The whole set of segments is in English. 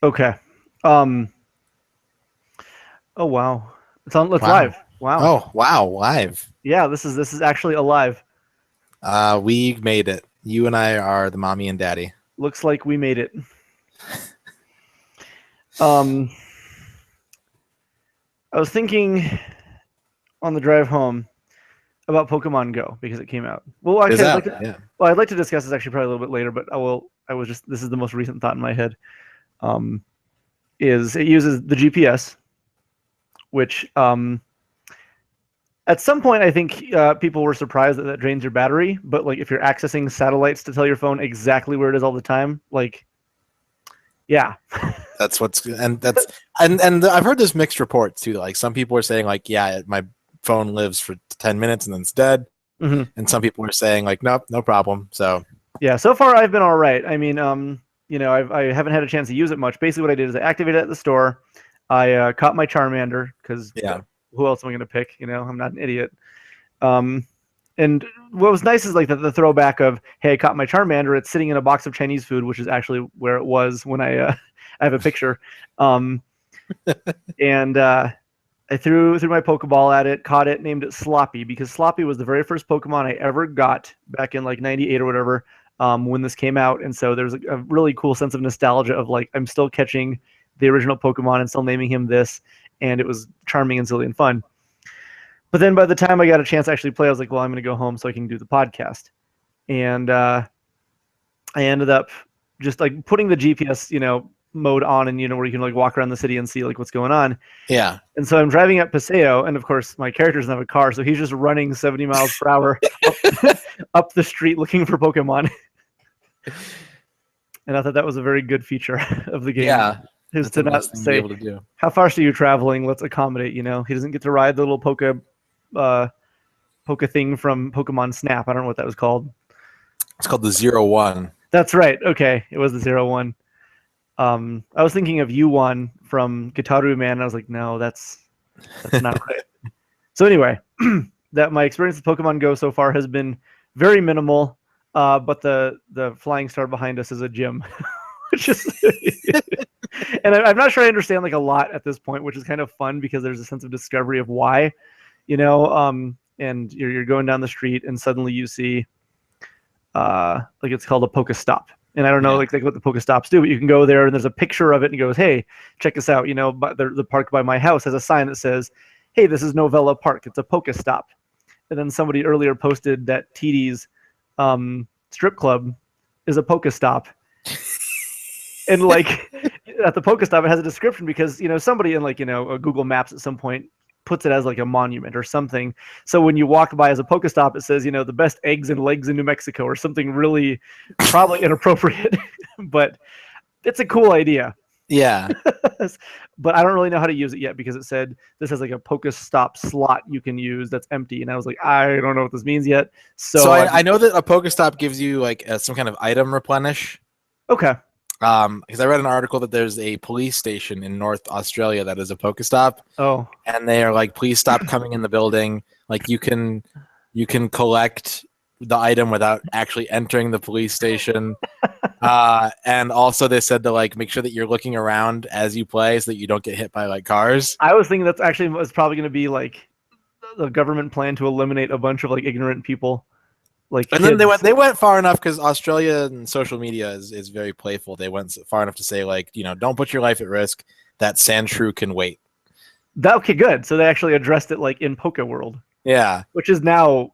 Okay. Um. Oh wow. It's on. It's Wow. live. Wow. Oh, wow. Live. Yeah. This is actually alive. We made it. You and I are the mommy and daddy. Looks like we made it. Um. I was thinking on the drive home about Pokemon Go because it came out. Well, Is actually, I'd like that? to. Yeah. Well, I'd like to discuss this actually probably a little bit later, but I will. I was just. This is the most recent thought in my head. Um, is it uses the GPS, which at some point I think people were surprised that that drains your battery. But like if you're accessing satellites to tell your phone exactly where it is all the time, like yeah, That's what's and I've heard this mixed reports too. Like some people are saying like, yeah, my phone lives for 10 minutes and then it's dead. hmm And some people are saying like, nope, no problem. So yeah. So far I've been all right. I mean, I haven't had a chance to use it much. Basically, what I did is I activated it at the store. I caught my Charmander because yeah. who else am I going to pick? I'm not an idiot. Um, and what was nice is like the throwback of, hey, I caught my Charmander. It's sitting in a box of Chinese food, which is actually where it was when I have a picture. Um, and I threw my Pokeball at it, caught it, named it Sloppy because Sloppy was the very first Pokemon I ever got back in like '98 or whatever when this came out. And so there's a really cool sense of nostalgia of like I'm still catching the original Pokemon and still naming him this, and it was charming and silly and fun. But then by the time I got a chance to actually play, I was like, well, I'm going to go home so I can do the podcast. And I ended up just like putting the GPS, mode on, and where you can like walk around the city and see like what's going on. Yeah. And so I'm driving up Paseo, and of course my character doesn't have a car, so he's just running 70 miles per hour up the street looking for Pokemon. And I thought that was a very good feature of the game. Yeah. Is That's to a not nice thing to be say, able to do. how fast are you traveling? Let's accommodate. He doesn't get to ride the little Poke thing from Pokemon Snap. I don't know what that was called. It's called the 0-1. That's right. Okay, it was the 0-1. I was thinking of U1 from Gitaru Man. And I was like, no, that's not right. So anyway, that my experience with Pokemon Go so far has been very minimal. But the flying star behind us is a gym, which is, and I'm not sure I understand like a lot at this point, which is kind of fun because there's a sense of discovery of why, and you're going down the street and suddenly you see, like it's called a Pokestop. And I don't know like what the Pokestops do, but you can go there and there's a picture of it and it goes, hey, check this out. But the park by my house has a sign that says, hey, this is Novella Park. It's a Pokestop. And then somebody earlier posted that TD's strip club is a Pokestop. And like at the Pokestop, it has a description because, somebody in like, a Google Maps at some point puts it as like a monument or something. So when you walk by as a Pokestop, it says, the best eggs and legs in New Mexico or something really probably inappropriate, but it's a cool idea. Yeah. But I don't really know how to use it yet because it said this has like a Pokestop slot you can use that's empty. And I was like, I don't know what this means yet. So I know that a Pokestop gives you like some kind of item replenish. Okay. Because I read an article that there's a police station in North Australia that is a Pokestop. Oh. And they are like, please stop coming in the building. Like you can collect the item without actually entering the police station. And also they said to like make sure that you're looking around as you play so that you don't get hit by like cars. I was thinking that's actually was probably going to be like the government plan to eliminate a bunch of like ignorant people. Like, and then they went far enough because Australia and social media is very playful. They went far enough to say like, don't put your life at risk. That Sandshrew can wait. Okay, good. So they actually addressed it like in Poke World. Yeah, which is now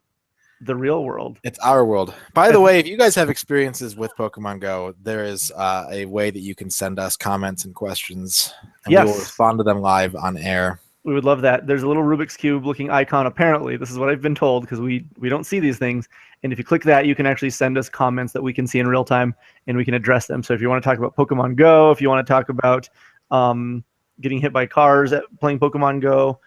the real world. It's our world. By the way, if you guys have experiences with Pokemon Go, there is a way that you can send us comments and questions, and we will respond to them live on air. We would love that. There's a little Rubik's Cube looking icon. Apparently, this is what I've been told because we don't see these things. And if you click that, you can actually send us comments that we can see in real time and we can address them. So if you want to talk about Pokemon Go, if you want to talk about getting hit by cars at playing Pokemon Go,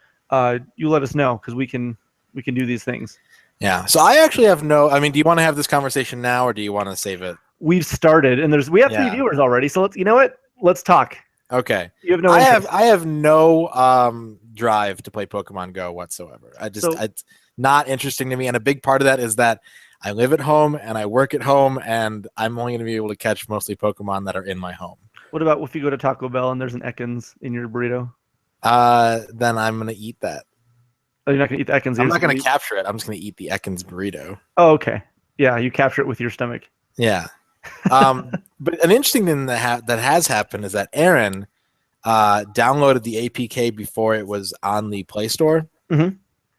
you let us know because we can do these things. Yeah. So I actually have do you want to have this conversation now or do you want to save it? We've started and we have 3 viewers already. So let's talk. Okay. You have no I have no drive to play Pokemon Go whatsoever. It's not interesting to me. And a big part of that is that I live at home and I work at home and I'm only going to be able to catch mostly Pokemon that are in my home. What about if you go to Taco Bell and there's an Ekans in your burrito? Then I'm gonna eat that. Oh, you're not gonna eat the Ekans. I'm not gonna capture it. I'm just gonna eat the Ekans burrito. Oh, okay. Yeah, you capture it with your stomach. Yeah. But an interesting thing that has happened is that Erin downloaded the APK before it was on the Play Store,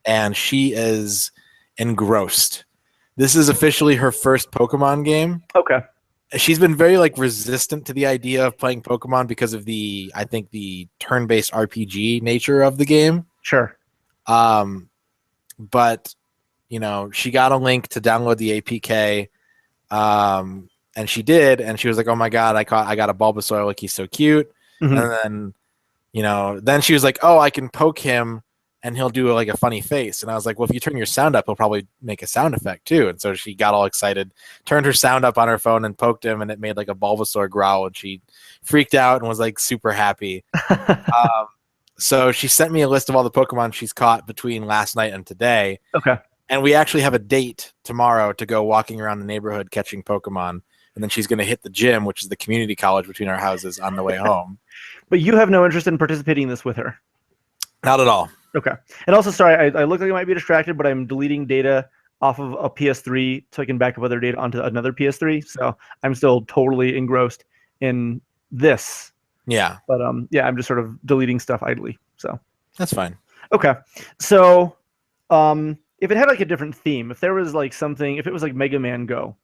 and she is engrossed. This is officially her first Pokemon game. Okay. She's been very like resistant to the idea of playing Pokemon because of the turn-based RPG nature of the game. Sure. But you know, she got a link to download the APK, and she did, and she was like, "Oh my god, I got a Bulbasaur, like he's so cute." And then, you know, then she was like, "Oh, I can poke him, and he'll do like a funny face." And I was like, "Well, if you turn your sound up, he'll probably make a sound effect too." And so she got all excited, turned her sound up on her phone, and poked him, and it made like a Bulbasaur growl, and she freaked out and was like super happy. So she sent me a list of all the Pokemon she's caught between last night and today. Okay. And we actually have a date tomorrow to go walking around the neighborhood catching Pokemon. And then she's going to hit the gym, which is the community college between our houses, on the way home. But you have no interest in participating in this with her? Not at all. Okay. And also, sorry, I look like I might be distracted, but I'm deleting data off of a PS3 so I can back up other data onto another PS3. So I'm still totally engrossed in this. Yeah. But yeah, I'm just sort of deleting stuff idly. So that's fine. Okay. So if it had like a different theme, if there was like something, if it was like Mega Man Go.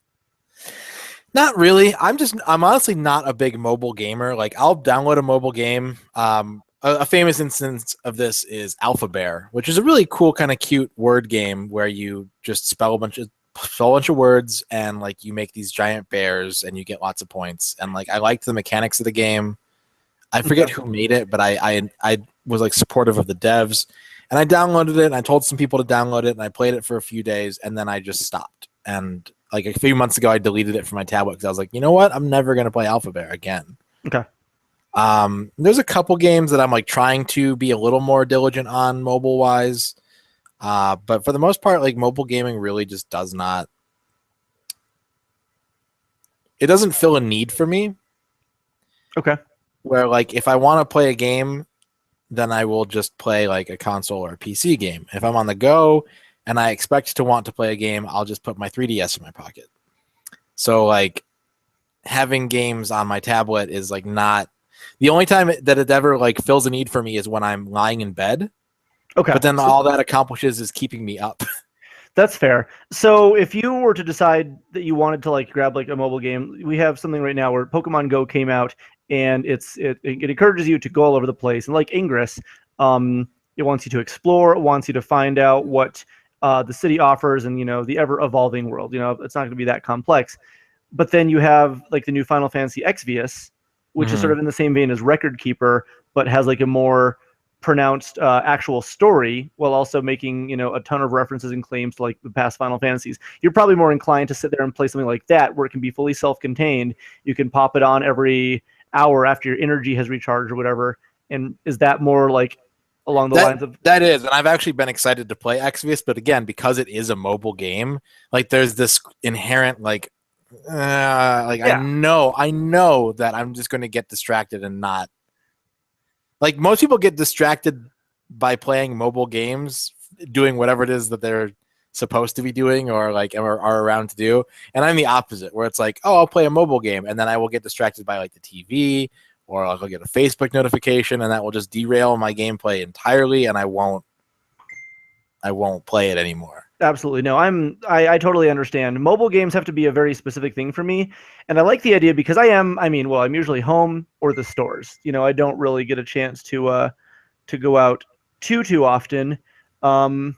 Not really. I'm honestly not a big mobile gamer. Like, I'll download a mobile game. A famous instance of this is Alpha Bear, which is a really cool kind of cute word game where you just spell a bunch of words and like you make these giant bears and you get lots of points. And like I liked the mechanics of the game. I forget who made it, but I was like supportive of the devs, and I downloaded it and I told some people to download it and I played it for a few days and then I just stopped. And like a few months ago, I deleted it from my tablet because I was like, you know what? I'm never going to play Alpha Bear again. Okay. There's a couple games that I'm like trying to be a little more diligent on mobile wise. But for the most part, like mobile gaming really just doesn't fill a need for me. Okay. Where like if I want to play a game, then I will just play like a console or a PC game. If I'm on the go and I expect to want to play a game, I'll just put my 3DS in my pocket. So like having games on my tablet is like not the only time that it ever like fills a need for me is when I'm lying in bed. Okay. But then all that accomplishes is keeping me up. That's fair. So if you were to decide that you wanted to like grab like a mobile game, we have something right now where Pokemon Go came out and it encourages you to go all over the place. And like Ingress, it wants you to explore, it wants you to find out what the city offers and, you know, the ever evolving world. You know, it's not going to be that complex. But then you have like the new Final Fantasy Xvius, which is sort of in the same vein as Record Keeper, but has like a more pronounced actual story while also making, you know, a ton of references and claims to like the past Final Fantasies. You're probably more inclined to sit there and play something like that where it can be fully self-contained. You can pop it on every hour after your energy has recharged or whatever. And is that more like along the lines of that? Is, and I've actually been excited to play Xvius, but again, because it is a mobile game, like there's this inherent like I know that I'm just going to get distracted and not. Like most people get distracted by playing mobile games, doing whatever it is that they're supposed to be doing or like are around to do. And I'm the opposite, where it's like, oh, I'll play a mobile game, and then I will get distracted by like the TV, or I'll get a Facebook notification, and that will just derail my gameplay entirely, and I won't play it anymore. Absolutely. No, I totally understand. Mobile games have to be a very specific thing for me. And I like the idea because I'm usually home or the stores. You know, I don't really get a chance to go out too often. But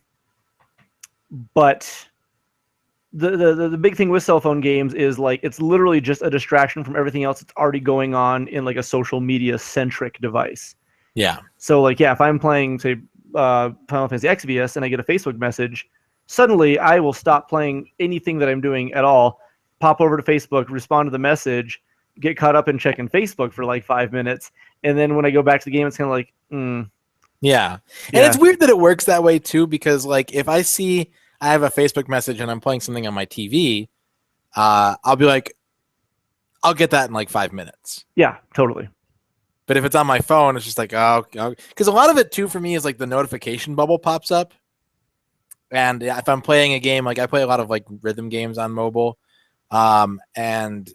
the big thing with cell phone games is like it's literally just a distraction from everything else that's already going on in like a social media centric device. Yeah. So like, yeah, if I'm playing, say, Final Fantasy Xvius and I get a Facebook message, suddenly I will stop playing anything that I'm doing at all, pop over to Facebook, respond to the message, get caught up in checking Facebook for like 5 minutes. And then when I go back to the game, it's kind of like, Yeah. And it's weird that it works that way too, because like if I see I have a Facebook message and I'm playing something on my TV, I'll be like, I'll get that in like 5 minutes. Yeah, totally. But if it's on my phone, it's just like, oh, because a lot of it too for me is like the notification bubble pops up. And if I'm playing a game, like I play a lot of like rhythm games on mobile, and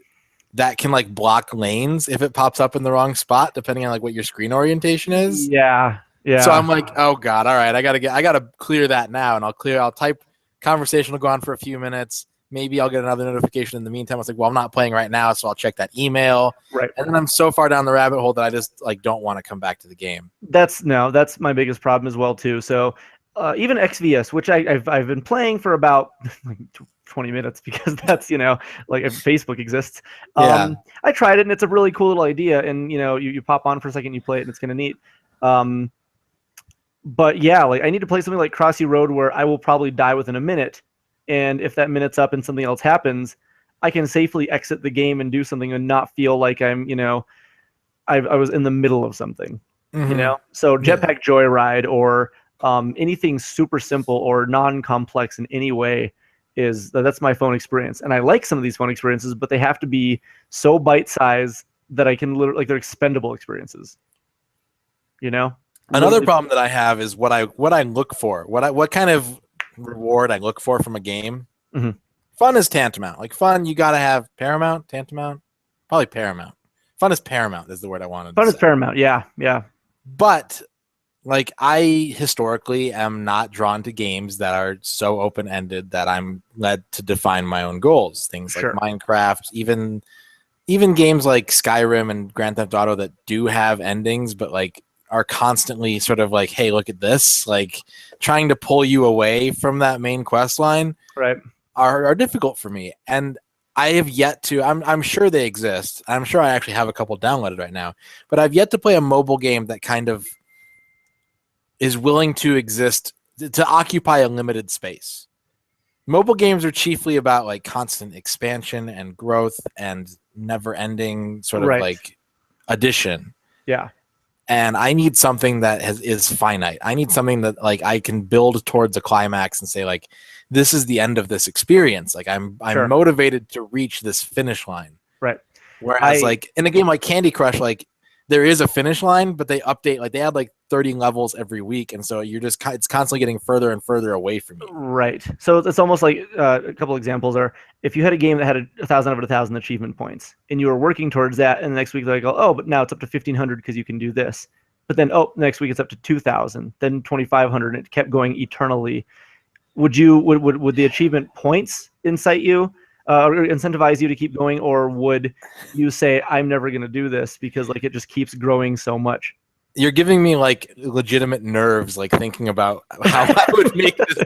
that can like block lanes if it pops up in the wrong spot, depending on like what your screen orientation is. Yeah. So I'm like, oh God, all right, I gotta clear that now, and I'll type conversation will go on for a few minutes. Maybe I'll get another notification in the meantime. I was like, well, I'm not playing right now, so I'll check that email. Right. And then I'm so far down the rabbit hole that I just like don't want to come back to the game. That's my biggest problem as well too. So even XVS, which I've been playing for about like 20 minutes because that's like if Facebook exists. Yeah. I tried it and it's a really cool little idea, and you pop on for a second, you play it, and it's kind of neat. But yeah, like I need to play something like Crossy Road where I will probably die within a minute, and if that minute's up and something else happens, I can safely exit the game and do something and not feel like I'm I was in the middle of something. Mm-hmm. So Jetpack Joyride or anything super simple or non-complex in any way that's my phone experience. And I like some of these phone experiences, but they have to be so bite-sized that I can literally, like, they're expendable experiences. Another problem that I have is what I look for, what kind of reward I look for from a game. Mm-hmm. Fun is tantamount. Like fun, you gotta have paramount, tantamount, probably paramount. Fun is paramount is the word I wanted. Fun is paramount. Yeah. But like I historically am not drawn to games that are so open-ended that I'm led to define my own goals. Things like Minecraft, even games like Skyrim and Grand Theft Auto that do have endings, but like are constantly sort of like, hey, look at this, like trying to pull you away from that main quest line, right, are difficult for me. And I have yet to, I'm sure they exist. I'm sure I actually have a couple downloaded right now, but I've yet to play a mobile game that kind of is willing to exist, to occupy a limited space. Mobile games are chiefly about like constant expansion and growth and never ending sort of like addition. Yeah. And I need something that is finite. I need something that like I can build towards a climax and say like, this is the end of this experience. Like I'm motivated to reach this finish line. Right. Whereas like in a game like Candy Crush, like there is a finish line, but they update, like they add like 30 levels every week. And so you're just, it's constantly getting further and further away from you. Right. So it's almost like a couple examples are, if you had a game that had 1,000 out of 1,000 achievement points and you were working towards that, and the next week they go, oh, but now it's up to 1,500 because you can do this. But then, next week it's up to 2,000, then 2,500, and it kept going eternally. Would the achievement points incite you, or incentivize you to keep going, or would you say, I'm never going to do this because like it just keeps growing so much? You're giving me like legitimate nerves, like thinking about how I would make this.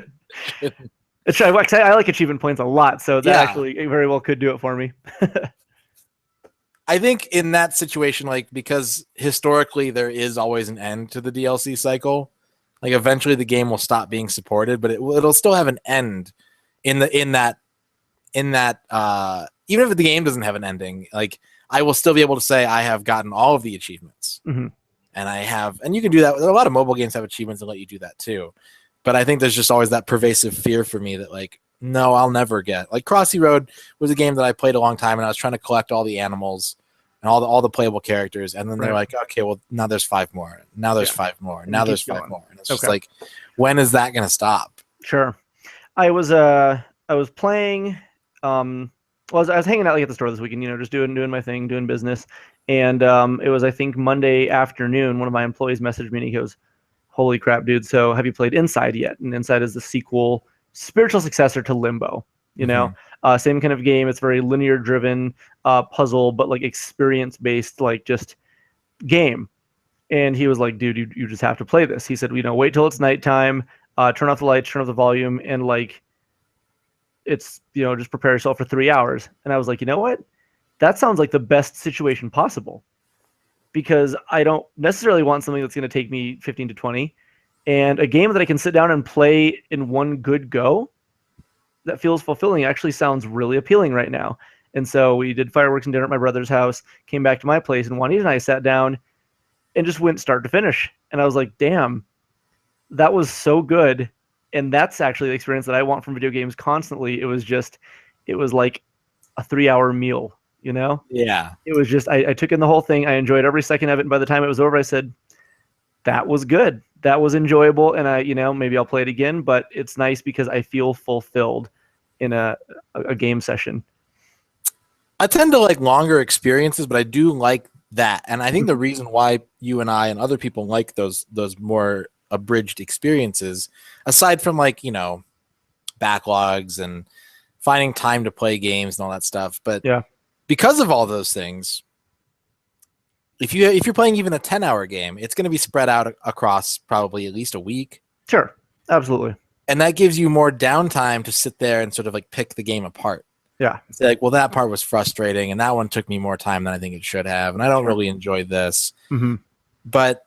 I like achievement points a lot, so that actually very well could do it for me. I think in that situation, like because historically there is always an end to the DLC cycle. Like eventually the game will stop being supported, but it'll still have an end in that even if the game doesn't have an ending, like I will still be able to say I have gotten all of the achievements. Mm-hmm. And you can do that. A lot of mobile games have achievements that let you do that too. But I think there's just always that pervasive fear for me that like, no, I'll never get. Like Crossy Road was a game that I played a long time, and I was trying to collect all the animals and all the playable characters, and then they're like, okay, well now there's 5 more. Now there's 5 more. Now there's 5 more. And it's just like, when is that going to stop? Sure. I was playing. I was hanging out like at the store this weekend, just doing my thing, doing business, and it was, I think, Monday afternoon. One of my employees messaged me and he goes, "Holy crap, dude! So have you played Inside yet?" And Inside is the sequel, spiritual successor to Limbo. Same kind of game. It's very linear driven, puzzle, but like experience based, like just game. And he was like, "Dude, you just have to play this." He said, "Wait till it's nighttime, turn off the lights, turn off the volume, and like, it's just prepare yourself for 3 hours." And I was like, you know what? That sounds like the best situation possible, because I don't necessarily want something that's going to take me 15 to 20, and a game that I can sit down and play in one good go that feels fulfilling actually sounds really appealing right now. And so we did fireworks and dinner at my brother's house, came back to my place, and Juanita and I sat down and just went start to finish. And I was like, damn, that was so good. And that's actually the experience that I want from video games constantly. It was like a 3-hour meal, you know? Yeah. It was just, I took in the whole thing. I enjoyed every second of it. And by the time it was over, I said, that was good. That was enjoyable. And maybe I'll play it again, but it's nice because I feel fulfilled in a game session. I tend to like longer experiences, but I do like that. And I think the reason why you and I and other people like those more abridged experiences, aside from like, backlogs and finding time to play games and all that stuff, but yeah, because of all those things, if you're playing even a 10-hour game, it's going to be spread out across probably at least a week. Sure, absolutely. And that gives you more downtime to sit there and sort of like pick the game apart. Yeah. It's like, well, that part was frustrating, and that one took me more time than I think it should have, and I don't really enjoy this. Mm-hmm. But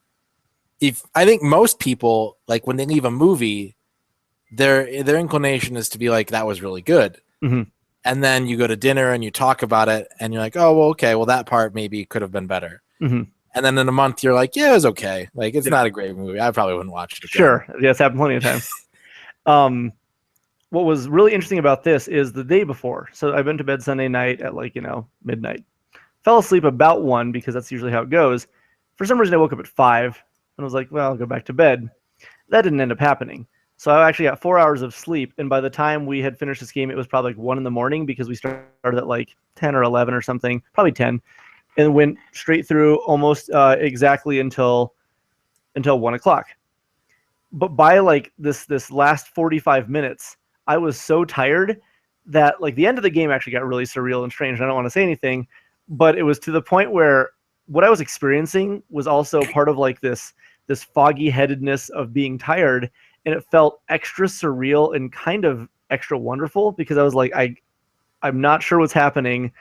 I think most people, like when they leave a movie, their inclination is to be like, that was really good. Mm-hmm. And then you go to dinner and you talk about it, and you're like, oh, well, okay, well, that part maybe could have been better. Mm-hmm. And then in a month, you're like, yeah, it was okay. Like, it's not a great movie. I probably wouldn't watch it again. Sure. Yeah, it's happened plenty of times. What was really interesting about this is the day before. So I went to bed Sunday night at midnight. Fell asleep about 1 because that's usually how it goes. For some reason, I woke up at 5 and was like, well, I'll go back to bed. That didn't end up happening. So I actually got 4 hours of sleep. And by the time we had finished this game, it was probably like 1 a.m. because we started at like 10 or 11 or something, probably 10, and went straight through almost exactly until 1 o'clock. But by like this last 45 minutes, I was so tired that like the end of the game actually got really surreal and strange. I don't want to say anything, but it was to the point where what I was experiencing was also part of like this foggy headedness of being tired. And it felt extra surreal and kind of extra wonderful because I was like, I'm not sure what's happening,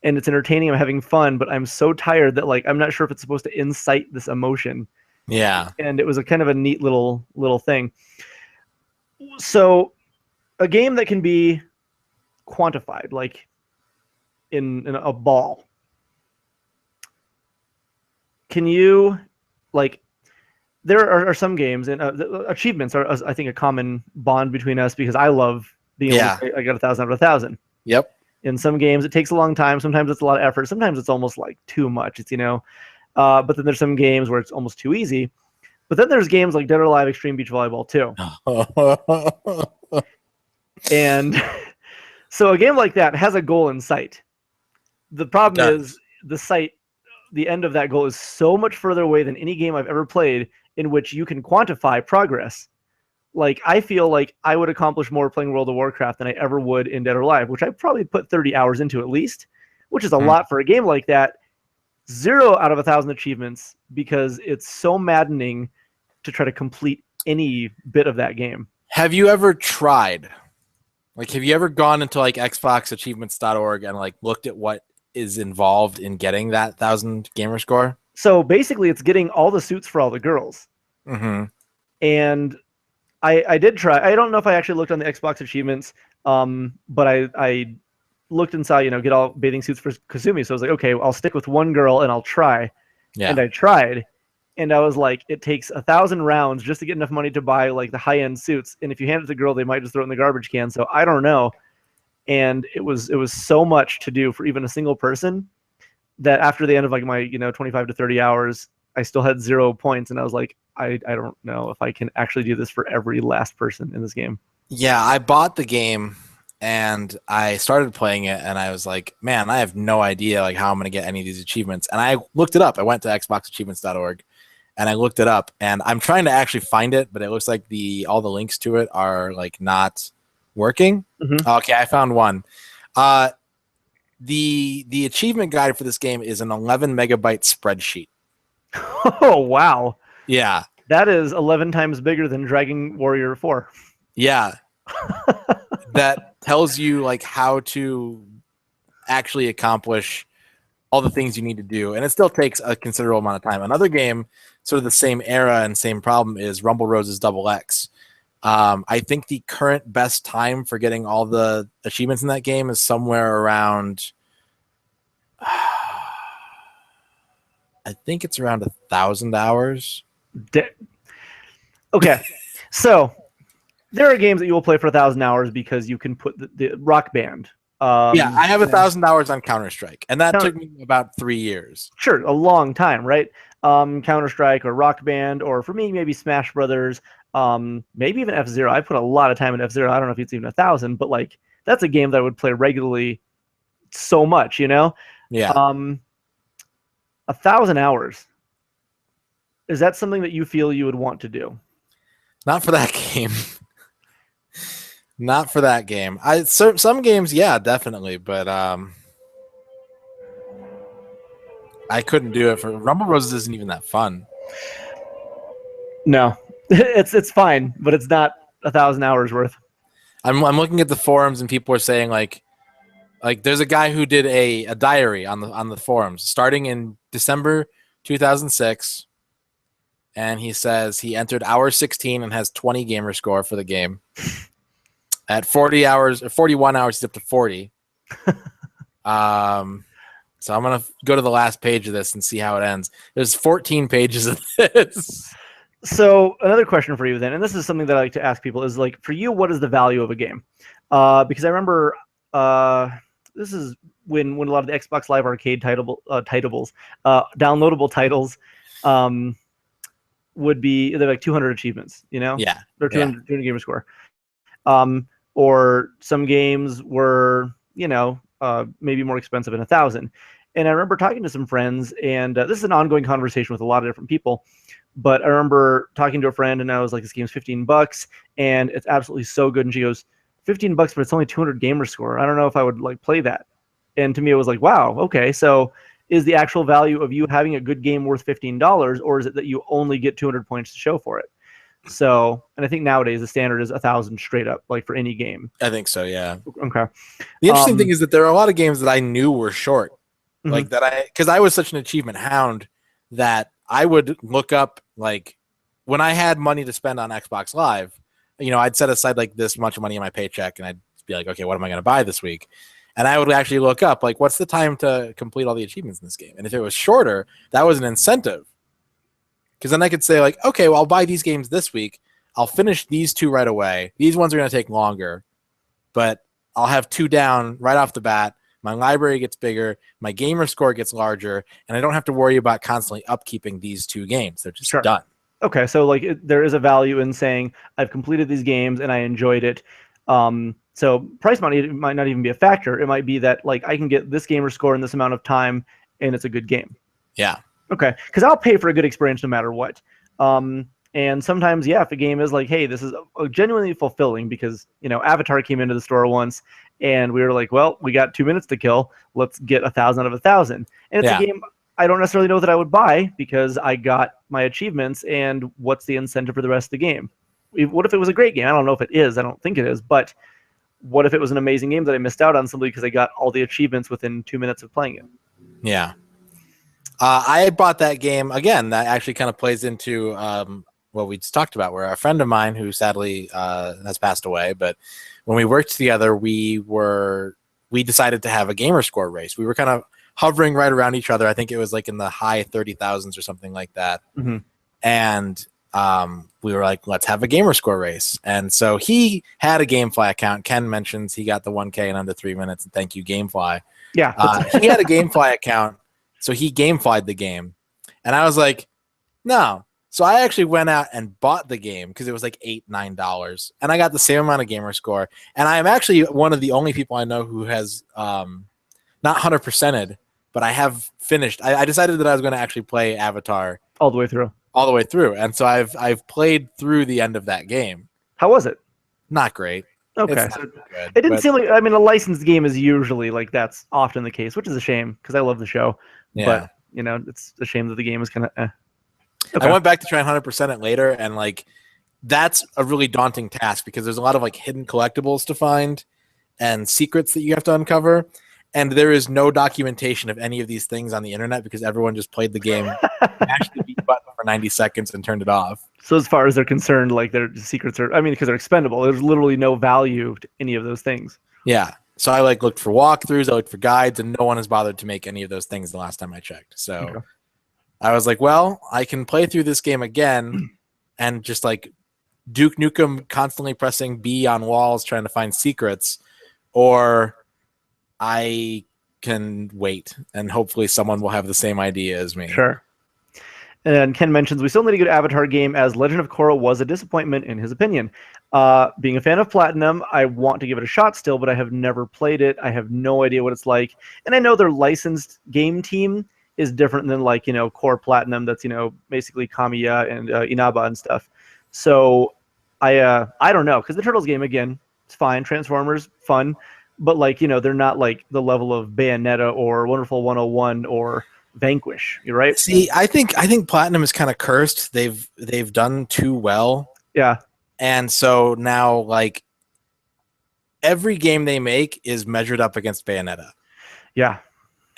and it's entertaining. I'm having fun, but I'm so tired that like I'm not sure if it's supposed to incite this emotion. Yeah. And it was a kind of a neat little thing. So a game that can be quantified, like in a ball. Can you, like, there are some games, and achievements are, I think, a common bond between us because I love being able to say, I got 1,000 out of 1,000. Yep. In some games, it takes a long time. Sometimes it's a lot of effort. Sometimes it's almost like too much. It's, but then there's some games where it's almost too easy. But then there's games like Dead or Alive Extreme Beach Volleyball 2. And so a game like that has a goal in sight. The problem is the end of that goal is so much further away than any game I've ever played in which you can quantify progress. Like, I feel like I would accomplish more playing World of Warcraft than I ever would in Dead or Alive, which I probably put 30 hours into at least, which is a lot for a game like that. 0 out of 1,000 achievements because it's so maddening to try to complete any bit of that game. Have you ever tried? Like, have you ever gone into like xboxachievements.org and like looked at what is involved in getting that 1,000 gamer score? So basically, it's getting all the suits for all the girls. Mm-hmm. And I did try. I don't know if I actually looked on the Xbox achievements, but I looked and saw, get all bathing suits for Kasumi. So I was like, okay, I'll stick with one girl and I'll try. Yeah. And I tried. And I was like, it takes 1,000 rounds just to get enough money to buy like the high-end suits. And if you hand it to the girl, they might just throw it in the garbage can. So I don't know. And it was so much to do for even a single person that after the end of like my 25 to 30 hours, I still had 0 points. And I was like, I don't know if I can actually do this for every last person in this game. Yeah, I bought the game and I started playing it and I was like, man, I have no idea like how I'm going to get any of these achievements. And I looked it up. I went to xboxachievements.org and I looked it up and I'm trying to actually find it, but it looks like all the links to it are like not working. Mm-hmm. Okay, I found one. The achievement guide for this game is an 11 megabyte spreadsheet. Oh, wow. Yeah. That is 11 times bigger than Dragon Warrior 4. Yeah. That tells you like how to actually accomplish all the things you need to do. And it still takes a considerable amount of time. Another game, sort of the same era and same problem, is Rumble Roses Double X. I think the current best time for getting all the achievements in that game is somewhere around, I think it's around 1,000 hours. Okay, so there are games that you will play for 1,000 hours because you can put the Rock Band. Yeah, I have you know, $1,000 on Counter-Strike, and that Counter- took me about 3 years. sure, a long time, right? Counter Strike or Rock Band, or for me, maybe Smash Brothers, maybe even F Zero. I put a lot of time in F Zero. I don't know if it's even 1,000, but like that's a game that I would play regularly so much, you know? Yeah. 1,000 hours. Is that something that you feel you would want to do? Not for that game. Not for that game. Some games, yeah, definitely, but I couldn't do it for Rumble Roses. Isn't even that fun. No, it's fine, but it's not 1,000 hours worth. I'm looking at the forums and people are saying like there's a guy who did a diary on the forums starting in December 2006, and he says he entered hour 16 and has 20 gamer score for the game. At 40 hours or 41 hours, he's up to 40. So I'm gonna go to the last page of this and see how it ends. There's 14 pages of this. So another question for you then, and this is something that I like to ask people, is like, for you, what is the value of a game? Because I remember this is when a lot of the Xbox Live Arcade downloadable titles would be, they're like 200 achievements, you know? Yeah. Or 200 gamer score. Or some games were, you know, maybe more expensive than 1,000. And I remember talking to some friends, and this is an ongoing conversation with a lot of different people. But I remember talking to a friend, and I was like, "This game's $15, and it's absolutely so good." And she goes, "$15, but it's only 200 gamer score. I don't know if I would like play that." And to me, it was like, "Wow, okay." So, is the actual value of you having a good game worth $15, or is it that you only get 200 points to show for it? So, and I think nowadays the standard is 1,000 straight up, like for any game. I think so, yeah. Okay. The interesting thing is that there are a lot of games that I knew were short, like that because I was such an achievement hound that I would look up, like when I had money to spend on Xbox Live, you know, I'd set aside like this much money in my paycheck, and I'd be like, okay, what am I going to buy this week? And I would actually look up, like, what's the time to complete all the achievements in this game? And if it was shorter, that was an incentive. Because then I could say, like, okay, well, I'll buy these games this week. I'll finish these 2 right away. These ones are going to take longer, but I'll have 2 down right off the bat. My library gets bigger. My gamer score gets larger, and I don't have to worry about constantly upkeeping these 2 games. They're just done. Okay, so like there is a value in saying I've completed these games and I enjoyed it. So price might not even be a factor. It might be that like I can get this gamer score in this amount of time, and it's a good game. Yeah. Okay, because I'll pay for a good experience no matter what. And sometimes, yeah, if a game is like, hey, this is genuinely fulfilling, because, you know, Avatar came into the store once, and we were like, well, we got 2 minutes to kill. Let's get 1,000 out of 1,000. And it's a game I don't necessarily know that I would buy because I got my achievements, and what's the incentive for the rest of the game? What if it was a great game? I don't know if it is. I don't think it is. But what if it was an amazing game that I missed out on simply because I got all the achievements within 2 minutes of playing it? Yeah. I bought that game again. That actually kind of plays into what we just talked about, where a friend of mine who sadly has passed away, but when we worked together, we decided to have a gamer score race. We were kind of hovering right around each other. I think it was like in the high 30,000s or something like that. Mm-hmm. And we were like, let's have a gamer score race. And so he had a GameFly account. Ken mentions he got the 1K in under 3 minutes. And thank you, GameFly. Yeah. He had a GameFly account. So he GameFly'd the game. And I was like, no. So I actually went out and bought the game because it was like $8, $9. And I got the same amount of gamer score. And I'm actually one of the only people I know who has not 100%ed, but I have finished. I decided that I was going to actually play Avatar all the way through. And so I've played through the end of that game. How was it? Not great. Okay. It didn't seem like, I mean, a licensed game is usually like that's often the case, which is a shame because I love the show. Yeah. But, you know, it's a shame that the game is kind of Okay. I went back to try and 100% it later, and like that's a really daunting task because there's a lot of like hidden collectibles to find and secrets that you have to uncover. And there is no documentation of any of these things on the internet because everyone just played the game, mashed the beat button for 90 seconds and turned it off. So as far as they're concerned, like their secrets are, I mean, because they're expendable, there's literally no value to any of those things. Yeah. So I like looked for walkthroughs, I looked for guides, and no one has bothered to make any of those things the last time I checked. So okay. I was like, well, I can play through this game again and just like Duke Nukem constantly pressing B on walls trying to find secrets, or I can wait, and hopefully someone will have the same idea as me. Sure. And Ken mentions, we still need a good Avatar game, as Legend of Korra was a disappointment in his opinion. Being a fan of Platinum, I want to give it a shot still, but I have never played it. I have no idea what it's like. And I know their licensed game team is different than like, Core Platinum. That's, basically Kamiya and Inaba and stuff. So I don't know, because the Turtles game, again, it's fine. Transformers, fun. But like, they're not like the level of Bayonetta or Wonderful 101 or Vanquish. You're right. See, I think Platinum is kind of cursed. They've done too well. Yeah. And so now, like, every game they make is measured up against Bayonetta. Yeah.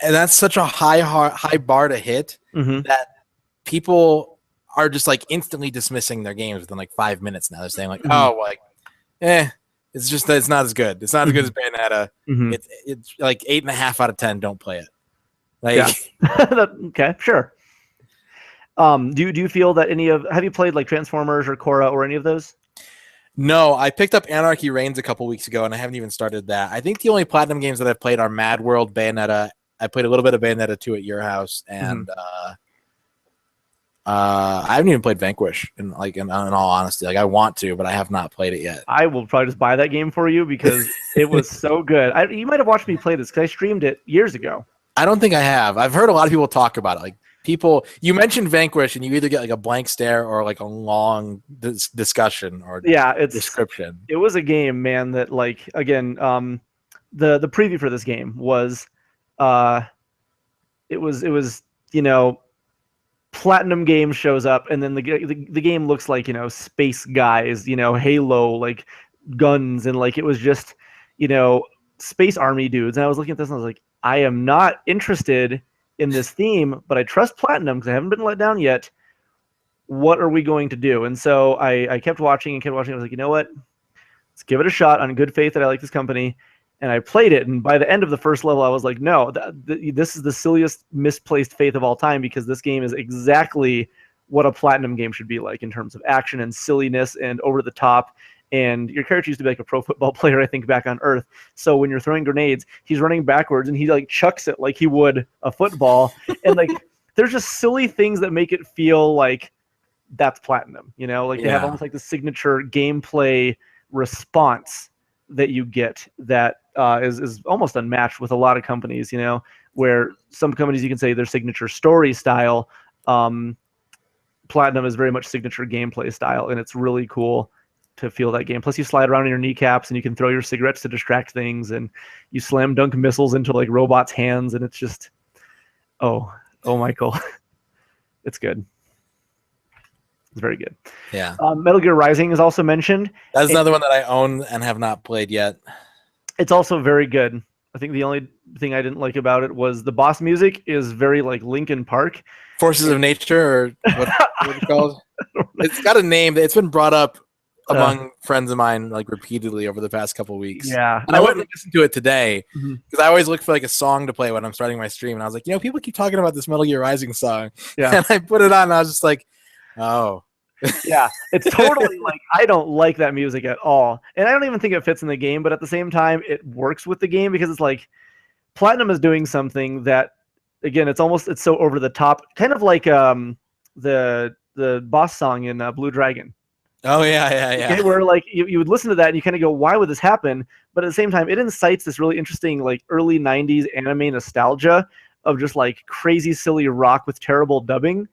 And that's such a high bar to hit that people are just like instantly dismissing their games within like 5 minutes now. They're saying like, it's just that it's not as good. It's not as good as Bayonetta. It's like 8.5 out of 10. Don't play it. Like, yeah. Okay, sure. Do you feel that have you played like Transformers or Korra or any of those? No, I picked up Anarchy Reigns a couple weeks ago, and I haven't even started that. I think the only Platinum games that I've played are Mad World, Bayonetta. I played a little bit of Bayonetta 2 at your house, and I haven't even played Vanquish. In all honesty, like I want to, but I have not played it yet. I will probably just buy that game for you because it was so good. You might have watched me play this because I streamed it years ago. I don't think I have. I've heard a lot of people talk about it. Like people, you mentioned Vanquish, and you either get like a blank stare or like a long discussion or description. It was a game, man. That like again, the preview for this game was, it was Platinum game shows up, and then the game looks like space guys, Halo like guns, and like it was just space army dudes. And I was looking at this and I was like, I am not interested in this theme, but I trust Platinum because I haven't been let down yet. What are we going to do? And so I kept watching and kept watching. I was like, you know what? Let's give it a shot on good faith that I like this company. And I played it. And by the end of the first level, I was like, no, this is the silliest misplaced faith of all time, because this game is exactly what a Platinum game should be like in terms of action and silliness and over the top. And your character used to be like a pro football player, I think, back on Earth. So when you're throwing grenades, he's running backwards and he like chucks it like he would a football. And like, there's just silly things that make it feel like that's Platinum, like they have almost like the signature gameplay response that you get that is almost unmatched with a lot of companies, where some companies you can say their signature story style. Platinum is very much signature gameplay style, and it's really cool to feel that game. Plus you slide around in your kneecaps and you can throw your cigarettes to distract things, and you slam dunk missiles into like robots' hands, and it's just oh Michael. It's good. It's very good. Yeah. Metal Gear Rising is also mentioned. That's another one that I own and have not played yet. It's also very good. I think the only thing I didn't like about it was the boss music is very like Linkin Park. Forces of Nature, or what it's called? It's got a name. It's been brought up among friends of mine like repeatedly over the past couple of weeks. Yeah. And I went and listened to it today because I always look for like a song to play when I'm starting my stream. And I was like, people keep talking about this Metal Gear Rising song. Yeah. And I put it on and I was just like, oh. Yeah. It's totally like, I don't like that music at all. And I don't even think it fits in the game, but at the same time, it works with the game because it's like Platinum is doing something that, again, it's so over the top, kind of like the boss song in Blue Dragon. Oh, yeah. Okay, where like you would listen to that and you kind of go, why would this happen? But at the same time, it incites this really interesting like early 90s anime nostalgia of just like crazy, silly rock with terrible dubbing.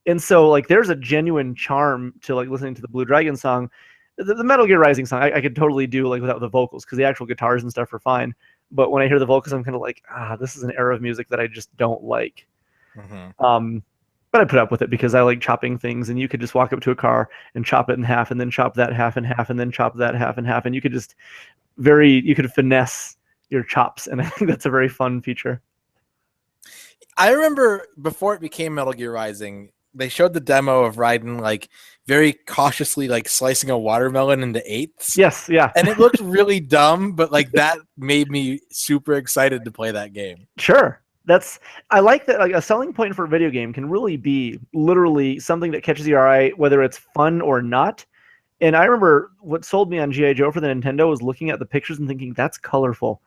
And so like there's a genuine charm to like listening to the Blue Dragon song. The Metal Gear Rising song, I could totally do like without the vocals because the actual guitars and stuff are fine. But when I hear the vocals, I'm kind of like, this is an era of music that I just don't like. But I put up with it because I like chopping things, and you could just walk up to a car and chop it in half, and then chop that half in half, and then chop that half in half, and you could just you could finesse your chops, and I think that's a very fun feature. I remember before it became Metal Gear Rising, they showed the demo of Raiden like very cautiously like slicing a watermelon into eighths. Yes, yeah. And it looked really dumb, but like that made me super excited to play that game. Sure. I like that. Like a selling point for a video game can really be literally something that catches your eye, whether it's fun or not. And I remember what sold me on G.I. Joe for the Nintendo was looking at the pictures and thinking, that's colorful.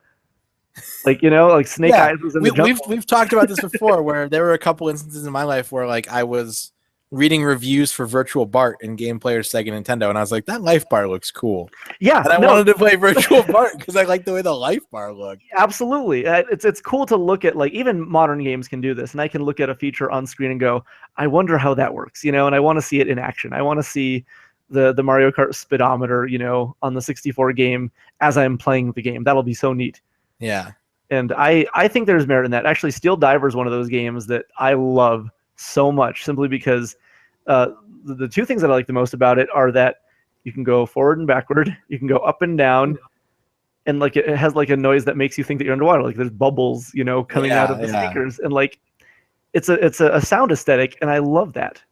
Like, like Snake Yeah, Eyes was in the jungle. we've talked about this before, where there were a couple instances in my life where like I was reading reviews for Virtual Bart in Game Player's Sega Nintendo, and I was like, that life bar looks cool, Yeah, and I no, wanted to play Virtual Bart because I like the way the life bar looked. absolutely. It's cool to look at, like, even modern games can do this, and I can look at a feature on screen and go, I wonder how that works, and I want to see it in action. I want to see the Mario Kart speedometer, on the 64 game as I'm playing the game. That'll be so neat. Yeah. And I think there's merit in that. Actually, Steel Diver is one of those games that I love so much, simply because the two things that I like the most about it are that you can go forward and backward, you can go up and down, and like it has like a noise that makes you think that you're underwater. Like there's bubbles, coming out of the speakers, and like it's a sound aesthetic, and I love that.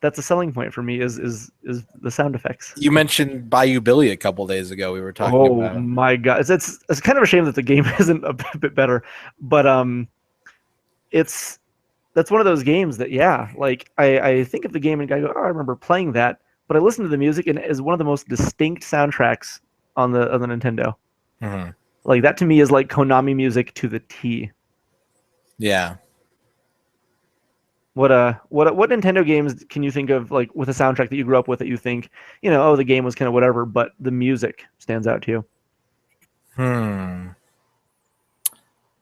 That's a selling point for me is the sound effects. You mentioned Bayou Billy a couple days ago. We were talking about. Oh my god, it's kind of a shame that the game isn't a bit better, but that's one of those games that like I think of the game and I go, oh, I remember playing that, but I listen to the music and it is one of the most distinct soundtracks on the Nintendo. Mm-hmm. Like that to me is like Konami music to the T. Yeah. What Nintendo games can you think of, like, with a soundtrack that you grew up with that you think, oh, the game was kind of whatever, but the music stands out to you?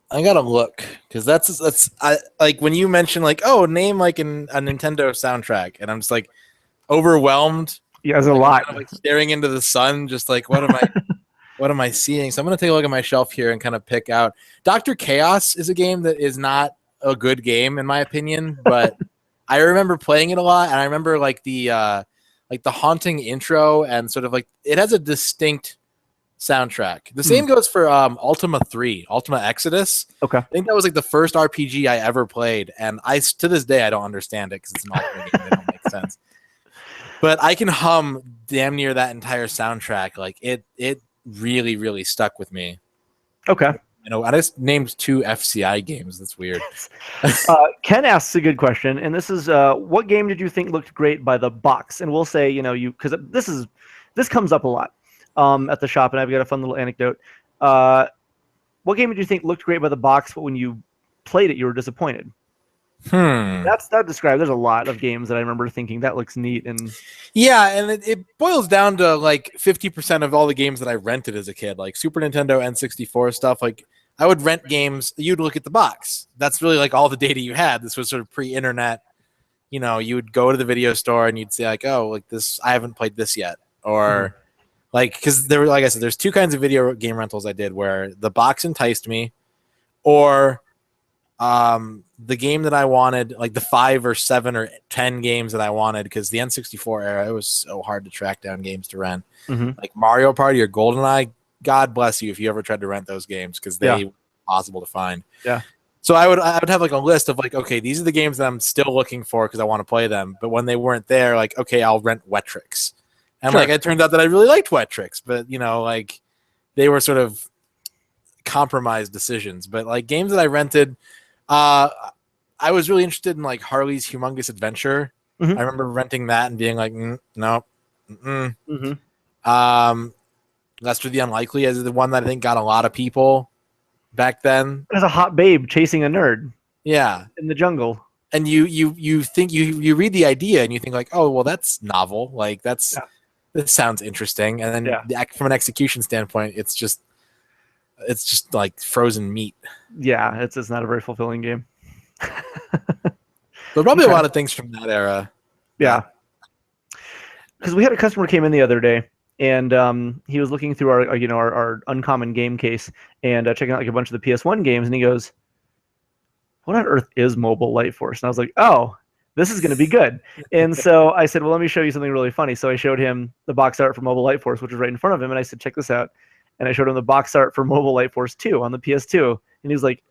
I gotta look, because that's I like when you mention like, oh, name like a Nintendo soundtrack, and I'm just like overwhelmed. Yeah, there's a lot. Kind of like staring into the sun, just like what am I seeing? So I'm gonna take a look at my shelf here and kind of pick out. Dr. Chaos is a game that is not a good game in my opinion, but I remember playing it a lot, and I remember like the haunting intro, and sort of like it has a distinct soundtrack. The same goes for Ultima 3, Ultima Exodus. Okay. I think that was like the first RPG I ever played, and to this day I don't understand it because it's an Ultima game. It don't make sense. But I can hum damn near that entire soundtrack. Like it really, really stuck with me. Okay. I just named 2 FCI games. That's weird. Ken asks a good question, and this is, what game did you think looked great by the box? And we'll say, because this comes up a lot at the shop, and I've got a fun little anecdote. What game did you think looked great by the box, but when you played it, you were disappointed? That describes. There's a lot of games that I remember thinking that looks neat, and it boils down to like 50% of all the games that I rented as a kid, like Super Nintendo, N64 stuff. Like I would rent games. You'd look at the box. That's really like all the data you had. This was sort of pre-internet. You would go to the video store and you'd say like, oh, like this, I haven't played this yet, or like, because there were, like I said, there's 2 kinds of video game rentals I did where the box enticed me, or the game that I wanted, like the 5 or 7 or 10 games that I wanted, because the N64 era, it was so hard to track down games to rent. Like Mario Party or GoldenEye, God bless you if you ever tried to rent those games, because they were impossible to find. Yeah. So I would have like a list of like, okay, these are the games that I'm still looking for because I want to play them. But when they weren't there, like, okay, I'll rent Wetrix. And like it turned out that I really liked Wetrix, but like they were sort of compromised decisions. But like games that I rented, I was really interested in like Harley's Humongous Adventure. I remember renting that and being like, no. Lester the Unlikely is the one that I think got a lot of people back then. There's a hot babe chasing a nerd. Yeah, in the jungle. And you think you read the idea and you think like, oh well, that's novel. Like this sounds interesting. And then from an execution standpoint, it's just like frozen meat. Yeah, it's not a very fulfilling game. But probably a lot of things from that era. Yeah, because we had a customer came in the other day, and he was looking through our uncommon game case and checking out like a bunch of the PS1 games, and he goes, "What on earth is Mobile Light Force?" And I was like, "Oh, this is going to be good." And so I said, "Well, let me show you something really funny." So I showed him the box art for Mobile Light Force, which was right in front of him, and I said, "Check this out." And I showed him the box art for Mobile Light Force 2 on the PS2, and he was like,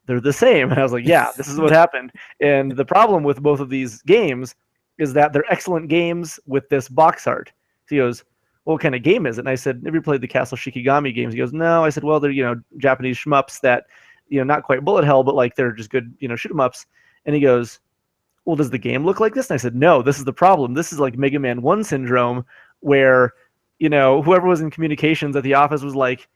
"They're the same." And I was like, "Yeah, this is what happened." And the problem with both of these games is that they're excellent games with this box art. So he goes, "Well, what kind of game is it?" And I said, "Have you played the Castle Shikigami games?" He goes, "No." I said, "Well, they're Japanese shmups that not quite bullet hell, but like they're just good shoot 'em ups." And he goes, "Well, does the game look like this?" And I said, "No, this is the problem. This is like Mega Man 1 syndrome, where whoever was in communications at the office was like,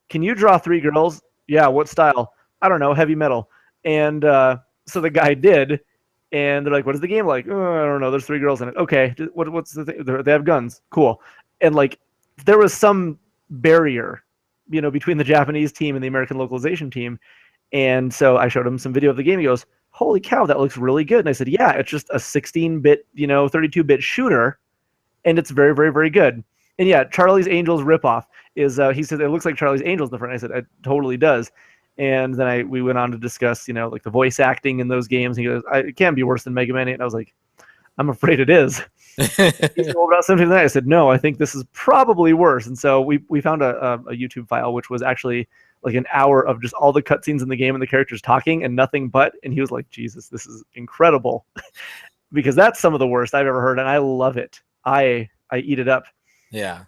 can you draw 3 girls? Yeah, what style? I don't know, heavy metal. And so the guy did, and they're like, what is the game like? Oh, I don't know, there's 3 girls in it. Okay, what's the thing? They have guns. Cool. And like, there was some barrier, between the Japanese team and the American localization team. And so I showed him some video of the game. He goes, holy cow, that looks really good. And I said, yeah, it's just a 16-bit, 32-bit shooter, and it's very, very, very good. And yeah, Charlie's Angels ripoff is, he said, it looks like Charlie's Angels different. I said, it totally does. And then we went on to discuss, like the voice acting in those games. He goes, it can't be worse than Mega Man 8. And I was like, I'm afraid it is. He said, well, about something like that. I said, no, I think this is probably worse. And so we found a YouTube file, which was actually like an hour of just all the cutscenes in the game and the characters talking and nothing but. And he was like, Jesus, this is incredible. Because that's some of the worst I've ever heard. And I love it. I eat it up. Yeah.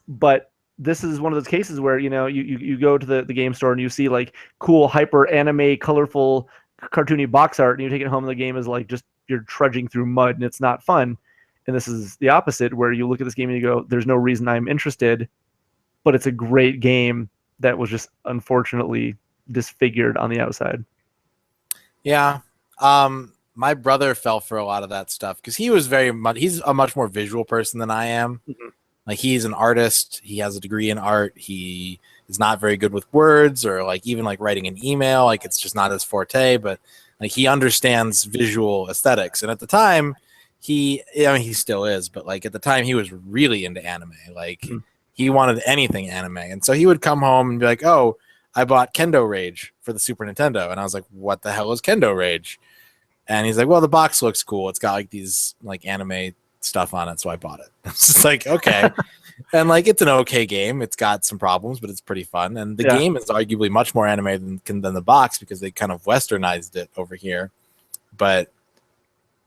But this is one of those cases where, you go to the game store and you see like cool, hyper anime, colorful, cartoony box art, and you take it home and the game is like just you're trudging through mud and it's not fun. And this is the opposite, where you look at this game and you go, there's no reason I'm interested, but it's a great game that was just unfortunately disfigured on the outside. Yeah. My brother fell for a lot of that stuff because he's a much more visual person than I am. Mm-hmm. Like, he's an artist. He has a degree in art. He is not very good with words or like even like writing an email. Like, it's just not his forte, but like he understands visual aesthetics. And at the time he still is, but like at the time he was really into anime. Like he wanted anything anime. And so he would come home and be like, oh, I bought Kendo Rage for the Super Nintendo. And I was like, what the hell is Kendo Rage? And he's like, well, the box looks cool. It's got like these like anime stuff on it. So I bought it. It's just like, okay. And like, it's an okay game. It's got some problems, but it's pretty fun. And the game is arguably much more anime than the box because they kind of westernized it over here. But,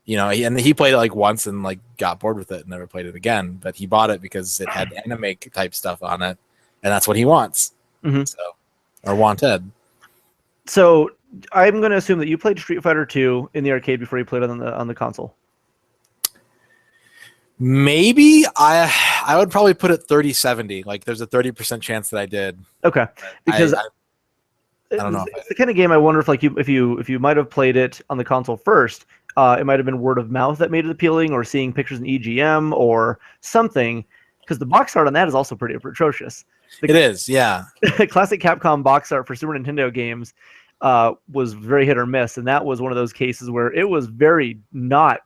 he played it like once and like got bored with it and never played it again. But he bought it because it had anime type stuff on it. And that's what he wants. Mm-hmm. Or wanted. So I'm going to assume that you played Street Fighter 2 in the arcade before you played it on the console. Maybe I would probably put it 30-70. Like, there's a 30% chance that I did. Okay, because I don't know. It's the kind of game I wonder if like if you might have played it on the console first, it might have been word of mouth that made it appealing, or seeing pictures in EGM or something. Because the box art on that is also pretty atrocious. It is, yeah. Classic Capcom box art for Super Nintendo games was very hit or miss, and that was one of those cases where it was very not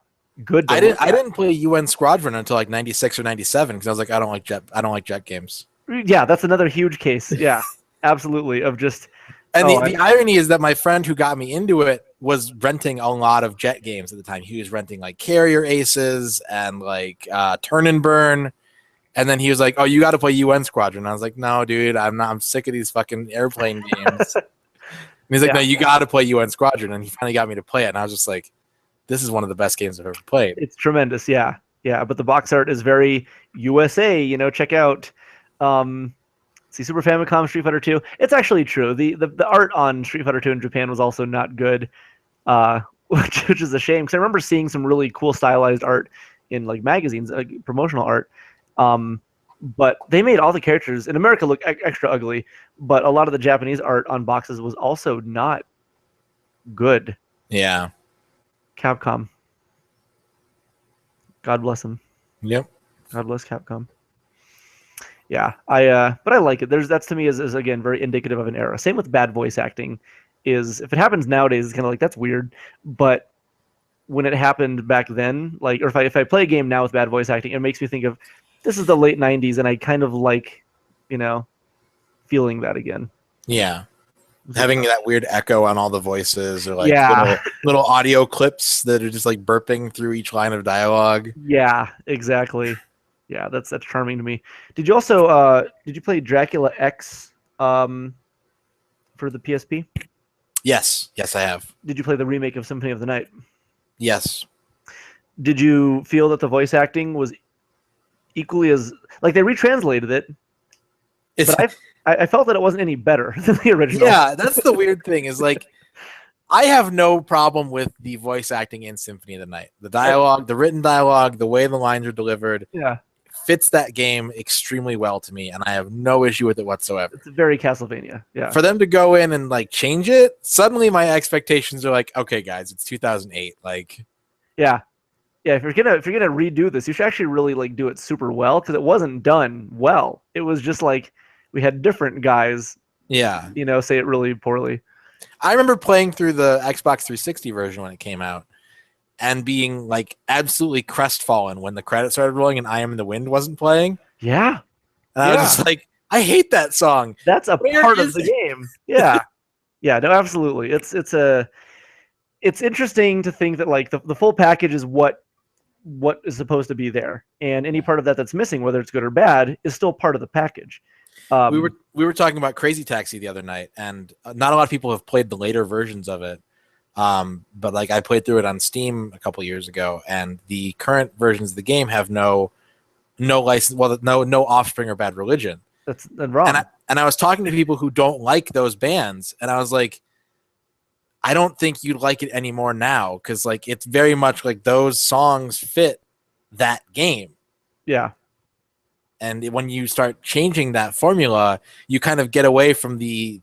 good. I didn't play UN Squadron until like 96 or 97 because I was like, I don't like jet games. Yeah, that's another huge case. Yeah, absolutely. Of just and the irony is that my friend who got me into it was renting a lot of jet games at the time. He was renting like Carrier Aces and like Turn and Burn. And then he was like, oh, you got to play UN Squadron. And I was like, no, dude, I'm sick of these fucking airplane games. And he's like, no, you got to play UN Squadron. And he finally got me to play it. And I was just like, this is one of the best games I've ever played. It's tremendous. Yeah. Yeah. But the box art is very USA, check out, see Super Famicom Street Fighter 2. It's actually true. The art on Street Fighter 2 in Japan was also not good, which is a shame. Because I remember seeing some really cool stylized art in like magazines, promotional art. But they made all the characters in America look extra ugly, but a lot of the Japanese art on boxes was also not good. Yeah. Capcom. God bless them. Yep. God bless Capcom. Yeah, but I like it. That's to me is again very indicative of an era. Same with bad voice acting. Is if it happens nowadays, it's kind of like that's weird. But when it happened back then, like, or if I play a game now with bad voice acting, it makes me think of this is the late 90s, and I kind of like, feeling that again. Yeah. Having that weird echo on all the voices, or like little audio clips that are just like burping through each line of dialogue. Yeah, exactly. Yeah, that's charming to me. Did you also did you play Dracula X for the PSP? Yes, I have. Did you play the remake of Symphony of the Night? Yes. Did you feel that the voice acting was equally as like they retranslated it? But I felt that it wasn't any better than the original. Yeah, that's the weird thing is like I have no problem with the voice acting in Symphony of the Night. The dialogue, the written dialogue, the way the lines are delivered, fits that game extremely well to me, and I have no issue with it whatsoever. It's very Castlevania. Yeah. For them to go in and like change it, suddenly my expectations are like, okay, guys, it's 2008. Like, Yeah. Yeah, if you're gonna redo this, you should actually really like do it super well, because it wasn't done well. It was just like we had different guys, yeah. say it really poorly. I remember playing through the Xbox 360 version when it came out and being like absolutely crestfallen when the credits started rolling and I Am in the Wind wasn't playing. Yeah. And I was just like, I hate that song. That's a Where part is of the it? game. Yeah. Yeah, no, absolutely. It's interesting to think that like the full package is what is supposed to be there, and any part of that that's missing, whether it's good or bad, is still part of the package. We were talking about Crazy Taxi the other night, and not a lot of people have played the later versions of it. But like I played through it on Steam a couple years ago, and the current versions of the game have no license, well, no Offspring or Bad Religion. That's wrong. And I was talking to people who don't like those bands, and I was like, I don't think you'd like it anymore now, because like it's very much like those songs fit that game. Yeah. And when you start changing that formula, you kind of get away from the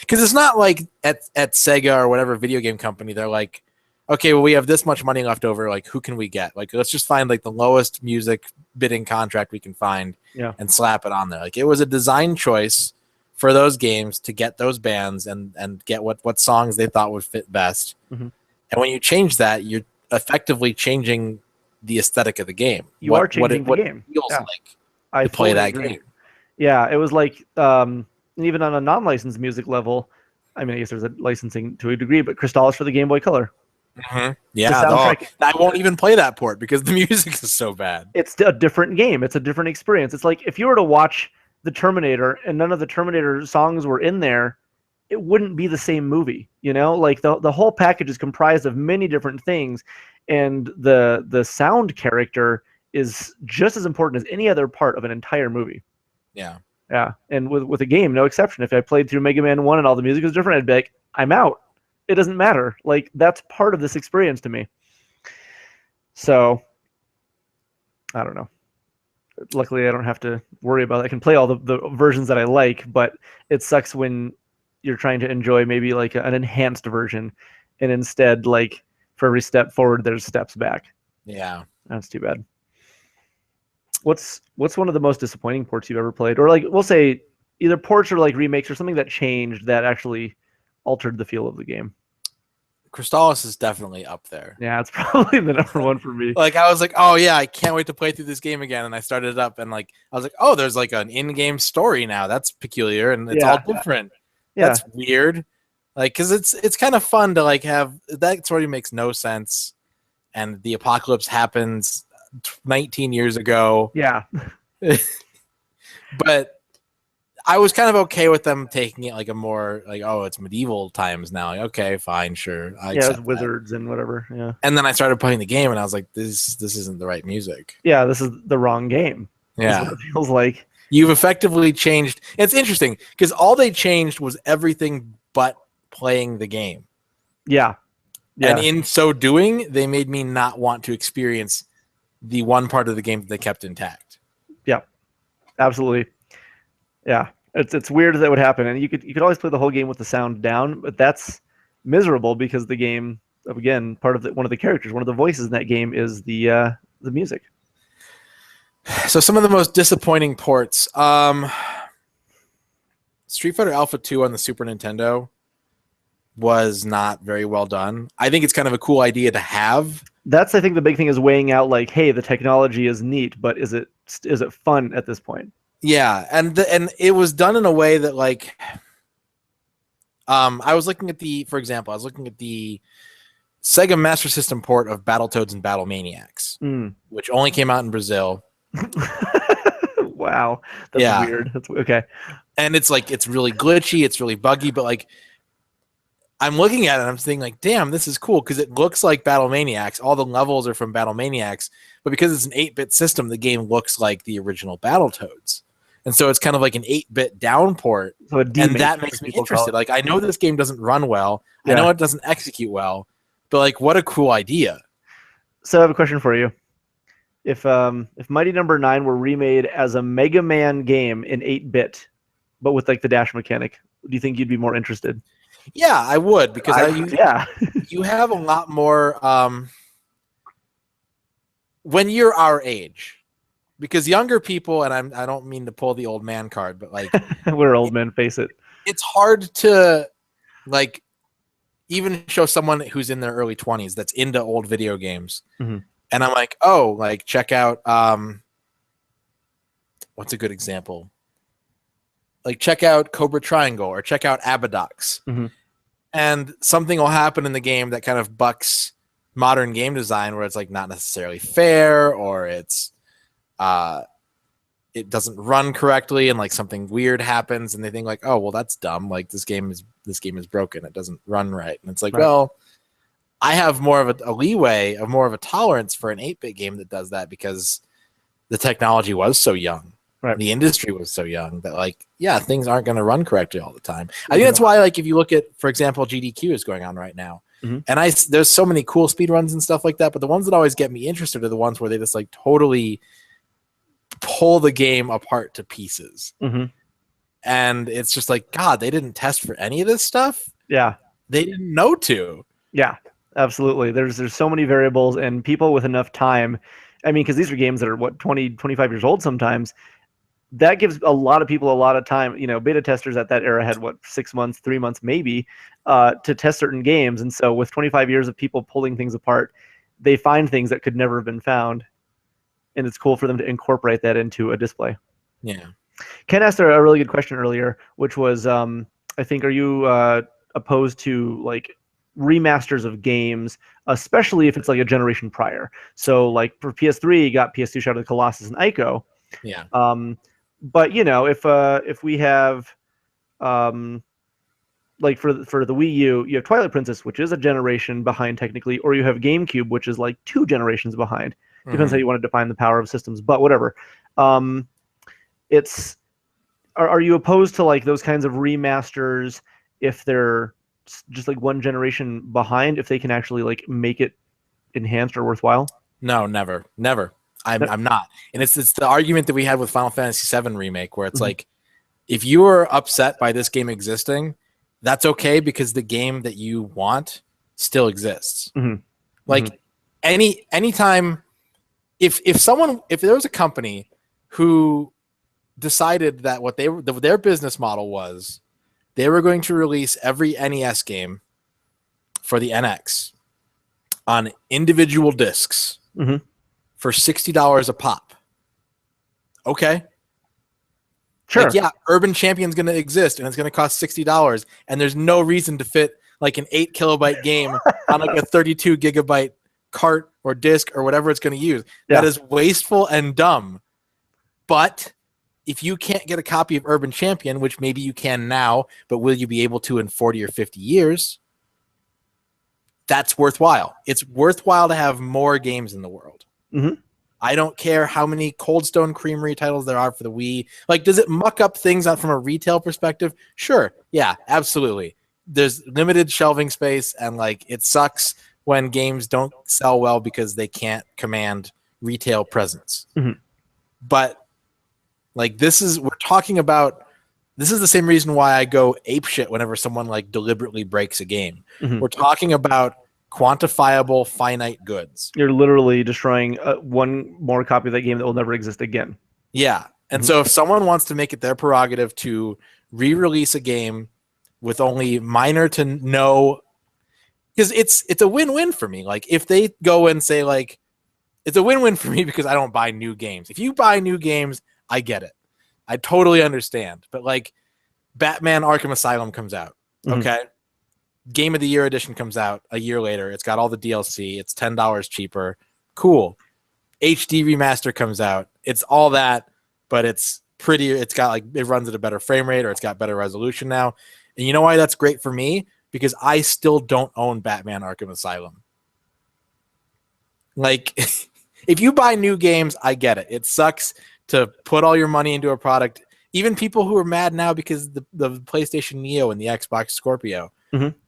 because it's not like at Sega or whatever video game company, they're like, okay, well, we have this much money left over. Like, who can we get? Like, let's just find like the lowest music bidding contract we can find and slap it on there. Like, it was a design choice for those games to get those bands and get what songs they thought would fit best. Mm-hmm. And when you change that, you're effectively changing the aesthetic of the game. You are changing the game. Feels like to play that game. Yeah, it was like even on a non-licensed music level. I mean, I guess there's a licensing to a degree, but Crystalis for the Game Boy Color. Mm-hmm. Yeah, I won't even play that port because the music is so bad. It's a different game. It's a different experience. It's like if you were to watch The Terminator and none of the Terminator songs were in there, it wouldn't be the same movie. Like the whole package is comprised of many different things, and the sound character is just as important as any other part of an entire movie. Yeah. Yeah. And with a game, no exception. If I played through Mega Man 1 and all the music was different, I'd be like, I'm out. It doesn't matter. Like, that's part of this experience to me. So, I don't know. Luckily, I don't have to worry about it. I can play all the versions that I like, but it sucks when you're trying to enjoy maybe like an enhanced version, and instead, like, for every step forward, there's steps back. Yeah. That's too bad. What's one of the most disappointing ports you've ever played? Or like, we'll say either ports or like remakes or something that changed that actually altered the feel of the game. Crystalis is definitely up there. Yeah, it's probably the number one for me. Like, I was like, oh yeah, I can't wait to play through this game again. And I started it up and like, I was like, oh, there's like an in-game story now. That's peculiar. And it's all different. Yeah. That's weird. Like, cause it's kind of fun to like have that story makes no sense. And the apocalypse happens 19 years ago. Yeah. But I was kind of okay with them taking it like a more like, oh, it's medieval times now. Like, okay, fine, sure. It's wizards and whatever. Yeah. And then I started playing the game and I was like, this isn't the right music. Yeah, this is the wrong game. Yeah. It feels like you've effectively changed. It's interesting because all they changed was everything but playing the game. Yeah. And in so doing, they made me not want to experience the one part of the game that they kept intact. Yeah, absolutely. Yeah, it's weird that would happen, and you could always play the whole game with the sound down, but that's miserable because the game, again, one of the characters, one of the voices in that game is the music. So some of the most disappointing ports, Street Fighter Alpha 2 on the Super Nintendo was not very well done. I think it's kind of a cool idea to have. That's, I think, the big thing is weighing out like, hey, the technology is neat, but is it fun at this point? Yeah, and it was done in a way that like, I was looking at the Sega Master System port of Battletoads and Battle Maniacs, which only came out in Brazil. Wow, that's weird. That's okay. And it's like it's really glitchy, it's really buggy, but like I'm looking at it and I'm thinking like, damn, this is cool because it looks like Battle Maniacs. All the levels are from Battle Maniacs, but because it's an 8-bit system, the game looks like the original Battletoads. And so it's kind of like an 8-bit downport, and that makes me interested. Like, I know this game doesn't run well. Yeah. I know it doesn't execute well, but like, what a cool idea. So I have a question for you. if Mighty Number 9 were remade as a Mega Man game in 8-bit, but with like the dash mechanic, do you think you'd be more interested? Yeah, I would, because yeah. you have a lot more when you're our age. Because younger people, and I don't mean to pull the old man card, but like we're old men, face it. It's hard to like even show someone who's in their early 20s that's into old video games. Mm-hmm. And I'm like, oh, like check out what's a good example? Like check out Cobra Triangle or check out Abadox. Mm-hmm. And something will happen in the game that kind of bucks modern game design, where it's like not necessarily fair, or it's it doesn't run correctly, and like something weird happens, and they think like, oh, well, that's dumb. Like this game is broken. It doesn't run right. And it's like, well, I have more of a leeway, of more of a tolerance for an 8-bit game that does that, because the technology was so young. Right. The industry was so young that, like, yeah, things aren't going to run correctly all the time. I think that's why, like, if you look at, for example, GDQ is going on right now, and there's so many cool speed runs and stuff like that, but the ones that always get me interested are the ones where they just like totally pull the game apart to pieces. And it's just like, God, they didn't test for any of this stuff. Yeah, they didn't know to. Yeah, absolutely. There's so many variables, and people with enough time. I mean, because these are games that are 20, 25 years old sometimes. That gives a lot of people a lot of time. You know, beta testers at that era had 6 months, 3 months maybe, to test certain games. And so with 25 years of people pulling things apart, they find things that could never have been found. And it's cool for them to incorporate that into a display. Yeah. Ken asked a really good question earlier, which was, I think, are you opposed to like remasters of games, especially if it's like a generation prior? So like for PS3, you got PS2 Shadow of the Colossus and Ico. Yeah. But you know, if we have, like for the Wii U, you have Twilight Princess, which is a generation behind technically, or you have GameCube, which is like 2 generations behind. Depends how you want to define the power of systems, but whatever. It's are you opposed to like those kinds of remasters if they're just like 1 generation behind, if they can actually like make it enhanced or worthwhile? No, never. I'm not. And it's the argument that we had with Final Fantasy VII Remake, where it's like, if you are upset by this game existing, that's okay, because the game that you want still exists. Like anytime, if there was a company who decided that what their business model was, they were going to release every NES game for the NX on individual discs for $60 a pop. Okay. Sure. Like, yeah, Urban Champion's going to exist, and it's going to cost $60, and there's no reason to fit like an 8 kilobyte game on like a 32 gigabyte cart or disc or whatever it's going to use. Yeah. That is wasteful and dumb. But if you can't get a copy of Urban Champion, which maybe you can now, but will you be able to in 40 or 50 years? That's worthwhile. It's worthwhile to have more games in the world. I don't care how many Cold Stone Creamery titles there are for the Wii. Like, does it muck up things out from a retail perspective? Sure. Yeah, absolutely. There's limited shelving space, and like it sucks when games don't sell well because they can't command retail presence. But like this is the same reason why I go apeshit whenever someone like deliberately breaks a game. We're talking about quantifiable finite goods. You're literally destroying 1 more copy of that game that will never exist again. Yeah. And so if someone wants to make it their prerogative to re-release a game with only minor to no, because it's a win-win for me. Like if they go and say like, it's a win-win for me because I don't buy new games. If you buy new games, I get it. I totally understand. But like Batman Arkham Asylum comes out. Okay. Game of the Year edition comes out a year later. It's got all the DLC. It's $10 cheaper. Cool. HD remaster comes out. It's all that, but it's prettier. It's got like, it runs at a better frame rate, or it's got better resolution now. And you know why that's great for me? Because I still don't own Batman Arkham Asylum. Like, if you buy new games, I get it. It sucks to put all your money into a product. Even people who are mad now because the PlayStation Neo and the Xbox Scorpio.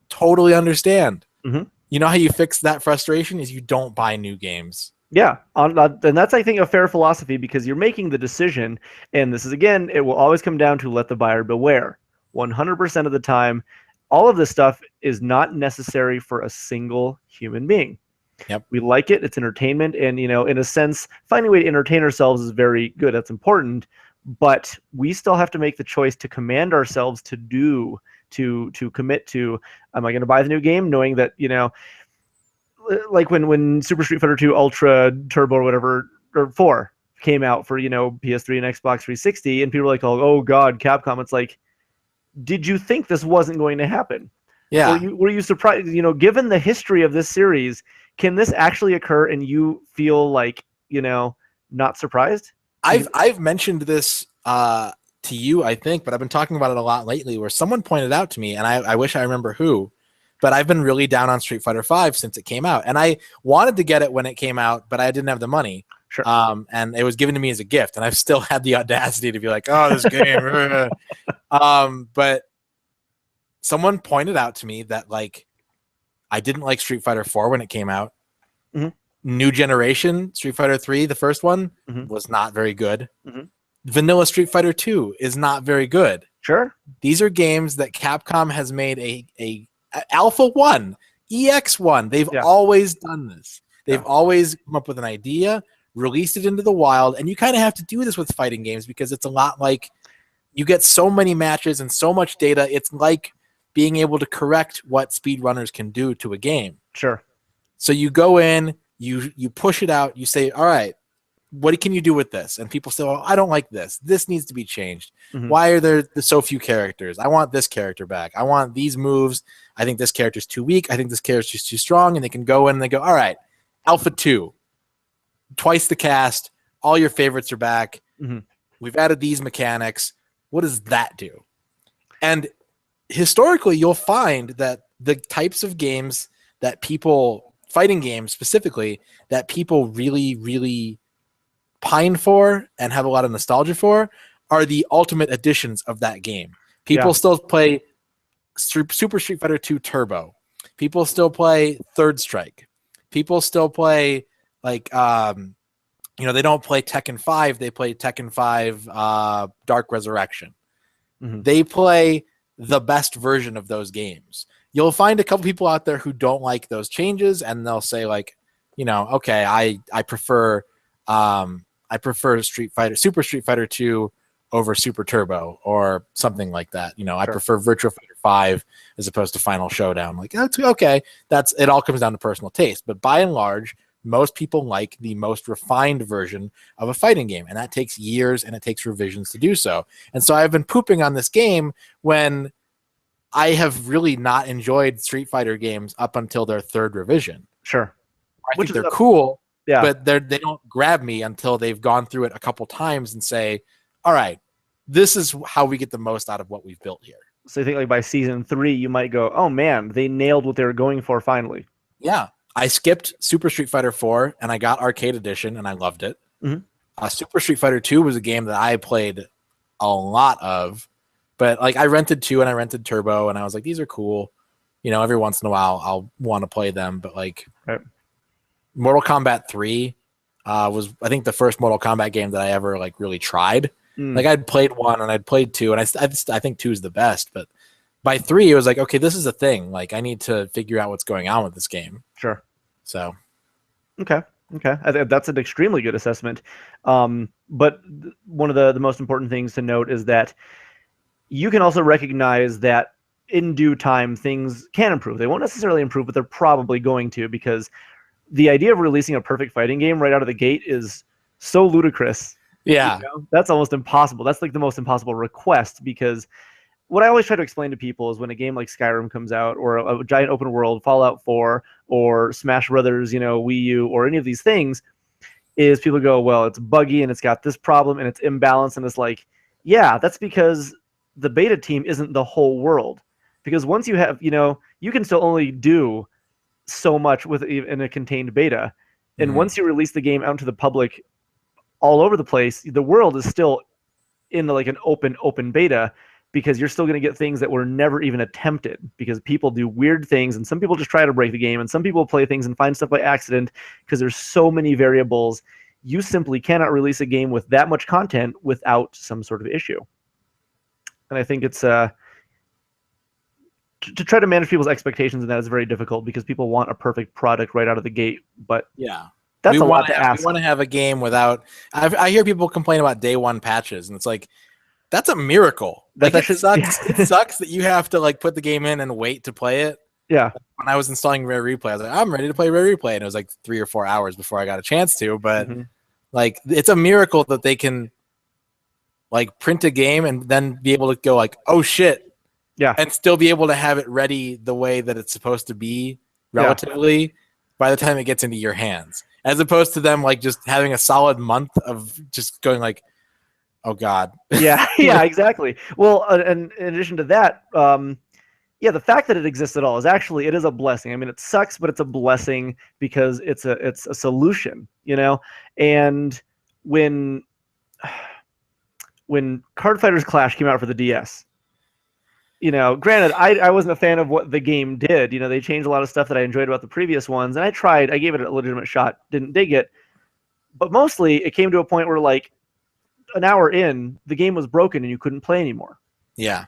Totally understand. You know how you fix that frustration is you don't buy new games. Yeah, and that's, I think, a fair philosophy, because you're making the decision, and this is, again, it will always come down to let the buyer beware. 100% of the time, all of this stuff is not necessary for a single human being. Yep. We like it; it's entertainment, and in a sense, finding a way to entertain ourselves is very good. That's important, but we still have to make the choice to command ourselves to do, to commit to. Am I going to buy the new game, knowing that like when Super Street Fighter 2 Ultra Turbo or whatever, or 4 came out for PS3 and Xbox 360, and people were like, oh god, Capcom. It's like, did you think this wasn't going to happen? Yeah. Were you surprised? Given the history of this series, can this actually occur and you feel like not surprised? I've mentioned this to you, I think, but I've been talking about it a lot lately, where someone pointed out to me, and I wish I remember who, but I've been really down on Street Fighter V since it came out. And I wanted to get it when it came out, but I didn't have the money. Sure. And it was given to me as a gift, and I've still had the audacity to be like, oh, this game. But someone pointed out to me that, like, I didn't like Street Fighter 4 when it came out. Mm-hmm. New generation Street Fighter 3, the first one, Mm-hmm. was not very good. Mm-hmm. Vanilla Street Fighter 2 is not very good. Sure. These are games that Capcom has made a Alpha 1, EX1. They've always done this. They've always come up with an idea, released it into the wild, and you kind of have to do this with fighting games, because it's a lot like you get so many matches and so much data. It's like being able to correct what speedrunners can do to a game. Sure. So you go in, you push it out, you say, all right, what can you do with this? And people say, well, I don't like this. This needs to be changed. Mm-hmm. Why are there so few characters? I want this character back. I want these moves. I think this character's too weak. I think this character's too strong. And they can go in and they go, all right, Alpha 2, twice the cast. All your favorites are back. Mm-hmm. We've added these mechanics. What does that do? And historically, you'll find that the types of games that people, fighting games specifically, that people really, really pine for and have a lot of nostalgia for, are the ultimate editions of that game. People still play Super Street Fighter 2 Turbo. People still play Third Strike. People still play, like, they don't play Tekken 5. They play Tekken 5 Dark Resurrection. Mm-hmm. They play the best version of those games. You'll find a couple people out there who don't like those changes, and they'll say, like, okay, I prefer Super Street Fighter 2 over Super Turbo or something like that. Sure. I prefer Virtua Fighter 5 as opposed to Final Showdown. Like, that's okay. It all comes down to personal taste. But by and large, most people like the most refined version of a fighting game, and that takes years and it takes revisions to do so. And so I've been pooping on this game when I have really not enjoyed Street Fighter games up until their third revision. Sure. I think they're cool, but they don't grab me until they've gone through it a couple times and say, all right, this is how we get the most out of what we've built here. So I think, like, by season 3, you might go, oh man, they nailed what they were going for finally. Yeah. I skipped Super Street Fighter 4 and I got Arcade Edition and I loved it. Mm-hmm. Super Street Fighter 2 was a game that I played a lot of, but, like, I rented 2 and I rented Turbo and I was like, these are cool. Every once in a while I'll want to play them, but, like, Mortal Kombat 3 was, I think, the first Mortal Kombat game that I ever, like, really tried. Like, I'd played 1 and I'd played 2, and I think 2 is the best, but by 3 it was like, okay, this is a thing. Like, I need to figure out what's going on with this game. Sure. So, okay. I think that's an extremely good assessment. But one of the most important things to note is that you can also recognize that in due time things can improve. They won't necessarily improve, but they're probably going to, because the idea of releasing a perfect fighting game right out of the gate is so ludicrous. Yeah. That's almost impossible. That's, like, the most impossible request, because what I always try to explain to people is when a game like Skyrim comes out, or a giant open world, Fallout 4, or Smash Brothers, Wii U, or any of these things, is people go, well, it's buggy and it's got this problem and it's imbalanced, and it's like, yeah, that's because the beta team isn't the whole world. Because once you have, you can still only do so much in a contained beta. And once you release the game out into the public all over the place, the world is still in, like, an open beta, because you're still going to get things that were never even attempted, because people do weird things, and some people just try to break the game, and some people play things and find stuff by accident because there's so many variables. You simply cannot release a game with that much content without some sort of issue. And I think it's to try to manage people's expectations, and that is very difficult because people want a perfect product right out of the gate. But yeah, that's a lot to ask. We want to have a game without. I hear people complain about day one patches, and it's like, that's a miracle. Like, it sucks. Yeah. It sucks that you have to like put the game in and wait to play it. Yeah. When I was installing Rare Replay, I was like, I'm ready to play Rare Replay, and it was like 3 or 4 hours before I got a chance to. But like, it's a miracle that they can like print a game and then be able to go like, oh shit, yeah, and still be able to have it ready the way that it's supposed to be relatively by the time it gets into your hands, as opposed to them like just having a solid month of just going like, oh God. Yeah, exactly. Well, and in addition to that, the fact that it exists at all it is a blessing. I mean, it sucks, but it's a blessing because it's a solution, And when Card Fighters Clash came out for the DS, granted, I wasn't a fan of what the game did. They changed a lot of stuff that I enjoyed about the previous ones, and I gave it a legitimate shot, didn't dig it, but mostly it came to a point where like an hour in, the game was broken and you couldn't play anymore. Yeah.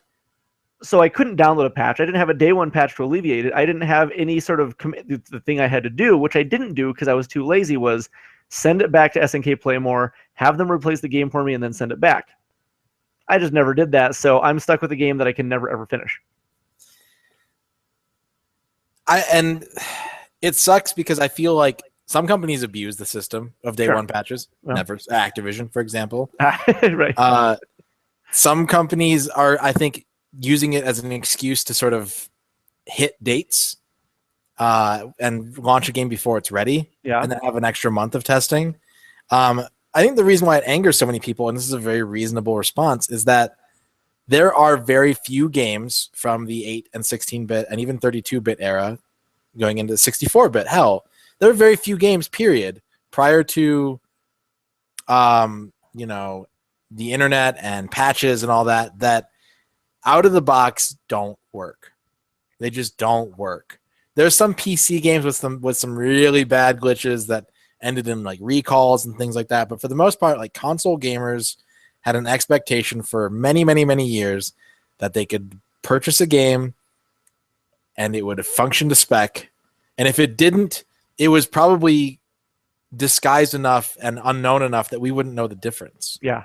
So I couldn't download a patch. I didn't have a day one patch to alleviate it. I didn't have any sort of the thing I had to do, which I didn't do because I was too lazy, was send it back to SNK Play More, have them replace the game for me, and then send it back. I just never did that, so I'm stuck with a game that I can never ever finish. And it sucks because I feel like some companies abuse the system of day one patches. Well, never Activision, for example. Right. Some companies are, I think, using it as an excuse to sort of hit dates and launch a game before it's ready, and then have an extra month of testing. I think the reason why it angers so many people, and this is a very reasonable response, is that there are very few games from the 8 and 16-bit and even 32-bit era going into 64-bit. Hell, there are very few games, period, prior to, the internet and patches and all that, that out of the box don't work. They just don't work. There's some PC games with some really bad glitches that ended in like recalls and things like that. But for the most part, like console gamers had an expectation for many, many, many years that they could purchase a game and it would function to spec. And if it didn't, it was probably disguised enough and unknown enough that we wouldn't know the difference. Yeah.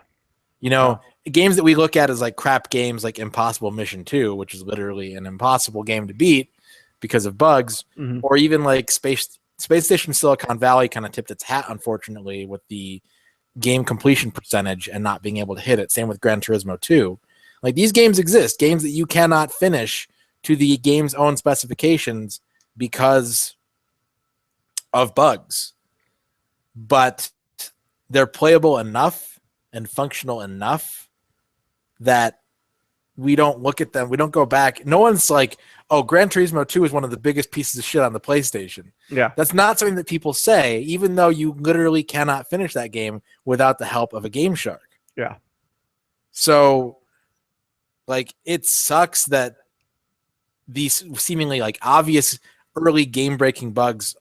Games that we look at as like crap games like Impossible Mission 2, which is literally an impossible game to beat because of bugs, or even like Space Station Silicon Valley kind of tipped its hat, unfortunately, with the game completion percentage and not being able to hit it. Same with Gran Turismo 2. Like, these games exist, games that you cannot finish to the game's own specifications because of bugs, but they're playable enough and functional enough that we don't look at them. We don't go back. No one's like, oh, Gran Turismo 2 is one of the biggest pieces of shit on the PlayStation. Yeah. That's not something that people say, even though you literally cannot finish that game without the help of a Game Shark. Yeah. So, like, it sucks that these seemingly like obvious early game-breaking bugs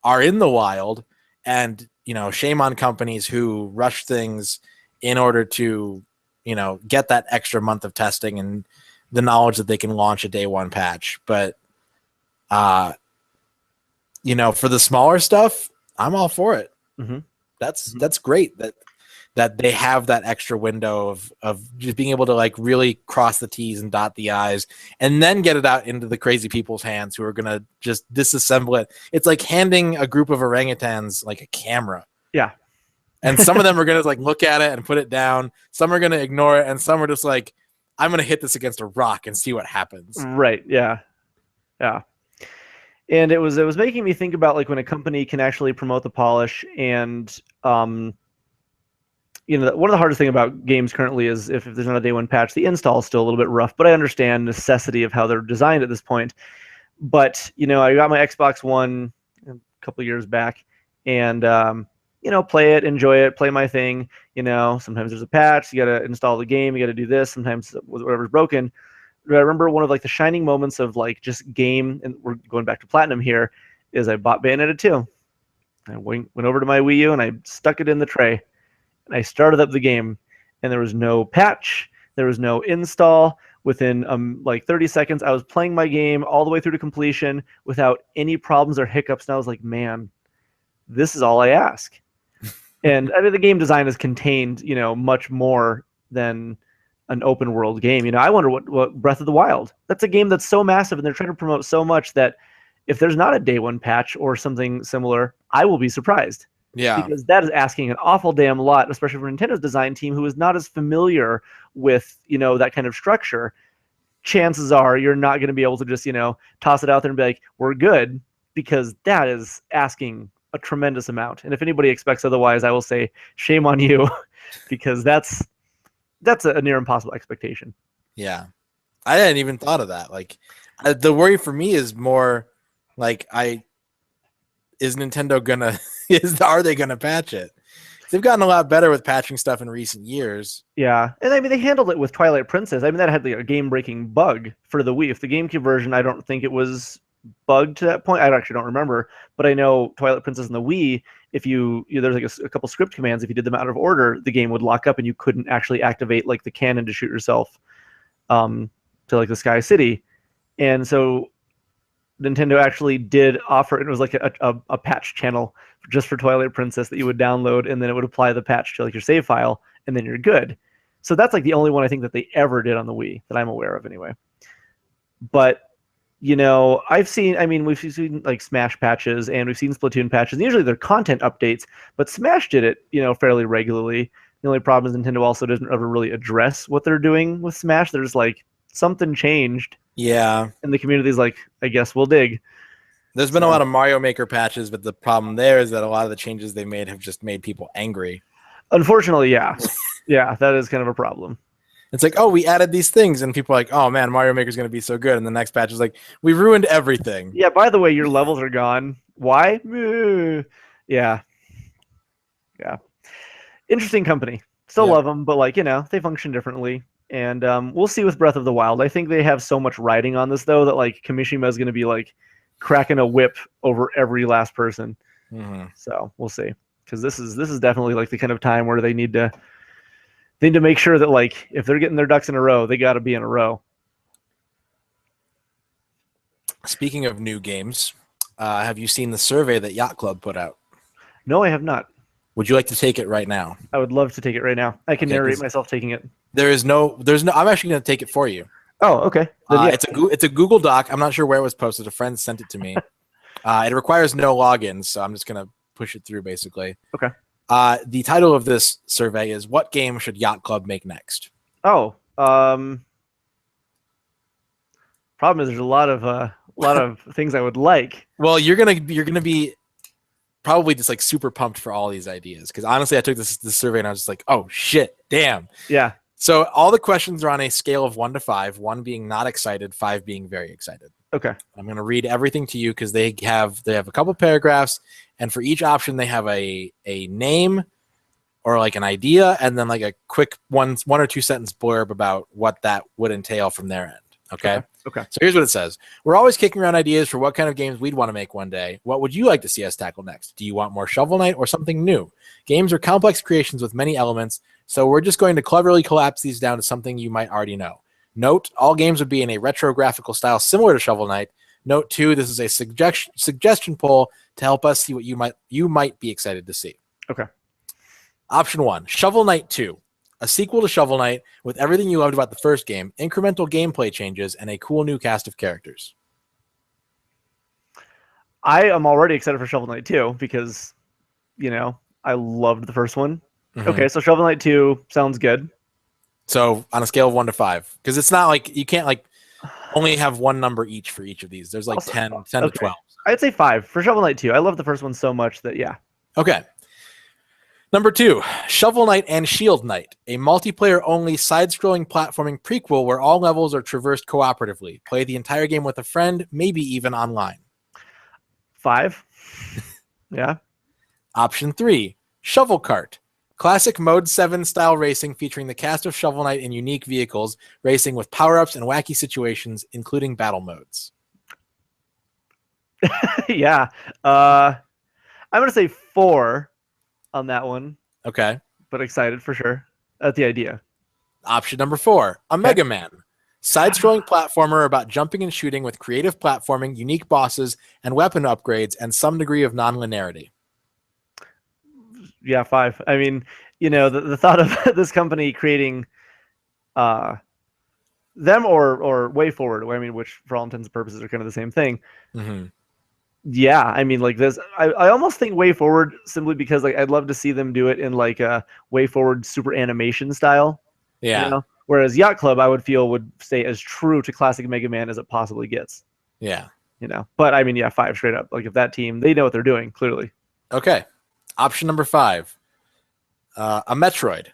are in the wild, and shame on companies who rush things in order to get that extra month of testing and the knowledge that they can launch a day one patch. But for the smaller stuff, I'm all for it. That's great that they have that extra window of just being able to like really cross the T's and dot the I's and then get it out into the crazy people's hands who are going to just disassemble it. It's like handing a group of orangutans like a camera. Yeah. And some of them are going to like look at it and put it down. Some are going to ignore it. And some are just like, I'm going to hit this against a rock and see what happens. Right. Yeah. Yeah. And it was making me think about like when a company can actually promote the polish, and one of the hardest thing about games currently is if there's not a day one patch, the install is still a little bit rough, but I understand the necessity of how they're designed at this point. But, I got my Xbox One a couple years back, and, play it, enjoy it, play my thing. Sometimes there's a patch, you got to install the game, you got to do this. Sometimes whatever's broken. But I remember one of like the shining moments of like just game, and we're going back to Platinum here, is I bought Bayonetta 2. I went over to my Wii U and I stuck it in the tray, and I started up the game, and there was no patch, there was no install. Within like 30 seconds, I was playing my game all the way through to completion without any problems or hiccups. And I was like, man, this is all I ask. And I mean, the game design is contained, much more than an open world game. I wonder what Breath of the Wild. That's a game that's so massive, and they're trying to promote so much that if there's not a day one patch or something similar, I will be surprised. Yeah. Because that is asking an awful damn lot, especially for Nintendo's design team, who is not as familiar with, that kind of structure. Chances are you're not going to be able to just, toss it out there and be like, we're good, because that is asking a tremendous amount. And if anybody expects otherwise, I will say shame on you, because that's a near impossible expectation. Yeah. I hadn't even thought of that. Like, the worry for me is more like, is Nintendo gonna are they gonna patch it? They've gotten a lot better with patching stuff in recent years. Yeah, and I mean they handled it with Twilight Princess. I mean that had like a game-breaking bug for the Wii. If the GameCube version, I don't think it was bugged to that point. I actually don't remember, but I know Twilight Princess and the Wii, if there's like a couple script commands, if you did them out of order, the game would lock up and you couldn't actually activate like the cannon to shoot yourself to like the Sky City. And so Nintendo actually did offer, it was like a patch channel just for Twilight Princess that you would download, and then it would apply the patch to like your save file, and then you're good. So that's like the only one I think that they ever did on the Wii that I'm aware of anyway. But we've seen like Smash patches, and we've seen Splatoon patches, and usually they're content updates, but Smash did it, fairly regularly. The only problem is Nintendo also doesn't ever really address what they're doing with Smash. They're just like, something changed. Yeah. And the community's like, I guess we'll dig. There's been a lot of Mario Maker patches, but the problem there is that a lot of the changes they made have just made people angry. Unfortunately, yeah. Yeah, that is kind of a problem. It's like, oh, we added these things, and people are like, oh man, Mario Maker's going to be so good. And the next patch is like, we ruined everything. Yeah, by the way, your levels are gone. Why? Yeah. Yeah. Interesting company. Still love them, but like, they function differently. And we'll see with Breath of the Wild. I think they have so much riding on this, though, that like Kamishima is going to be like cracking a whip over every last person. Mm-hmm. So we'll see, because this is definitely like the kind of time where they need to make sure that like if they're getting their ducks in a row, they got to be in a row. Speaking of new games, have you seen the survey that Yacht Club put out? No, I have not. Would you like to take it right now? I would love to take it right now. I can narrate myself taking it. There's no. I'm actually going to take it for you. Oh, okay. It's a Google Doc. I'm not sure where it was posted. A friend sent it to me. It requires no logins, so I'm just going to push it through basically. Okay. The title of this survey is "What game should Yacht Club make next?" Oh, problem is there's a lot of things I would like. Well, you're gonna be probably just like super pumped for all these ideas, because honestly, I took this survey and I was just like, oh shit, damn. Yeah. So all the questions are on a scale of 1 to 5, 1 being not excited, 5 being very excited. Okay. I'm going to read everything to you because they have a couple paragraphs, and for each option they have a name or like an idea, and then like a quick one or two sentence blurb about what that would entail from their end. Okay. So here's what it says. We're always kicking around ideas for what kind of games we'd want to make one day. What would you like to see us tackle next? Do you want more Shovel Knight or something new? Games are complex creations with many elements, so we're just going to cleverly collapse these down to something you might already know. Note, all games would be in a retro graphical style similar to Shovel Knight. Note 2, this is a suggestion poll to help us see what you might be excited to see. Okay. Option 1, Shovel Knight 2. A sequel to Shovel Knight with everything you loved about the first game, incremental gameplay changes, and a cool new cast of characters. I am already excited for Shovel Knight 2 because, I loved the first one. Mm-hmm. Okay, so Shovel Knight 2 sounds good. So on a scale of 1 to 5, because it's not like you can't like only have one number each for each of these. There's like 10 to 12. I'd say 5 for Shovel Knight 2. I love the first one so much that, yeah. Okay. Number 2, Shovel Knight and Shield Knight, a multiplayer-only side-scrolling platforming prequel where all levels are traversed cooperatively. Play the entire game with a friend, maybe even online. 5. Yeah. Option 3, Shovel Kart. Classic Mode 7 style racing featuring the cast of Shovel Knight in unique vehicles, racing with power-ups and wacky situations, including battle modes. Yeah. I'm going to say 4 on that one, Okay. but excited for sure at the idea. Option number 4, a Mega Man. Side-scrolling platformer about jumping and shooting with creative platforming, unique bosses, and weapon upgrades, and some degree of non-linearity. Yeah, 5. I mean, the thought of this company creating them or Way Forward, I mean, which for all intents and purposes are kind of the same thing. Mm-hmm. Yeah, I mean, like this, I almost think Way Forward simply because like I'd love to see them do it in like a Way Forward super animation style. Yeah. Whereas Yacht Club, I would feel would stay as true to classic Mega Man as it possibly gets. Yeah. But I mean, yeah, 5 straight up. Like if that team, they know what they're doing clearly. Okay. Option number 5, a Metroid.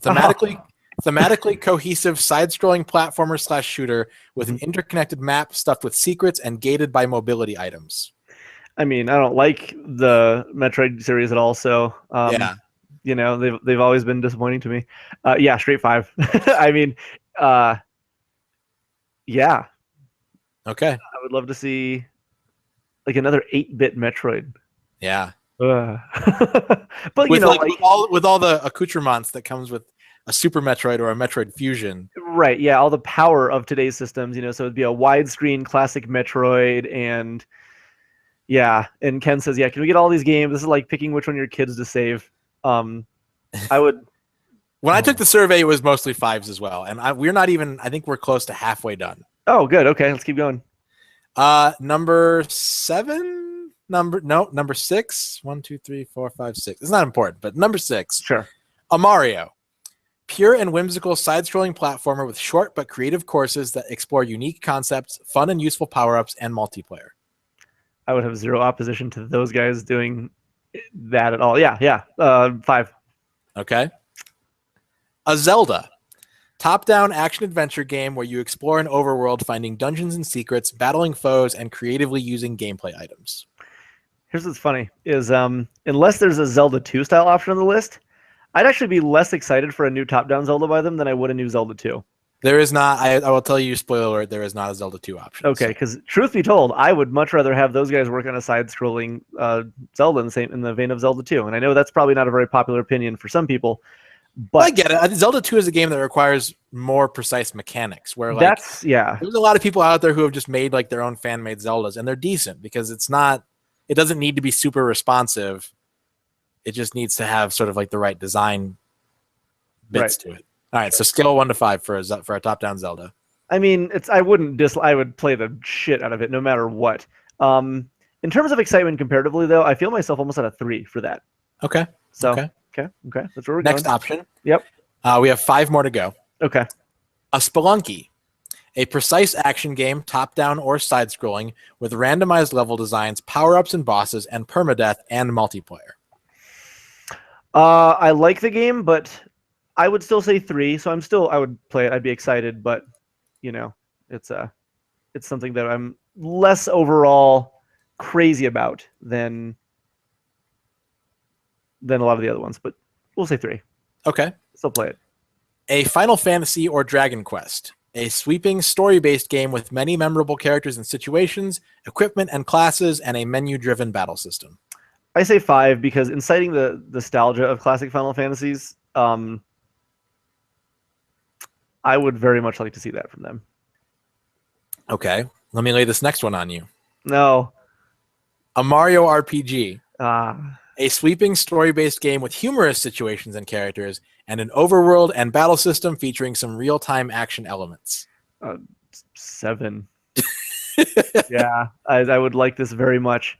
Thematically cohesive side-scrolling platformer / shooter with an interconnected map stuffed with secrets and gated by mobility items. I mean, I don't like the Metroid series at all, so Yeah. they've always been disappointing to me. Yeah, straight 5. I mean, yeah. Okay. I would love to see like another 8-bit Metroid. Yeah. But with with all the accoutrements that comes with a Super Metroid or a Metroid Fusion. Right, yeah, all the power of today's systems, so it'd be a widescreen classic Metroid, and yeah, and Ken says, yeah, can we get all these games? This is like picking which one of your kids to save. I would. When I took the survey, it was mostly 5s as well, and we're not even. I think we're close to halfway done. Oh, good. Okay, let's keep going. Number 7. Number 6. 1, 2, 3, 4, 5, 6. It's not important, but number 6. Sure. A Mario. Pure and whimsical side-scrolling platformer with short but creative courses that explore unique concepts, fun and useful power-ups, and multiplayer. I would have zero opposition to those guys doing that at all. Yeah. 5. Okay. A Zelda. Top-down action-adventure game where you explore an overworld, finding dungeons and secrets, battling foes, and creatively using gameplay items. Here's what's funny is unless there's a Zelda 2 style option on the list, I'd actually be less excited for a new top-down Zelda by them than I would a new Zelda 2. There is not. I will tell you, spoiler alert, there is not a Zelda 2 option. Okay, because truth be told, I would much rather have those guys work on a side-scrolling Zelda in the vein of Zelda 2. And I know that's probably not a very popular opinion for some people, but I get it. Zelda 2 is a game that requires more precise mechanics. Where there's a lot of people out there who have just made like their own fan-made Zeldas, and they're decent because it doesn't need to be super responsive. It just needs to have sort of like the right design bits to it. All right, so scale 1 to 5 for a top-down Zelda. I mean, I would play the shit out of it no matter what. In terms of excitement comparatively, though, I feel myself almost at a 3 for that. Okay. So okay. That's where we're Next going. option. Yep. We have 5 more to go. Okay. A Spelunky. A precise action game, top-down or side-scrolling, with randomized level designs, power-ups and bosses, and permadeath and multiplayer. I like the game, but I would still say 3. So I would play it. I'd be excited, but it's something that I'm less overall crazy about than a lot of the other ones. But we'll say 3. Okay. Still play it. A Final Fantasy or Dragon Quest. A sweeping story-based game with many memorable characters and situations, equipment and classes, and a menu-driven battle system. I say 5 because inciting the nostalgia of classic Final Fantasies, I would very much like to see that from them. Okay, let me lay this next one on you. No. A Mario RPG. A sweeping story-based game with humorous situations and characters, and an overworld and battle system featuring some real-time action elements. 7. Yeah, I would like this very much.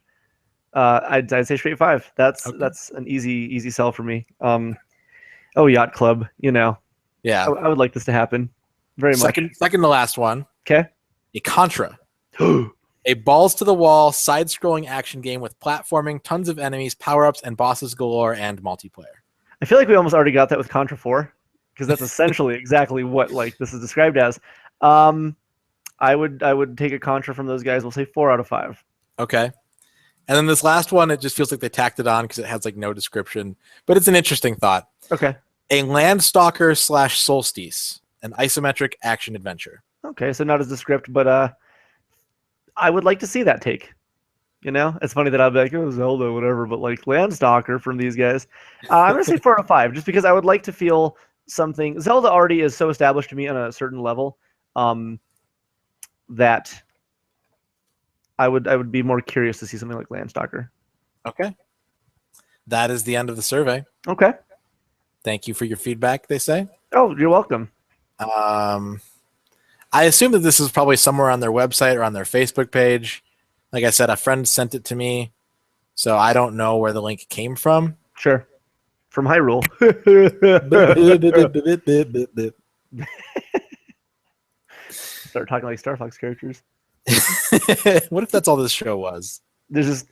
I'd say straight 5. That's an easy sell for me. Yacht Club, Yeah. I would like this to happen very much. Second to last one. Okay. A Contra. A balls-to-the-wall, side-scrolling action game with platforming, tons of enemies, power-ups, and bosses galore, and multiplayer. I feel like we almost already got that with Contra 4, because that's essentially exactly what this is described as. I would take a Contra from those guys. We'll say 4 out of 5. Okay. And then this last one, it just feels like they tacked it on because it has like no description, but it's an interesting thought. Okay. A Landstalker / Solstice, an isometric action adventure. Okay, so not as a script, but I would like to see that take. You know, it's funny that I'll be like, oh, Zelda, whatever, but like Landstalker from these guys. I'm gonna say 4 out of 5, just because I would like to feel something. Zelda already is so established to me on a certain level, that I would be more curious to see something like Landstalker. Okay. That is the end of the survey. Okay. Thank you for your feedback, they say. Oh, you're welcome. I assume that this is probably somewhere on their website or on their Facebook page. Like I said, a friend sent it to me, so I don't know where the link came from. Sure. From Hyrule. Start talking like Star Fox characters. What if that's all this show was? There's just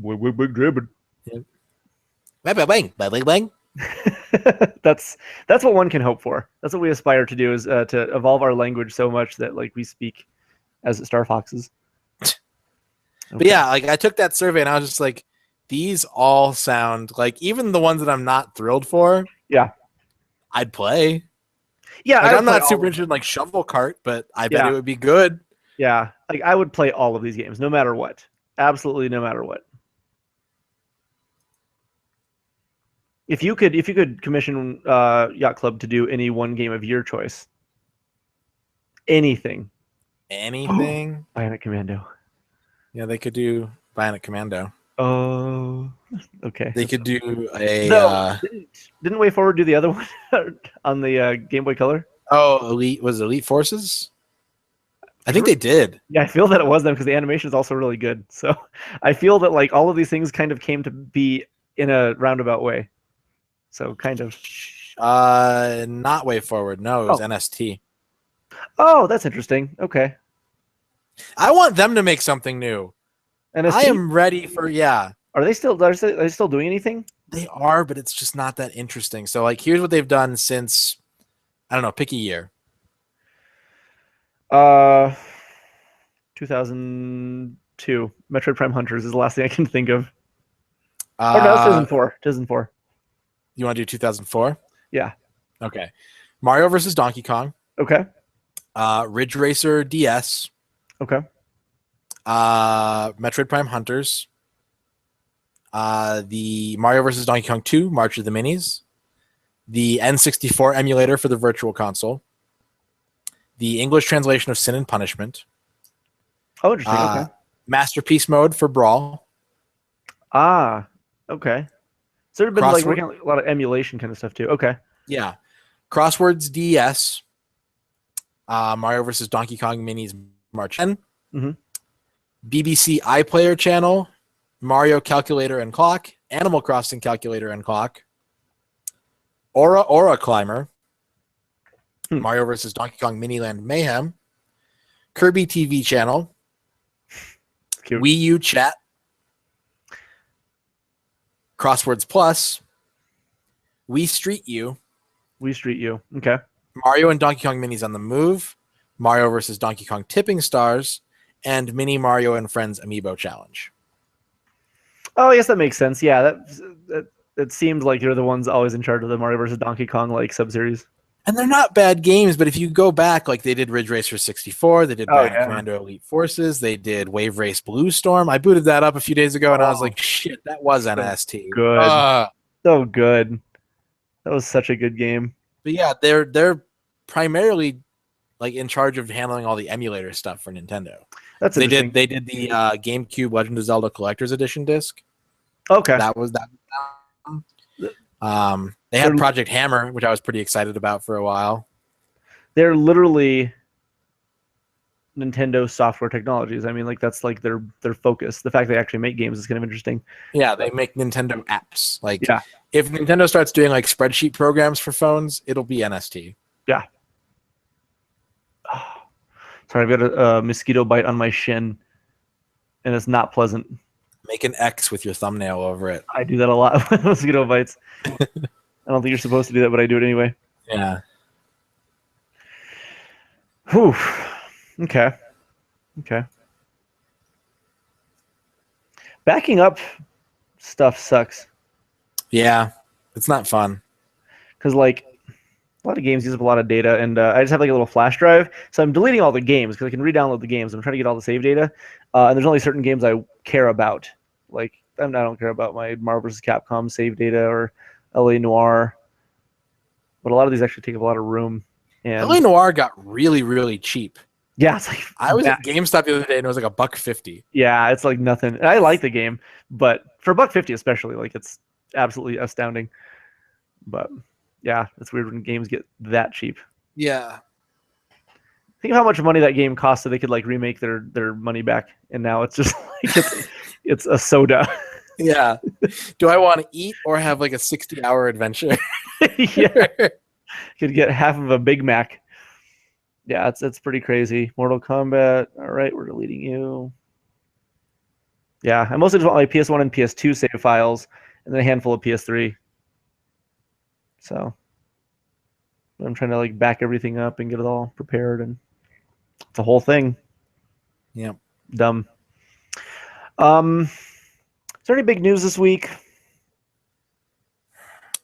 dribbin'. Bang, bang, bang. That's what one can hope for. That's what we aspire to do, is to evolve our language so much that like we speak as Star Foxes. But yeah, like I took that survey and I was just like, these all sound like, even the ones that I'm not thrilled for. Yeah, I'd play. Yeah, like, I'm not super interested in like Shovel Cart, but I bet it would be good. Yeah, like I would play all of these games, no matter what. Absolutely, no matter what. If you could commission Yacht Club to do any one game of your choice, anything, Bionic Commando. Yeah, they could do Bionic Commando. Oh, okay. They could do a. No, didn't Way Forward do the other one on the Game Boy Color? Oh, Elite Forces? I think they did. Yeah, I feel that it was them because the animation is also really good. So I feel that like all of these things kind of came to be in a roundabout way. So kind of. Not Way Forward. No, it was NST. Oh, that's interesting. Okay. I want them to make something new. NST? I am ready for Are they still doing anything? They are, but it's just not that interesting. So like, here's what they've done since, I don't know, pick a year. 2002. Metroid Prime Hunters is the last thing I can think of. Oh no, it's 2004. 2004. You want to do 2004? Yeah. Okay. Mario versus Donkey Kong. Okay. Ridge Racer DS. Okay. Metroid Prime Hunters. The Mario vs. Donkey Kong 2, March of the Minis. The N64 emulator for the Virtual Console. The English translation of Sin and Punishment. Oh, interesting. Okay. Masterpiece mode for Brawl. Ah, okay. So there's been like working on a lot of emulation kind of stuff too. Okay. Yeah. Crosswords DS. Mario vs. Donkey Kong Minis March 10. Mm-hmm. BBC iPlayer channel. Mario Calculator and Clock. Animal Crossing Calculator and Clock. Aura Climber. Mario vs. Donkey Kong Miniland Mayhem. Kirby TV channel. Cute. Wii U chat. Crosswords Plus. Wii Street U. Wii Street U. Okay. Mario and Donkey Kong Minis on the Move. Mario vs. Donkey Kong Tipping Stars. And Mini Mario and Friends Amiibo Challenge. Oh, yes, that makes sense. Yeah, that seems like you're the ones always in charge of the Mario vs. Donkey Kong like sub-series. And they're not bad games, but if you go back, like they did Ridge Racer 64, they did Bionic Commando Elite Forces, they did Wave Race Blue Storm. I booted that up a few days ago, and I was like, shit, that was NST. Good. So good. That was such a good game. But yeah, they're primarily like in charge of handling all the emulator stuff for Nintendo. That's interesting. They did the GameCube Legend of Zelda Collector's Edition disc. Okay. That was that. They had Project Hammer, which I was pretty excited about for a while. They're literally Nintendo software technologies. I mean, like that's like their focus. The fact they actually make games is kind of interesting. Yeah, they make Nintendo apps. Like, if Nintendo starts doing like spreadsheet programs for phones, it'll be NST. Yeah. Oh, sorry, I've got a mosquito bite on my shin, and it's not pleasant. Make an X with your thumbnail over it. I do that a lot with mosquito bites. I don't think you're supposed to do that, but I do it anyway. Yeah. Whew. Okay. Backing up stuff sucks Yeah, it's not fun. because like a lot of games use up a lot of data, and I just have like a little flash drive, so I'm deleting all the games because I can re-download the games. I'm trying to get all the save data, and there's only certain games I care about. Like I don't care about my Marvel vs. Capcom save data or LA Noir, but a lot of these actually take up a lot of room. And LA Noir got really, really cheap. yeah, it's like I was at GameStop the other day and it was like $1.50. Yeah, it's like nothing. And I like the game, but for $1.50 especially, like it's absolutely astounding. But yeah, it's weird when games get that cheap. Yeah. Think of how much money that game cost so they could like remake their money back, and now it's just like it's a soda. Yeah. Do I want to eat or have like a 60-hour adventure? Yeah, could get half of a Big Mac. Yeah, it's pretty crazy. Mortal Kombat. All right, we're deleting you. Yeah, I mostly just want like PS1 and PS2 save files, and then a handful of PS3. So I'm trying to like back everything up and get it all prepared, and it's a whole thing. Yeah. Dumb. Is there any big news this week?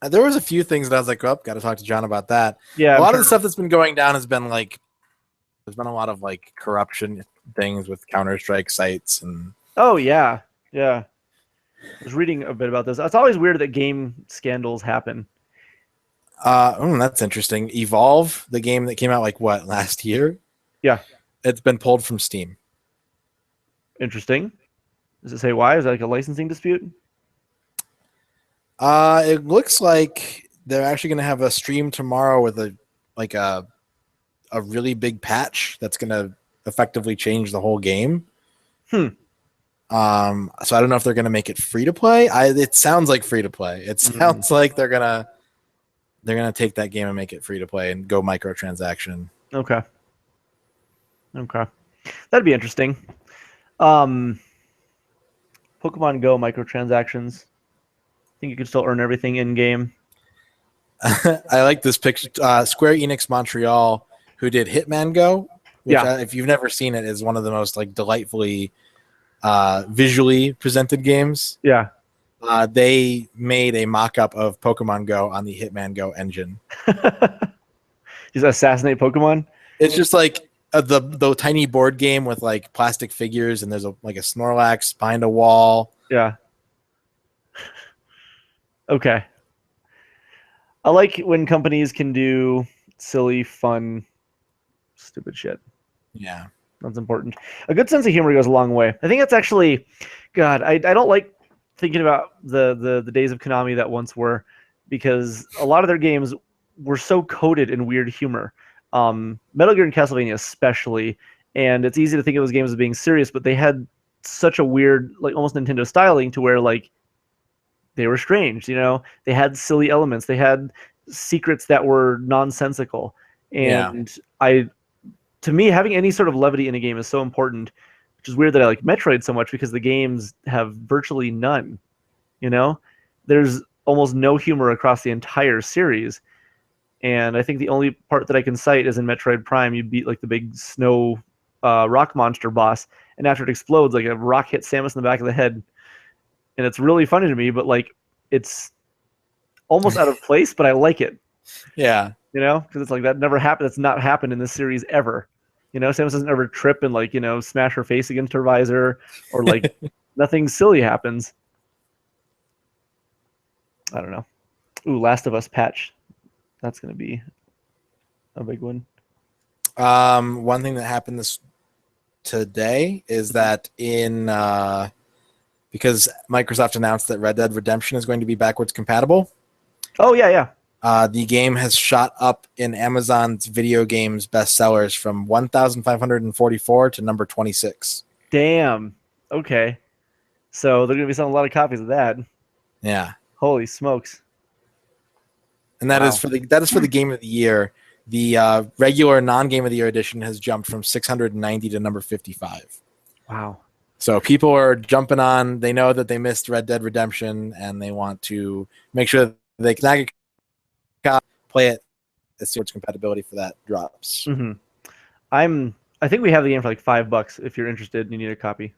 There was a few things that I was like, oh, got to talk to John about that. Yeah, a lot of the stuff that's been going down has been like, there's been a lot of like corruption things with Counter-Strike sites and. Oh yeah. I was reading a bit about this. It's always weird that game scandals happen. That's interesting. Evolve, the game that came out like what, last year? Yeah. It's been pulled from Steam. Interesting. Does it say why? Is that like a licensing dispute? It looks like they're actually going to have a stream tomorrow with a really big patch that's going to effectively change the whole game. So I don't know if they're going to make it free to play. It sounds like free to play. It sounds like they're gonna take that game and make it free to play and go microtransaction. Okay. That'd be interesting. Pokemon Go microtransactions. I think you could still earn everything in game. I like this picture. Square Enix Montreal, who did Hitman Go, which if you've never seen it, is one of the most like delightfully visually presented games. Yeah. They made a mock-up of Pokemon Go on the Hitman Go engine. He's assassinate Pokemon. It's just like the tiny board game with like plastic figures, and there's a Snorlax behind a wall. Yeah. Okay. I like when companies can do silly, fun, stupid shit. Yeah. That's important. A good sense of humor goes a long way. I think that's actually, God, I don't like thinking about the days of Konami that once were, because a lot of their games were so coated in weird humor. Metal Gear and Castlevania especially, and it's easy to think of those games as being serious, but they had such a weird, like almost Nintendo styling to where like they were strange, you know? They had silly elements. They had secrets that were nonsensical. And to me, having any sort of levity in a game is so important, which is weird that I like Metroid so much because the games have virtually none, you know? There's almost no humor across the entire series. And I think the only part that I can cite is in Metroid Prime, you beat like the big snow rock monster boss, and after it explodes, like a rock hits Samus in the back of the head. And it's really funny to me, but like it's almost out of place, but I like it. Yeah. You know, because it's like that never happened. That's not happened in this series ever. You know, Samus doesn't ever trip and like, you know, smash her face against her visor, or like nothing silly happens. I don't know. Ooh, Last of Us patch. That's going to be a big one. One thing that happened today is that because Microsoft announced that Red Dead Redemption is going to be backwards compatible. Oh, yeah. The game has shot up in Amazon's video games bestsellers from 1,544 to number 26. Damn. Okay. So they're going to be selling a lot of copies of that. Yeah. Holy smokes. And that is for the game of the year. The regular non-game of the year edition has jumped from 690 to number 55. Wow. So people are jumping on. They know that they missed Red Dead Redemption, and they want to make sure that they can play it as soon as compatibility for that drops. Mm-hmm. I think we have the game for like $5 if you're interested and you need a copy.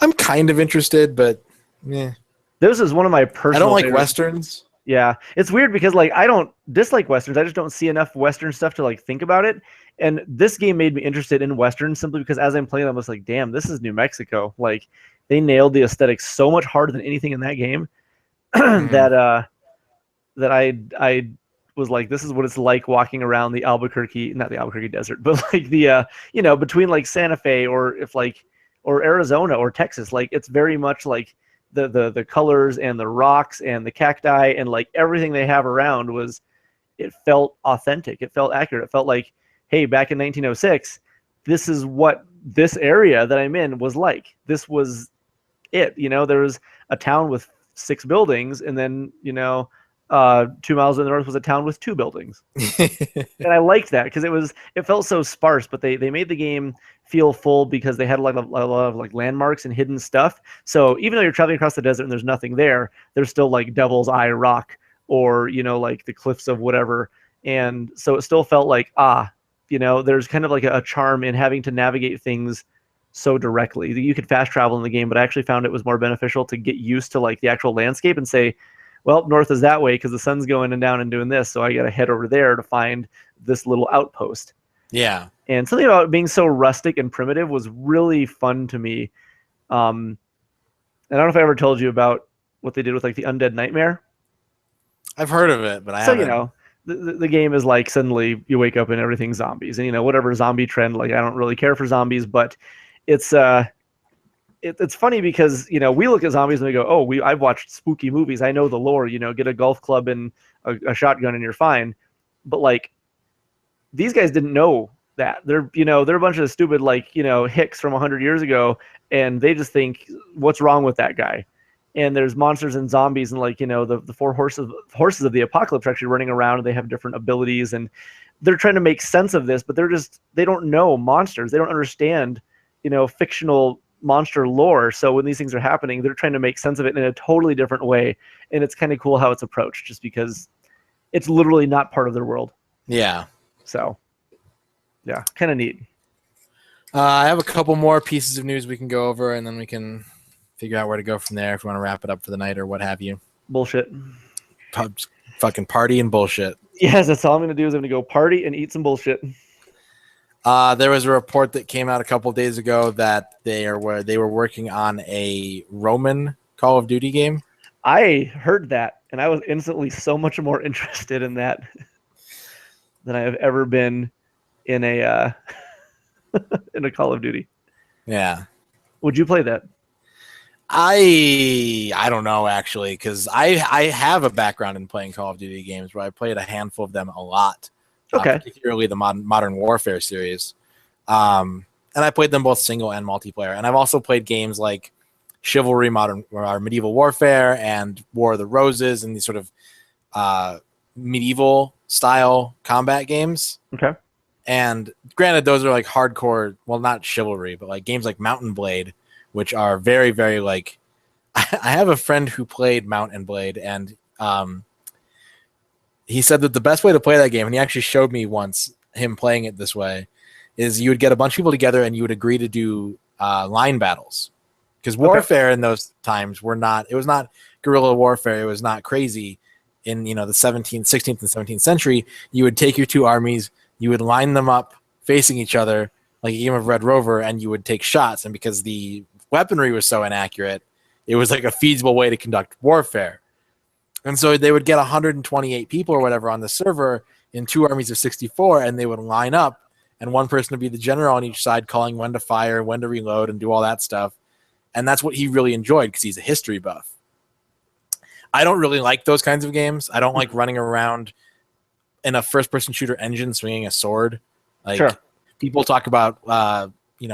I'm kind of interested, but yeah. This is one of my personal. I don't like favorites. Westerns. Yeah, it's weird because like I don't dislike westerns. I just don't see enough western stuff to like think about it. And this game made me interested in westerns simply because as I'm playing, I was like, "Damn, this is New Mexico!" Like they nailed the aesthetics so much harder than anything in that game that I was like, "This is what it's like walking around the Albuquerque, not the Albuquerque desert, but like the between like Santa Fe or Arizona or Texas. Like it's very much like." The colors and the rocks and the cacti and like everything they have around it felt authentic. It felt accurate. It felt like, hey, back in 1906, this is what this area that I'm in was like. This was it. There was a town with 6 buildings, and then 2 miles in the north was a town with 2 buildings. And I liked that because it felt so sparse, but they made the game feel full because they had a lot of like landmarks and hidden stuff. So even though you're traveling across the desert and there's nothing there, there's still like Devil's Eye Rock or like the cliffs of whatever. And so it still felt like there's kind of like a charm in having to navigate things so directly. You could fast travel in the game, but I actually found it was more beneficial to get used to like the actual landscape and say, well, north is that way because the sun's going and down and doing this, so I got to head over there to find this little outpost. Yeah. And something about being so rustic and primitive was really fun to me. And I don't know if I ever told you about what they did with like the Undead Nightmare. I've heard of it, but I haven't. The game is like suddenly you wake up and everything's zombies, and whatever zombie trend. Like I don't really care for zombies, but it's funny because we look at zombies and we go, oh, I've watched spooky movies, I know the lore. Get a golf club and a shotgun and you're fine. But like these guys didn't know that. They're a bunch of stupid like hicks from 100 years ago, and they just think, what's wrong with that guy? And there's monsters and zombies and like the 4 horses of the apocalypse are actually running around, and they have different abilities, and they're trying to make sense of this, but they don't know monsters. They don't understand fictional monster lore. So when these things are happening, they're trying to make sense of it in a totally different way, and it's kind of cool how it's approached, just because it's literally not part of their world. Yeah. So yeah, kind of neat. I have a couple more pieces of news we can go over, and then we can figure out where to go from there if we want to wrap it up for the night or what have you. Bullshit. Fucking party and bullshit. Yes, that's all I'm going to do is I'm going to go party and eat some bullshit. There was a report that came out a couple of days ago that they were working on a Roman Call of Duty game. I heard that, and I was instantly so much more interested in that than I have ever been in a in a Call of Duty. Yeah. Would you play that? I don't know, actually, because I have a background in playing Call of Duty games where I played a handful of them a lot. Okay. Particularly the Modern Warfare series. And I played them both single and multiplayer. And I've also played games like Chivalry, Medieval Warfare, and War of the Roses, and these sort of medieval style combat games. Okay. And granted, those are like hardcore, well, not Chivalry, but like games like Mount and Blade, which are very, very like, I have a friend who played Mount and Blade, and he said that the best way to play that game, and he actually showed me once him playing it this way, is you would get a bunch of people together and you would agree to do line battles. Because warfare in those times it was not guerrilla warfare. It was not crazy in the 16th and 17th century. You would take your 2 armies, you would line them up facing each other like a game of Red Rover, and you would take shots. And because the weaponry was so inaccurate, it was like a feasible way to conduct warfare. And so they would get 128 people or whatever on the server in 2 armies of 64, and they would line up, and one person would be the general on each side, calling when to fire, when to reload, and do all that stuff. And that's what he really enjoyed because he's a history buff. I don't really like those kinds of games. I don't like running around in a first-person shooter engine swinging a sword. Like Sure. People talk about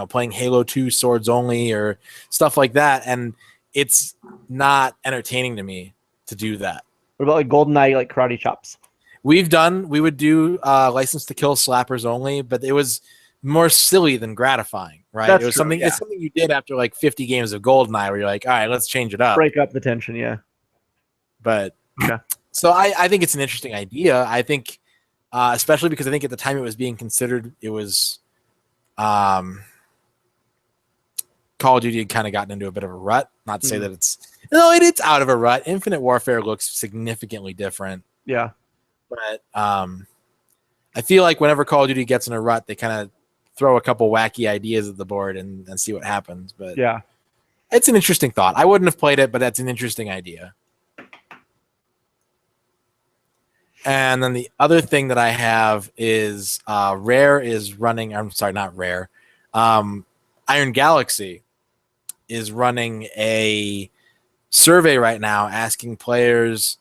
playing Halo 2 swords only or stuff like that, and it's not entertaining to me to do that. What about like GoldenEye, like karate chops? We would do License to Kill slappers only, but it was more silly than gratifying, right? That's it was true, something. yeah. It's something you did after like 50 games of GoldenEye, where you're like, all right, let's change it up. Break up the tension, yeah. But Okay. so I think it's an interesting idea. I think, especially because I think at the time it was being considered, it was kind Call of Duty had kind of gotten into a bit of a rut. Not to say that it's out of a rut. Infinite Warfare looks significantly different. Yeah. But I feel like whenever Call of Duty gets in a rut, they kind of throw a couple wacky ideas at the board and see what happens. But yeah, it's an interesting thought. I wouldn't have played it, but that's an interesting idea. And then the other thing that I have is Rare is running. I'm sorry, not Rare. Iron Galaxy is running a survey right now asking players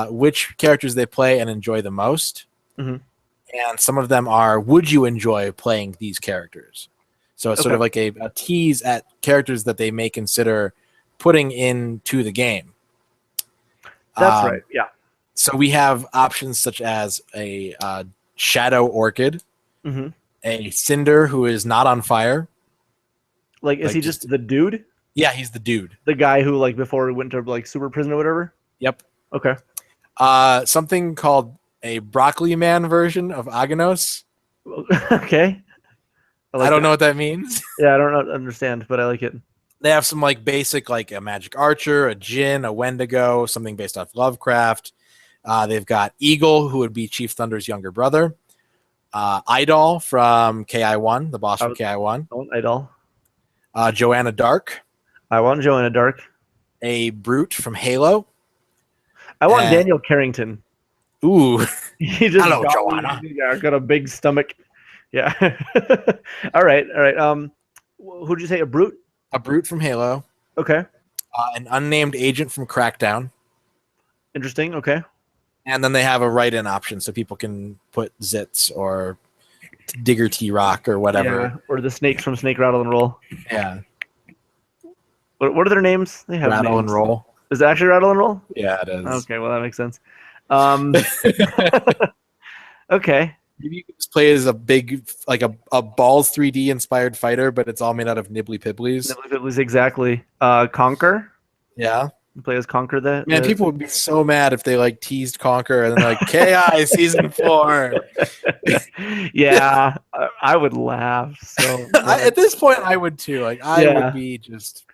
which characters they play and enjoy the most. Mm-hmm. And some of them are, would you enjoy playing these characters? So it's sort of like a tease at characters that they may consider putting into the game. That's right. Yeah. So we have options such as a Shadow Orchid, a Cinder who is not on fire. Like, is he just the dude? Yeah, he's the dude. The guy who, like, before he went to, like, super prison or whatever? Yep. Okay. Something called a Broccoli Man version of Aganos. Okay. I don't know what that means. Yeah, I don't understand, but I like it. They have some, like, basic, like, a Magic Archer, a Jin, a Wendigo, something based off Lovecraft. They've got Eagle, who would be Chief Thunder's younger brother. Idol from KI1, the boss from KI1. I want Idol. Joanna Dark. I want Joanna Dark. A Brute from Halo. I want Daniel Carrington. Ooh. He just Hello, Joanna. Yeah, got a big stomach. Yeah. All right. Who'd you say? A Brute? A Brute from Halo. Okay. An unnamed agent from Crackdown. Interesting. Okay. And then they have a write-in option so people can put Zitz or Digger T-Rock or whatever. Yeah, or the snakes from Snake Rattle and Roll. Yeah. What are their names? They have Rattle names. and Roll. Is it actually Rattle and Roll? Yeah, it is. Okay, well, that makes sense. Okay. Maybe you could just play as a big, like a Balls 3D inspired fighter, but it's all made out of Nibbly Pibblies. Nibbly Pibblies, exactly. Conquer. Yeah. You play as Conquer. That man, people would be so mad if they like teased Conquer and then like KI season 4. Yeah, I would laugh. So at this point, I would too. Like I would be just.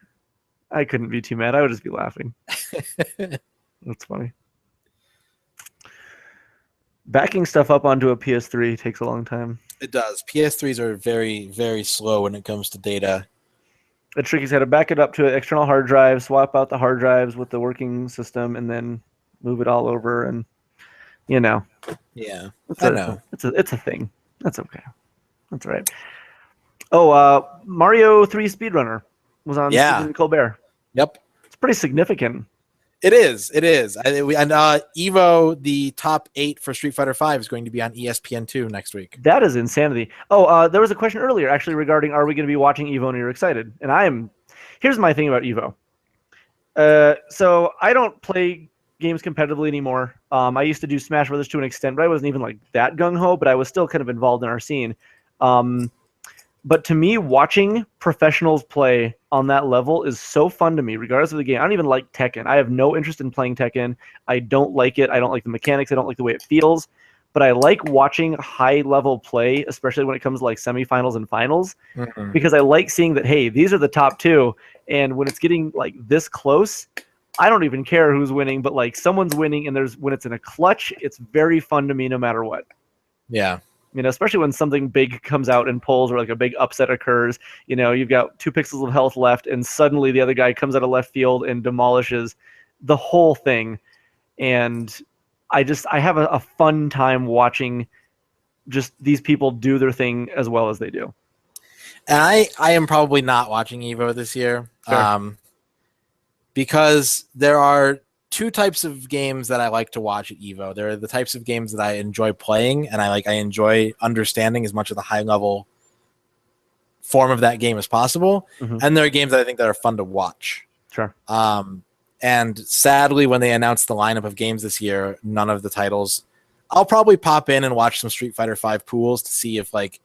I couldn't be too mad. I would just be laughing. That's funny. Backing stuff up onto a PS3 takes a long time. It does. PS3s are very, very slow when it comes to data. The trick is how to back it up to an external hard drive, swap out the hard drives with the working system, and then move it all over. And yeah, I know it's a thing. That's okay. That's all right. Oh, Mario 3 Speedrunner was on Stephen Colbert. Yep, it's pretty significant. It is. And Evo, the top 8 for Street Fighter V, is going to be on ESPN2 next week. That is insanity. Oh, there was a question earlier actually regarding are we going to be watching Evo and you're excited? And here's my thing about Evo. So I don't play games competitively anymore. I used to do Smash Brothers to an extent, but I wasn't even like that gung-ho, but I was still kind of involved in our scene. But to me, watching professionals play on that level is so fun to me, regardless of the game. I don't even like Tekken. I have no interest in playing Tekken. I don't like it. I don't like the mechanics. I don't like the way it feels. But I like watching high-level play, especially when it comes to like semifinals and finals, because I like seeing that, hey, these are the top 2. And when it's getting like this close, I don't even care who's winning, but like someone's winning, and when it's in a clutch, it's very fun to me no matter what. Yeah. You know, especially when something big comes out and pulls or like a big upset occurs, you know, you've got 2 pixels of health left and suddenly the other guy comes out of left field and demolishes the whole thing. And I have a fun time watching just these people do their thing as well as they do. And I am probably not watching Evo this year. Sure. Because there are 2 types of games that I like to watch at Evo. There are the types of games that I enjoy playing and I enjoy understanding as much of the high level form of that game as possible. And there are games that I think that are fun to watch. Sure. And sadly, when they announced the lineup of games this year, none of the titles. I'll probably pop in and watch some Street Fighter V pools to see if like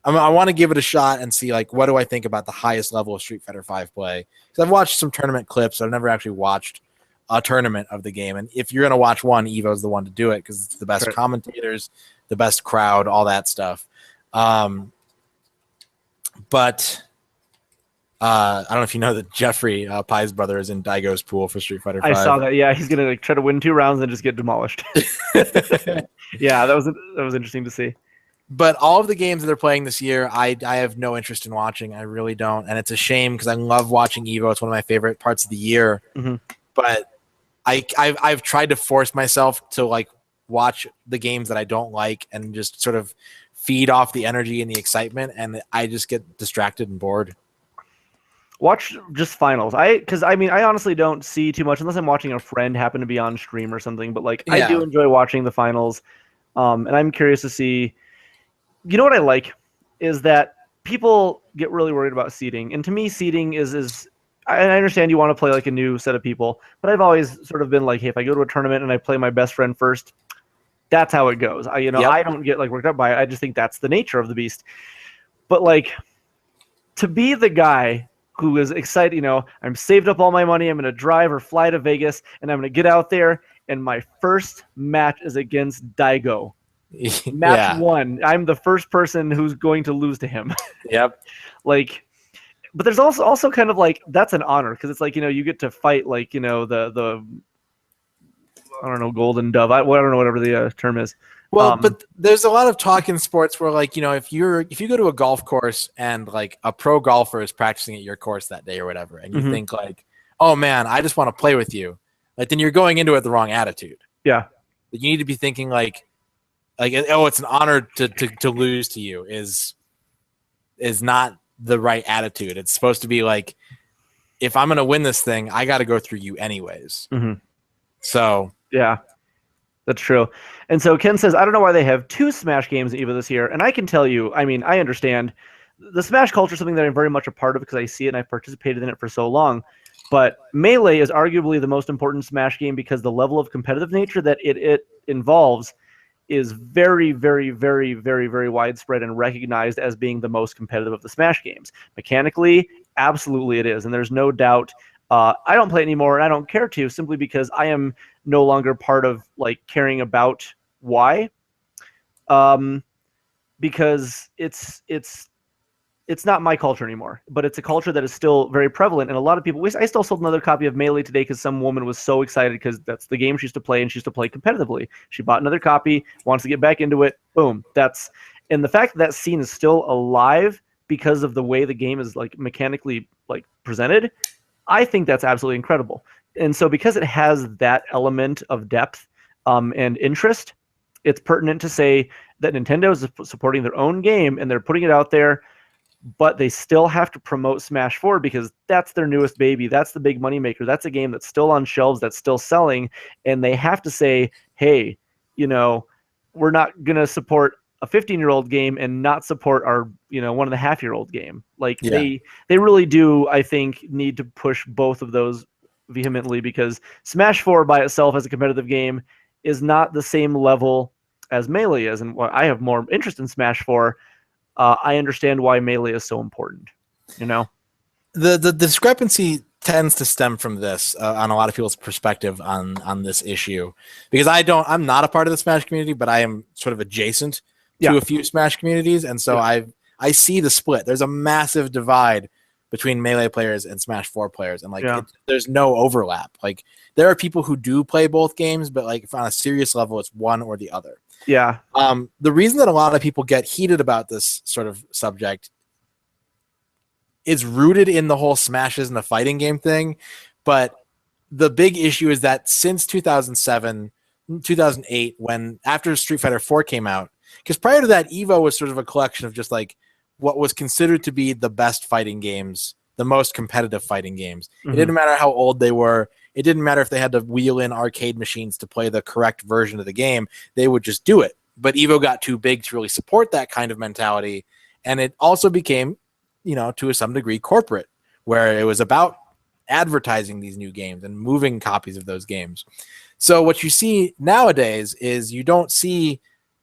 I want to give it a shot and see like what do I think about the highest level of Street Fighter V play. Because I've watched some tournament clips. I've never actually watched a tournament of the game, and if you're going to watch one, Evo's the one to do it because it's the best commentators, the best crowd, all that stuff. But I don't know if you know that Jeffrey Pye's brother is in Daigo's pool for Street Fighter I 5. saw that. Yeah, he's gonna like try to win 2 rounds and just get demolished. Yeah, that was interesting to see. But all of the games that they're playing this year, I have no interest in watching. I really don't, and it's a shame because I love watching Evo. It's one of my favorite parts of the year. Mhm. But I've tried to force myself to like watch the games that I don't like and just sort of feed off the energy and the excitement, and I just get distracted and bored. Watch just finals. Because I mean, I honestly don't see too much unless I'm watching a friend happen to be on stream or something. But like, I do Yeah. enjoy watching the finals, and I'm curious to see. You know what I like is that people get really worried about seeding, and to me, seeding is. I understand you want to play like a new set of people, but I've always sort of been like, hey, if I go to a tournament and I play my best friend first, that's how it goes. I Yep. I don't get like worked up by it. I just think that's the nature of the beast. But like, to be the guy who is excited, I'm saved up all my money. I'm going to drive or fly to Vegas, and I'm going to get out there, and my first match is against Daigo. Match Yeah. 1. I'm the first person who's going to lose to him. Yep. Like, but there's also kind of like, that's an honor because it's like, you get to fight like, the I don't know, golden dove. I don't know whatever the term is. Well, but there's a lot of talk in sports where, like, if you go to a golf course and like a pro golfer is practicing at your course that day or whatever, and you Mhm. think like, oh man, I just want to play with you, like then you're going into it the wrong attitude. Yeah. You need to be thinking like oh, it's an honor to lose to you is not the right attitude. It's supposed to be like, if I'm gonna win this thing, I got to go through you anyways. Mhm. So Yeah, that's true. And so Ken says, I don't know why they have 2 Smash games in EVO this year. And I can tell you, I mean, I understand the Smash culture is something that I'm very much a part of because I see it and I've participated in it for so long. But Melee is arguably the most important Smash game because the level of competitive nature that it involves is very, very, very, very, very widespread and recognized as being the most competitive of the Smash games. Mechanically, absolutely it is. And there's no doubt. I don't play it anymore, and I don't care to, simply because I am no longer part of like caring about why. Because it's not my culture anymore, but it's a culture that is still very prevalent. And a lot of people, I still sold another copy of Melee today because some woman was so excited because that's the game she used to play and she used to play competitively. She bought another copy, wants to get back into it. Boom. And the fact that scene is still alive because of the way the game is like mechanically like presented, I think that's absolutely incredible. And so because it has that element of depth and interest, it's pertinent to say that Nintendo is supporting their own game and they're putting it out there, but they still have to promote Smash 4 because that's their newest baby. That's the big moneymaker. That's a game that's still on shelves, that's still selling. And they have to say, hey, we're not going to support a 15-year-old game and not support our 1.5-year-old game. Like they really do, I think, need to push both of those vehemently because Smash 4 by itself as a competitive game is not the same level as Melee is. And I have more interest in Smash 4. I understand why Melee is so important. The discrepancy tends to stem from this on a lot of people's perspective on this issue, because I'm not a part of the Smash community, but I am sort of adjacent to a few Smash communities, and so I see the split. There's a massive divide between Melee players and Smash 4 players, and there's no overlap. Like there are people who do play both games, but like on a serious level, it's one or the other. Yeah. The reason that a lot of people get heated about this sort of subject is rooted in the whole Smash isn't a fighting game thing, but the big issue is that since 2007, 2008, when after Street Fighter 4 came out, because prior to that, EVO was sort of a collection of just like what was considered to be the best fighting games, the most competitive fighting games. Mm-hmm. It didn't matter how old they were. It didn't matter if they had to wheel in arcade machines to play the correct version of the game. They would just do it. But EVO got too big to really support that kind of mentality. And it also became, to some degree, corporate, where it was about advertising these new games and moving copies of those games. So what you see nowadays is you don't see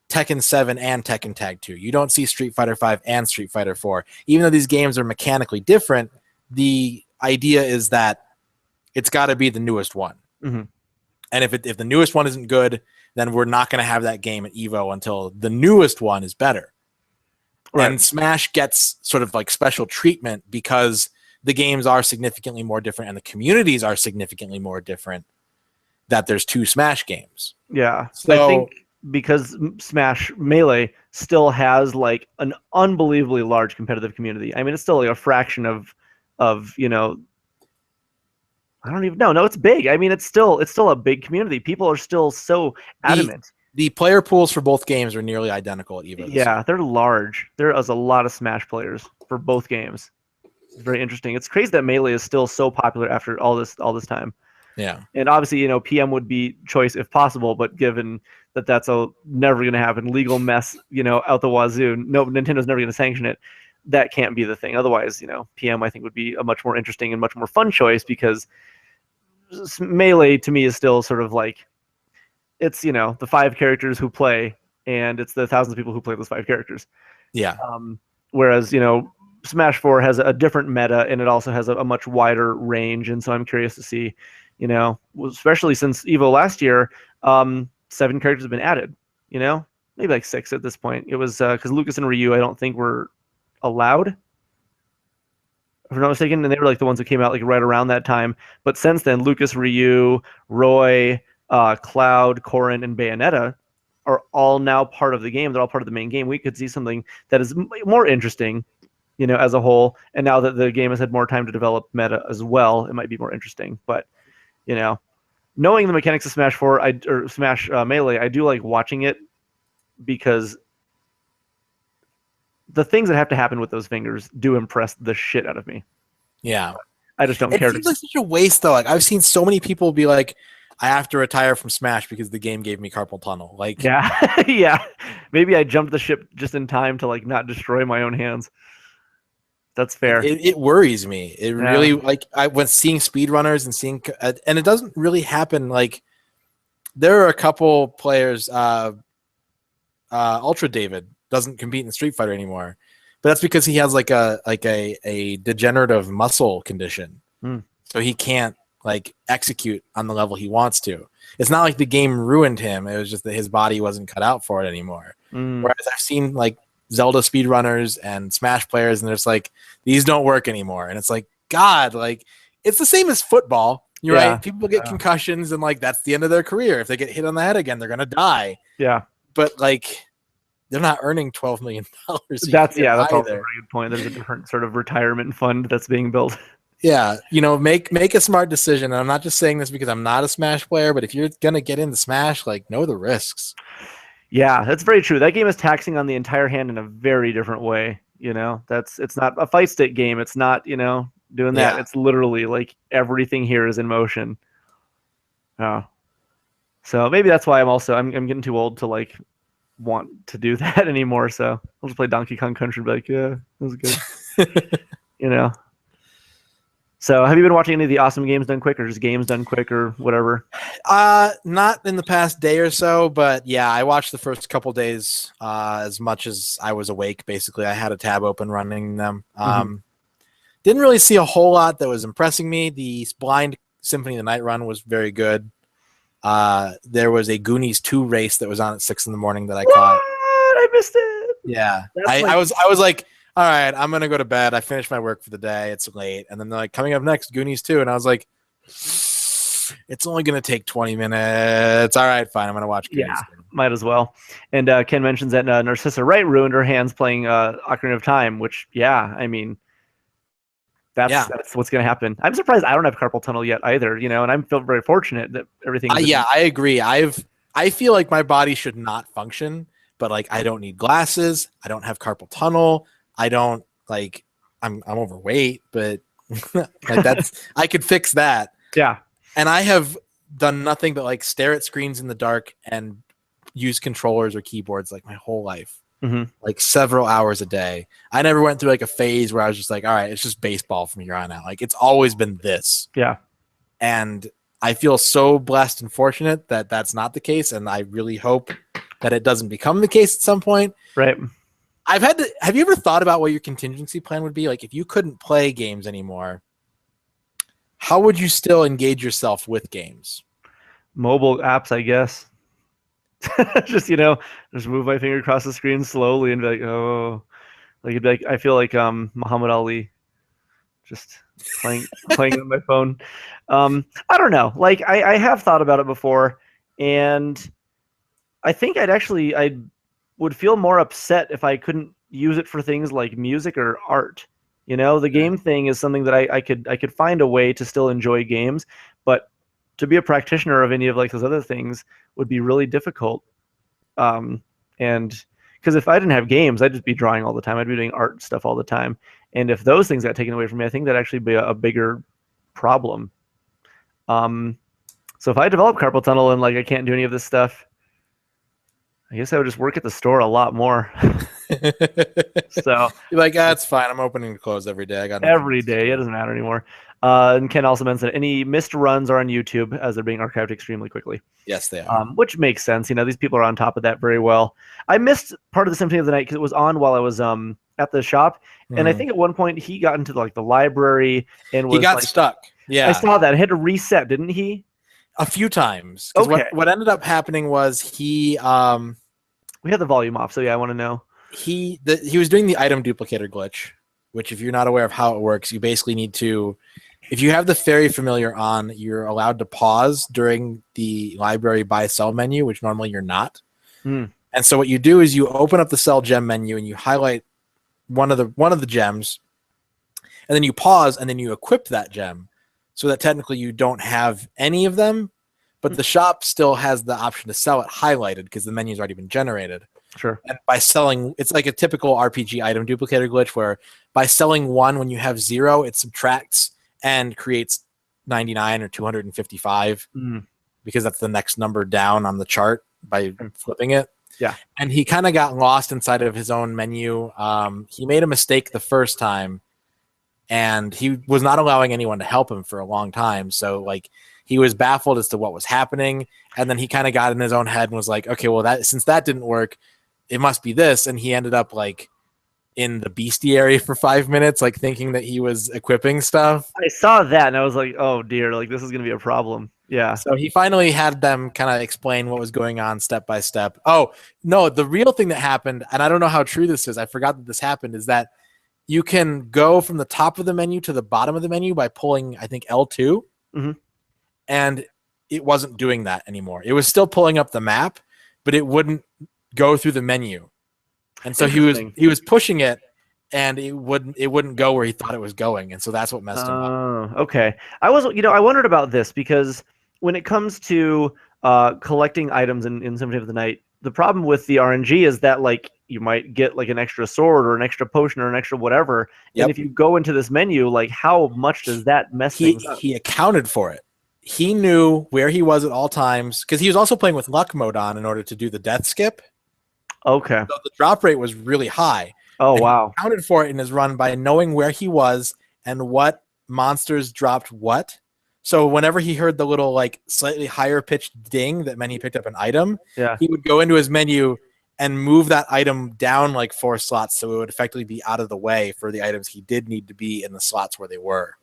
Tekken 7 and Tekken Tag 2. You don't see Street Fighter 5 and Street Fighter 4. Even though these games are mechanically different, the idea is that it's got to be the newest one. Mm-hmm. And if the newest one isn't good, then we're not going to have that game at EVO until the newest one is better. Right. And Smash gets sort of like special treatment because the games are significantly more different and the communities are significantly more different, that there's 2 Smash games. Yeah. So I think because Smash Melee still has like an unbelievably large competitive community. I mean, it's still like a fraction of you know, I don't even know. No, it's big. I mean, it's still a big community. People are still so adamant. the player pools for both games are nearly identical at EVO this year. Yeah, they're large. There is a lot of Smash players for both games. It's very interesting. It's crazy that Melee is still so popular after all this time. Yeah. And obviously, you know, PM would be choice if possible, but given that that's never going to happen, legal mess, you know, out the wazoo, no, Nintendo's never going to sanction it. That can't be the thing. Otherwise, you know, PM I think would be a much more interesting and much more fun choice, because Melee to me is still sort of like, it's, you know, the 5 characters who play, and it's the thousands of people who play those 5 characters. Yeah. Whereas, you know, Smash 4 has a different meta, and it also has a much wider range. And so I'm curious to see, you know, especially since EVO last year, 7 characters have been added, you know, maybe like 6 at this point. It was because Lucas and Ryu, I don't think were allowed, if I'm not mistaken, and they were like the ones that came out like right around that time. But since then, Lucas, Ryu, Roy, Cloud, Corrin, and Bayonetta are all now part of the game. They're all part of the main game. We could see something that is more interesting, you know, as a whole. And now that the game has had more time to develop meta as well, it might be more interesting. But, you know, knowing the mechanics of Smash 4 or Smash Melee, I do like watching it, because the things that have to happen with those fingers do impress the shit out of me. Yeah. I just don't care. It seems like such a waste, though. Like, I've seen so many people be like, I have to retire from Smash because the game gave me carpal tunnel. Like, yeah, yeah. Maybe I jumped the ship just in time to like not destroy my own hands. That's fair. It worries me. It really, like, I when seeing speedrunners and seeing, and it doesn't really happen. Like, there are a couple players. Ultra David doesn't compete in Street Fighter anymore, but that's because he has like a degenerative muscle condition, so he can't like execute on the level he wants to. It's not like the game ruined him. It was just that his body wasn't cut out for it anymore. Whereas I've seen like Zelda speedrunners and Smash players, and there's like, these don't work anymore. And it's like, God, like, it's the same as football. You're right. People get concussions, and like, that's the end of their career. If they get hit on the head again, they're going to die. Yeah. But like, they're not earning $12 million. That's also a very good point. There's a different sort of retirement fund that's being built. Yeah, you know, make a smart decision. And I'm not just saying this because I'm not a Smash player, but if you're gonna get into Smash, like, know the risks. Yeah, that's very true. That game is taxing on the entire hand in a very different way. You know, it's not a fight stick game. It's not, you know, doing that. Yeah. It's literally like everything here is in motion. Oh, so maybe that's why I'm getting too old to like want to do that anymore. So I'll just play Donkey Kong Country and be like, yeah, that was good. You know. So have you been watching any of the awesome games done quick, or just games done quick, or whatever? Not in the past day or so, but yeah, I watched the first couple days as much as I was awake. Basically, I had a tab open running them. Didn't really see a whole lot that was impressing me. The Blind Symphony of the Night run was very good. There was a Goonies 2 race that was on at 6 a.m. that I caught. I missed it. Yeah, I was like, all right, I'm gonna go to bed. I finished my work for the day. It's late, and then they're like, coming up next, Goonies 2, and I was like, it's only gonna take 20 minutes. All right, fine, I'm gonna watch Goonies 2. Might as well. And Ken mentions that Narcissa Wright ruined her hands playing Ocarina of Time, which, yeah, I mean, that's what's gonna happen. I'm surprised I don't have carpal tunnel yet either, you know, and I feel very fortunate that everything. Yeah, I agree. I feel like my body should not function, but like, I don't need glasses. I don't have carpal tunnel. I don't like, I'm overweight, but like, that's, I could fix that. Yeah. And I have done nothing but like stare at screens in the dark and use controllers or keyboards like my whole life, like several hours a day. I never went through like a phase where I was just like, all right, it's just baseball from here on out. Like, it's always been this. Yeah. And I feel so blessed and fortunate that that's not the case. And I really hope that it doesn't become the case at some point. Right. Have you ever thought about what your contingency plan would be? Like, if you couldn't play games anymore, how would you still engage yourself with games? Mobile apps, I guess. Just, you know, just move my finger across the screen slowly and be like, oh, like, it'd be like, I feel like Muhammad Ali. just playing on my phone. I don't know. Like I have thought about it before, and I think I would feel more upset if I couldn't use it for things like music or art. You know, the game thing is something that I could find a way to still enjoy games, but to be a practitioner of any of like those other things would be really difficult. And because if I didn't have games, I'd just be drawing all the time. I'd be doing art stuff all the time. And if those things got taken away from me, I think that'd actually be a bigger problem. So if I develop carpal tunnel and like I can't do any of this stuff, I guess I would just work at the store a lot more. So you're like, that's fine. I'm opening and close every day. I got every day. It doesn't matter anymore. And Ken also mentioned that any missed runs are on YouTube as they're being archived extremely quickly. Yes, they are. Which makes sense. You know, these people are on top of that very well. I missed part of the Symphony of the Night because it was on while I was at the shop, and I think at one point he got into like the library and was he got stuck. Yeah, I saw that. He had to reset, didn't he? A few times. Okay. What ended up happening was he we had the volume off, so yeah, I want to know. He was doing the item duplicator glitch, which if you're not aware of how it works, you basically need to, if you have the fairy familiar on, you're allowed to pause during the library buy sell menu, which normally you're not. And so what you do is you open up the sell gem menu and you highlight one of the gems, and then you pause and then you equip that gem, so that technically you don't have any of them, but the shop still has the option to sell it highlighted because the menu's already been generated. Sure. And by selling, it's like a typical RPG item duplicator glitch where by selling one when you have 0, it subtracts and creates 99 or 255 because that's the next number down on the chart by flipping it. Yeah. And he kind of got lost inside of his own menu. He made a mistake the first time, and he was not allowing anyone to help him for a long time. So like he was baffled as to what was happening, and then he kind of got in his own head and was like, okay, well, since that didn't work, it must be this. And he ended up like in the bestiary for 5 minutes, like thinking that he was equipping stuff. I saw that and I was like, oh dear, like this is going to be a problem. Yeah. So he finally had them kind of explain what was going on step by step. Oh, no, the real thing that happened, and I don't know how true this is, I forgot that this happened, is that you can go from the top of the menu to the bottom of the menu by pulling, I think, L2. And it wasn't doing that anymore. It was still pulling up the map, but it wouldn't go through the menu. And so he was pushing it, and it wouldn't go where he thought it was going, and so that's what messed him up. Okay. I wondered about this because when it comes to collecting items in Symphony of the Night, the problem with the RNG is that like you might get like an extra sword or an extra potion or an extra whatever, and if you go into this menu, like how much does that mess things up? He accounted for it. He knew where he was at all times because he was also playing with luck mode on in order to do the death skip. Okay. So the drop rate was really high. Oh, wow. He accounted for it in his run by knowing where he was and what monsters dropped what. So whenever he heard the little like slightly higher pitched ding that meant he picked up an item, he would go into his menu and move that item down like 4 slots so it would effectively be out of the way for the items he did need to be in the slots where they were.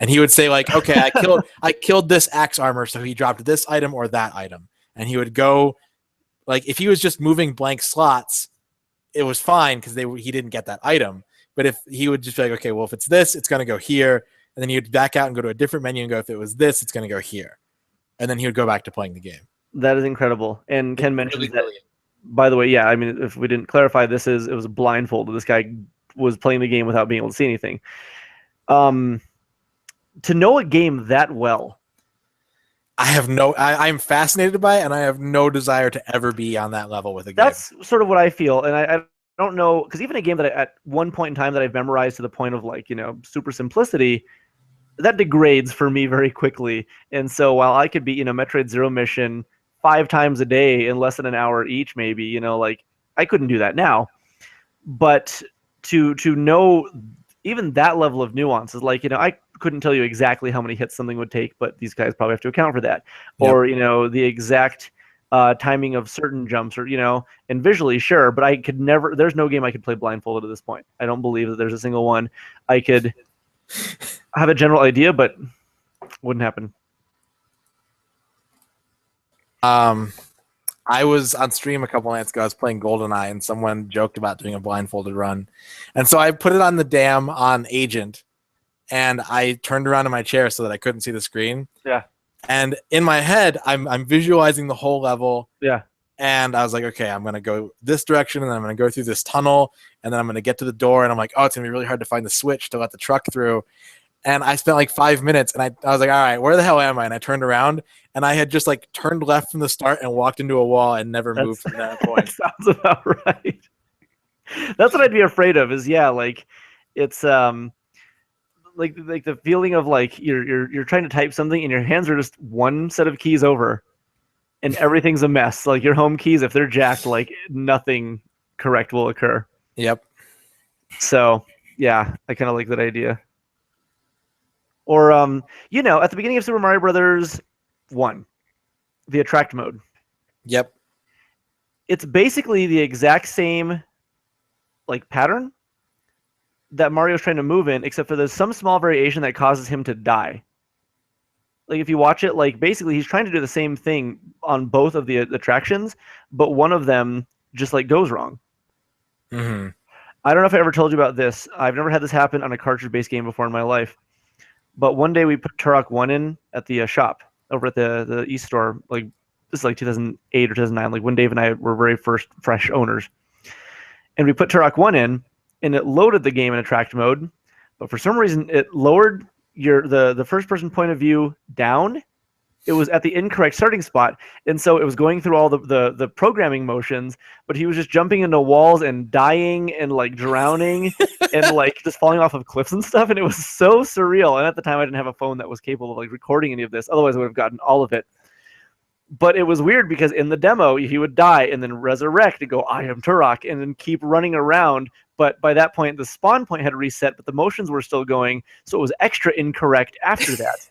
And he would say like, okay, I killed this axe armor, so he dropped this item or that item. And he would go, like if he was just moving blank slots, it was fine because he didn't get that item. But if he would just be like, okay, well, if it's this, it's going to go here. And then he would back out and go to a different menu and go, if it was this, it's going to go here. And then he would go back to playing the game. That is incredible. And Ken mentioned that, by the way, yeah, I mean, if we didn't clarify, it was blindfolded. This guy was playing the game without being able to see anything. To know a game that well, I'm fascinated by it, and I have no desire to ever be on that level with a game. That's sort of what I feel, and I don't know, because even a game that at one point in time that I've memorized to the point of like, super simplicity, that degrades for me very quickly. And so while I could beat, Metroid Zero Mission 5 times a day in less than an hour each, maybe, like I couldn't do that now. But to know even that level of nuance is like, I couldn't tell you exactly how many hits something would take, but these guys probably have to account for that. Yep. Or, the exact timing of certain jumps or, and visually, sure, but I could never, there's no game I could play blindfolded at this point. I don't believe that there's a single one. I could have a general idea, but wouldn't happen. I was on stream a couple nights ago. I was playing GoldenEye, and someone joked about doing a blindfolded run. And so I put it on the dam on Agent, and I turned around in my chair so that I couldn't see the screen. Yeah. And in my head, I'm visualizing the whole level. Yeah. And I was like, okay, I'm gonna go this direction, and then I'm gonna go through this tunnel, and then I'm gonna get to the door, and I'm like, oh, it's gonna be really hard to find the switch to let the truck through. And I spent like 5 minutes, and I was like, all right, where the hell am I? And I turned around, and I had just like turned left from the start and walked into a wall and never moved from that point. That sounds about right. That's what I'd be afraid of. Is like it's like the feeling of like you're trying to type something and your hands are just one set of keys over, and everything's a mess. Like your home keys, if they're jacked, like nothing correct will occur. Yep. So yeah, I kind of like that idea. Or at the beginning of Super Mario Brothers 1, the attract mode. Yep. It's basically the exact same like pattern that Mario's trying to move in, except for there's some small variation that causes him to die. Like if you watch it, like basically he's trying to do the same thing on both of the attractions, but one of them just like goes wrong. Mm-hmm. I don't know if I ever told you about this. I've never had this happen on a cartridge-based game before in my life. But one day we put Turok 1 in at the shop over at the East store. Like this is like 2008 or 2009. Like when Dave and I were very first fresh owners. And we put Turok 1 in, and it loaded the game in attract mode. But for some reason, it lowered the first-person point of view down. It was at the incorrect starting spot, and so it was going through all the programming motions, but he was just jumping into walls and dying and like drowning and like just falling off of cliffs and stuff, and it was so surreal. And at the time I didn't have a phone that was capable of like recording any of this, otherwise I would have gotten all of it. But it was weird because in the demo he would die and then resurrect and go, I am Turok, and then keep running around. But by that point the spawn point had reset, but the motions were still going, so it was extra incorrect after that.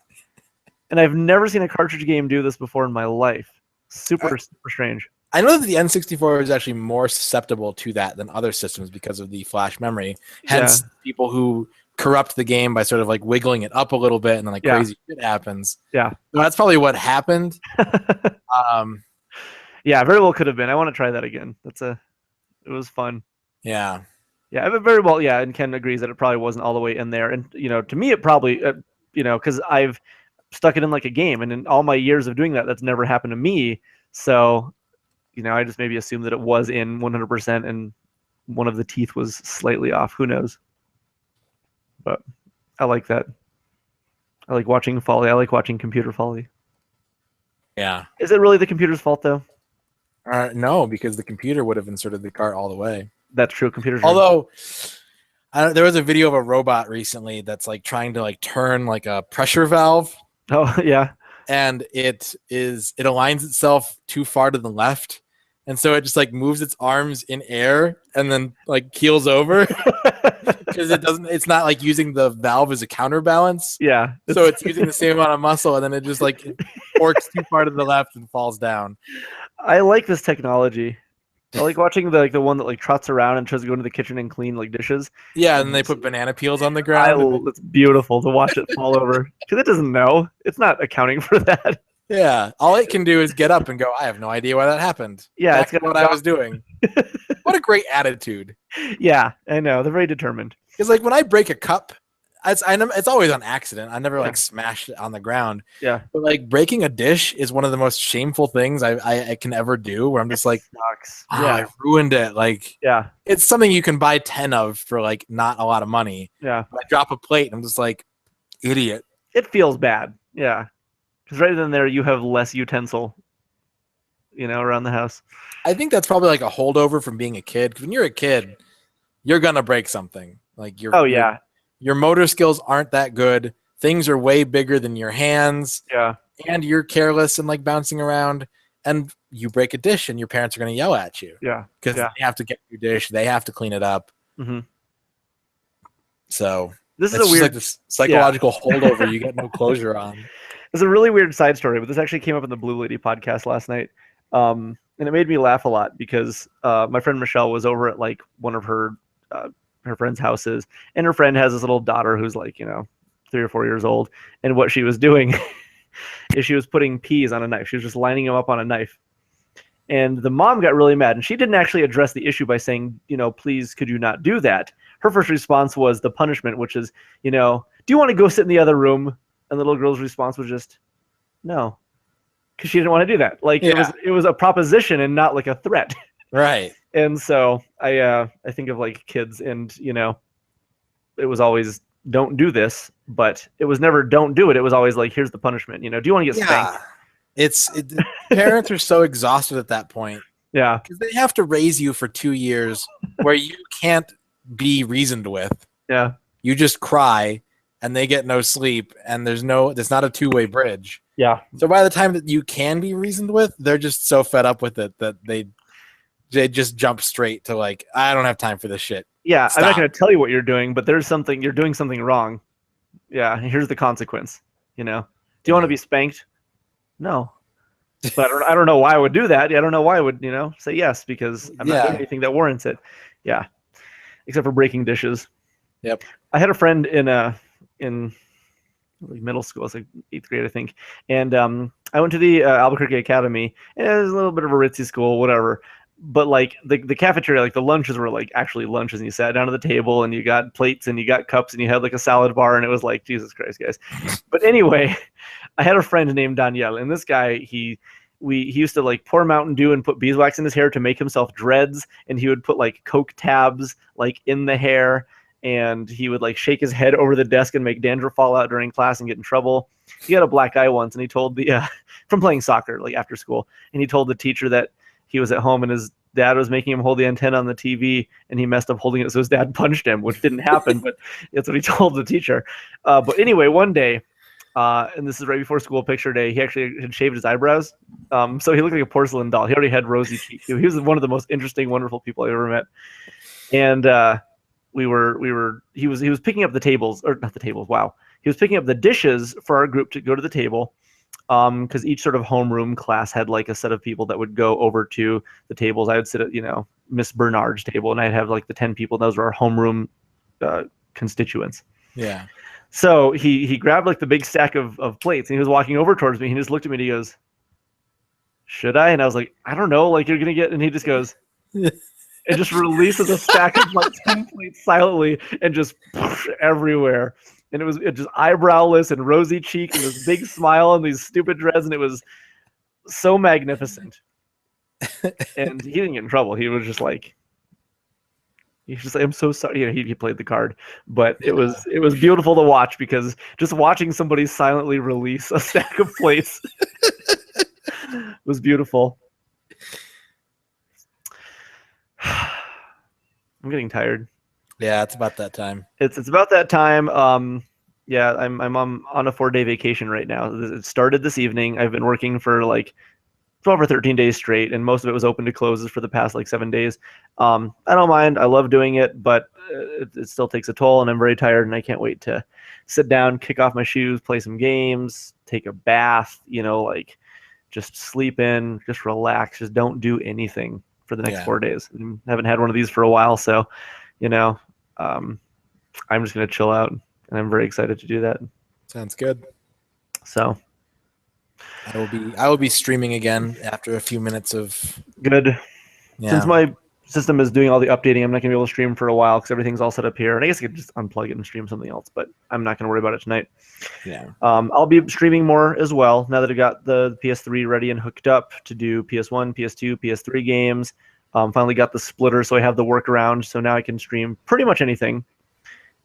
And I've never seen a cartridge game do this before in my life. Super strange. I know that the N64 is actually more susceptible to that than other systems because of the flash memory. Hence, people who corrupt the game by sort of like wiggling it up a little bit, and then like crazy shit happens. Yeah, so that's probably what happened. Yeah, very well could have been. I want to try that again. It was fun. Yeah, but very well. Yeah, and Ken agrees that it probably wasn't all the way in there. And to me, it probably because I've stuck it in like a game, and in all my years of doing that, that's never happened to me. So I just maybe assumed that it was in 100% and one of the teeth was slightly off. Who knows? But I like that. I like watching folly. I like watching computer folly. Yeah. Is it really the computer's fault though? No, because the computer would have inserted the cart all the way. That's true. Computers. Although there was a video of a robot recently that's like trying to like turn like a pressure valve. Oh yeah. And it aligns itself too far to the left, and so it just like moves its arms in air and then like keels over because it's not like using the valve as a counterbalance. Yeah. So it's using the same amount of muscle, and then it just like forks too far to the left and falls down. I like this technology. I like watching the one that like trots around and tries to go into the kitchen and clean like dishes. Yeah, and they put banana peels on the ground. It's beautiful to watch it fall over because it doesn't know. It's not accounting for that. Yeah, all it can do is get up and go, I have no idea why that happened. Yeah, that's what I was doing. What a great attitude. Yeah, I know. They're very determined. Because like when I break a cup, it's always on accident. I never like smashed it on the ground. Yeah. But like breaking a dish is one of the most shameful things I can ever do, where I'm just like, sucks. I ruined it. Like, yeah, it's something you can buy 10 of for like not a lot of money. Yeah. But I drop a plate and I'm just like, idiot. It feels bad. Yeah. Because right then there you have less utensil, around the house. I think that's probably like a holdover from being a kid. 'Cause when you're a kid, you're gonna break something. Like your motor skills aren't that good. Things are way bigger than your hands. Yeah. And you're careless and like bouncing around, and you break a dish and your parents are gonna yell at you. Yeah. Because they have to get your dish, they have to clean it up. Mm-hmm. So this is a weird like this psychological holdover you get no closure on. It's a really weird side story, but this actually came up in the Blue Lady podcast last night. And it made me laugh a lot because my friend Michelle was over at like one of her friend's houses, and her friend has this little daughter who's like 3 or 4 years old, and what she was doing is she was putting peas on a knife. She was just lining them up on a knife, and the mom got really mad, and she didn't actually address the issue by saying, please could you not do that. Her first response was the punishment, which is do you want to go sit in the other room? And the little girl's response was just, no, because she didn't want to do that. Like it was a proposition and not like a threat. Right. And so I think of like kids, and it was always don't do this, but it was never don't do it. It was always like, here's the punishment. Do you want to get spanked? Parents are so exhausted at that point. Yeah, because they have to raise you for 2 years where you can't be reasoned with. Yeah, you just cry, and they get no sleep, and there's not a two-way bridge. Yeah. So by the time that you can be reasoned with, they're just so fed up with it that they just jump straight to like, I don't have time for this shit. Yeah, Stop. I'm not going to tell you what you're doing, but you're doing something wrong. Yeah, here's the consequence. Do you want to be spanked? No. But I don't know why I would do that. I don't know why I would, say yes, because I'm not doing anything that warrants it. Yeah. Except for breaking dishes. Yep. I had a friend in middle school. It's like 8th grade, I think. And I went to the Albuquerque Academy, and it was a little bit of a ritzy school, whatever. But like the cafeteria, like the lunches were like actually lunches, and you sat down at the table and you got plates and you got cups and you had like a salad bar, and it was like, Jesus Christ, guys. But anyway, I had a friend named Daniel, and this guy, he used to like pour Mountain Dew and put beeswax in his hair to make himself dreads, and he would put like Coke tabs like in the hair, and he would like shake his head over the desk and make dandruff fall out during class and get in trouble. He had a black eye once, and he told from playing soccer like after school, and he told the teacher that he was at home and his dad was making him hold the antenna on the TV, and he messed up holding it, so his dad punched him, which didn't happen, but that's what he told the teacher. But anyway, one day, and this is right before school picture day, he actually had shaved his eyebrows, so he looked like a porcelain doll. He already had rosy cheeks. He was one of the most interesting, wonderful people I ever met. And he was picking up the tables, or not the tables. Wow, he was picking up the dishes for our group to go to the table. Because each sort of homeroom class had like a set of people that would go over to the tables. I would sit at, Miss Bernard's table, and I'd have like the 10 people. Those were our homeroom constituents. Yeah. So he grabbed like the big stack of plates, and he was walking over towards me. He just looked at me and he goes, "Should I?" And I was like, "I don't know. Like, you're going to get," and he just goes, it just releases a stack of like 10 plates silently and just everywhere. And it was just eyebrowless and rosy cheek and this big smile and these stupid dreads, and it was so magnificent. And he didn't get in trouble. He was just like, "I'm so sorry." He played the card, but it was beautiful to watch, because just watching somebody silently release a stack of plates was beautiful. I'm getting tired. Yeah, it's about that time. It's about that time. Yeah, I'm on a 4-day vacation right now. It started this evening. I've been working for like 12 or 13 days straight, and most of it was open to closes for the past like 7 days. I don't mind. I love doing it, but it still takes a toll, and I'm very tired, and I can't wait to sit down, kick off my shoes, play some games, take a bath, like just sleep in, just relax, just don't do anything for the next 4 days. I haven't had one of these for a while, so I'm just going to chill out, and I'm very excited to do that. Sounds good. So I will be streaming again after a few minutes of good. Yeah. Since my system is doing all the updating, I'm not going to be able to stream for a while because everything's all set up here. And I guess I could just unplug it and stream something else, but I'm not going to worry about it tonight. Yeah. I'll be streaming more as well now that I got the PS3 ready and hooked up to do PS1, PS2, PS3 games. Finally got the splitter, so I have the workaround. So now I can stream pretty much anything.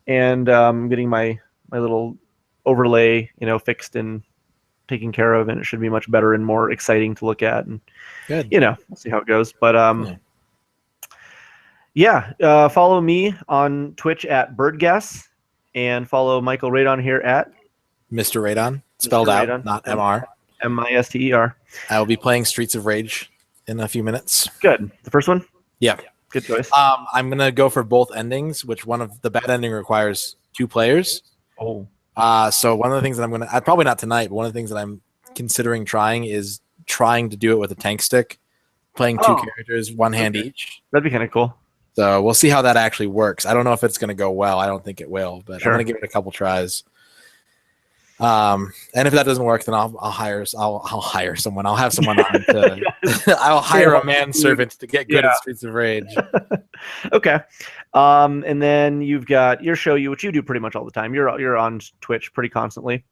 And getting my little overlay, fixed and taken care of, and it should be much better and more exciting to look at. And good. We'll see how it goes. But follow me on Twitch at BirdGuess, and follow Michael Radon here at Mr. Radon, spelled Mr. out, Radon. not MR. Mister. I will be playing Streets of Rage in a few minutes. Good. The first one? Yeah. Good choice. I'm gonna go for both endings, which one of the bad ending requires 2 players. Oh. So one of the things that probably not tonight, but one of the things that I'm considering trying is trying to do it with a tank stick, playing 2 characters, one hand each. That'd be kind of cool. So we'll see how that actually works. I don't know if it's going to go well. I don't think it will, but Sure. I'm going to give it a couple tries. And if that doesn't work, then I'll hire someone. I'll have someone on to I'll hire a manservant to get good at Streets of Rage. Okay. And then you've got your show, which you do pretty much all the time. You're on Twitch pretty constantly.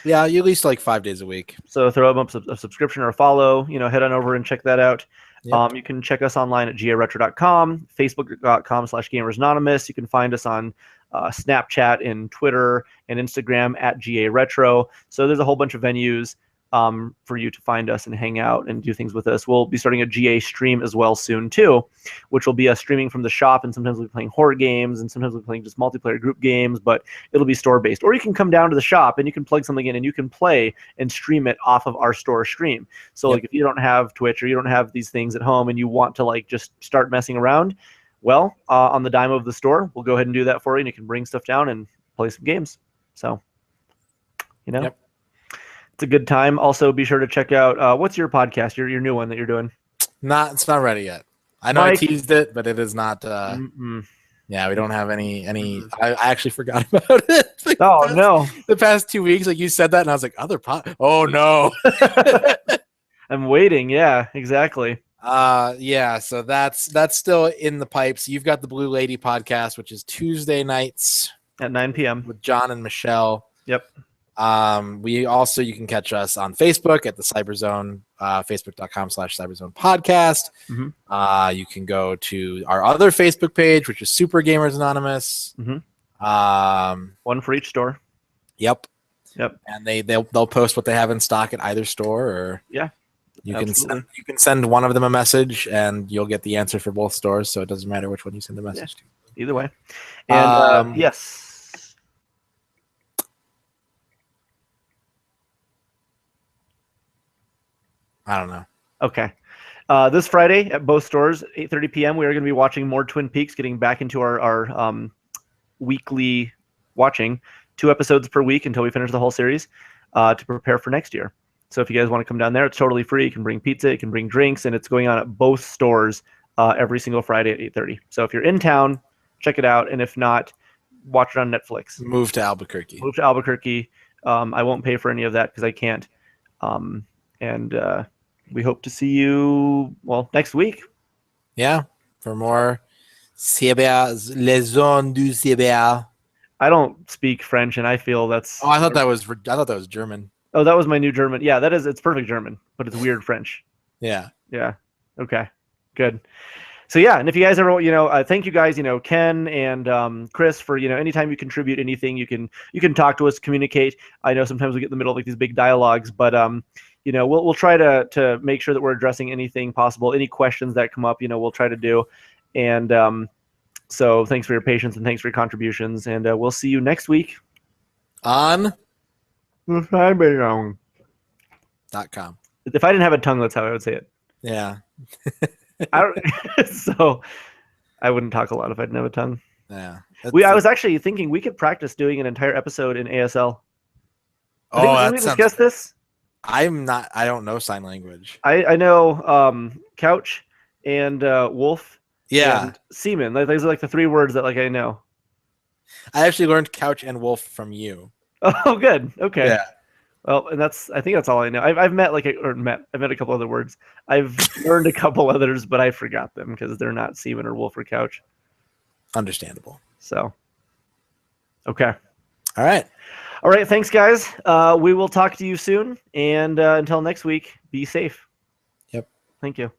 Yeah, at least like 5 days a week. So throw them up a subscription or a follow. Head on over and check that out. Yep. You can check us online at garetro.com, facebook.com/gamersanonymous. You can find us on Snapchat and Twitter and Instagram at GARetro. So there's a whole bunch of venues for you to find us and hang out and do things with us. We'll be starting a GA stream as well soon too, which will be us streaming from the shop, and sometimes we'll be playing horror games and sometimes we'll be playing just multiplayer group games, but it'll be store based. Or you can come down to the shop and you can plug something in and you can play and stream it off of our store stream. So like if you don't have Twitch or you don't have these things at home and you want to like just start messing around, well, on the dime of the store, we'll go ahead and do that for you, and you can bring stuff down and play some games. So, it's a good time. Also, be sure to check out what's your podcast, your new one that you're doing. It's not ready yet. I know Mike, I teased it, but it is not. Yeah, we don't have any. I actually forgot about it. No! The past 2 weeks, like you said that, and I was like, Oh no! I'm waiting. Yeah, exactly. So that's still in the pipes. You've got the Blue Lady podcast, which is Tuesday nights at 9 p.m. with John and Michelle. Yep. You can catch us on Facebook at the Cyberzone, facebook.com/Cyberzone podcast. Mm-hmm. You can go to our other Facebook page, which is Super Gamers Anonymous. Mm-hmm. One for each store. Yep. And they'll post what they have in stock at either store, or you can send one of them a message and you'll get the answer for both stores, so it doesn't matter which one you send the message to. Either way. And yes. I don't know. Okay. This Friday at both stores, 8:30 p.m., we are going to be watching more Twin Peaks, getting back into our weekly watching, 2 episodes per week until we finish the whole series to prepare for next year. So if you guys want to come down there, it's totally free. You can bring pizza, you can bring drinks, and it's going on at both stores every single Friday at 8:30. So if you're in town, check it out. And if not, watch it on Netflix. Move to Albuquerque. I won't pay for any of that because I can't. And we hope to see you, next week. Yeah, for more CBA, Les Zones du CBA. I don't speak French, and I feel that's... I thought that was German. Oh, that was my new German. Yeah, it's perfect German, but it's weird French. Yeah. Okay. Good. So yeah, and if you guys ever, thank you guys, Ken and Chris for, anytime you contribute anything, you can talk to us, communicate. I know sometimes we get in the middle of like these big dialogues, but we'll try to make sure that we're addressing anything possible, any questions that come up, we'll try to do. And so thanks for your patience and thanks for your contributions, and we'll see you next week on Cyberzone.com. If I didn't have a tongue, that's how I would say it. Yeah. So I wouldn't talk a lot if I didn't have a tongue. Yeah. I was actually thinking we could practice doing an entire episode in ASL. Did we discuss this? I don't know sign language. I know couch and wolf. Yeah. And semen. Those are like the 3 words that I know. I actually learned couch and wolf from you. Oh, good. Okay. Yeah. Well, and I think that's all I know. I've met I've met a couple other words. I've learned a couple others, but I forgot them because they're not semen or wolf or couch. Understandable. So, okay. All right. Thanks, guys. We will talk to you soon. And until next week, be safe. Yep. Thank you.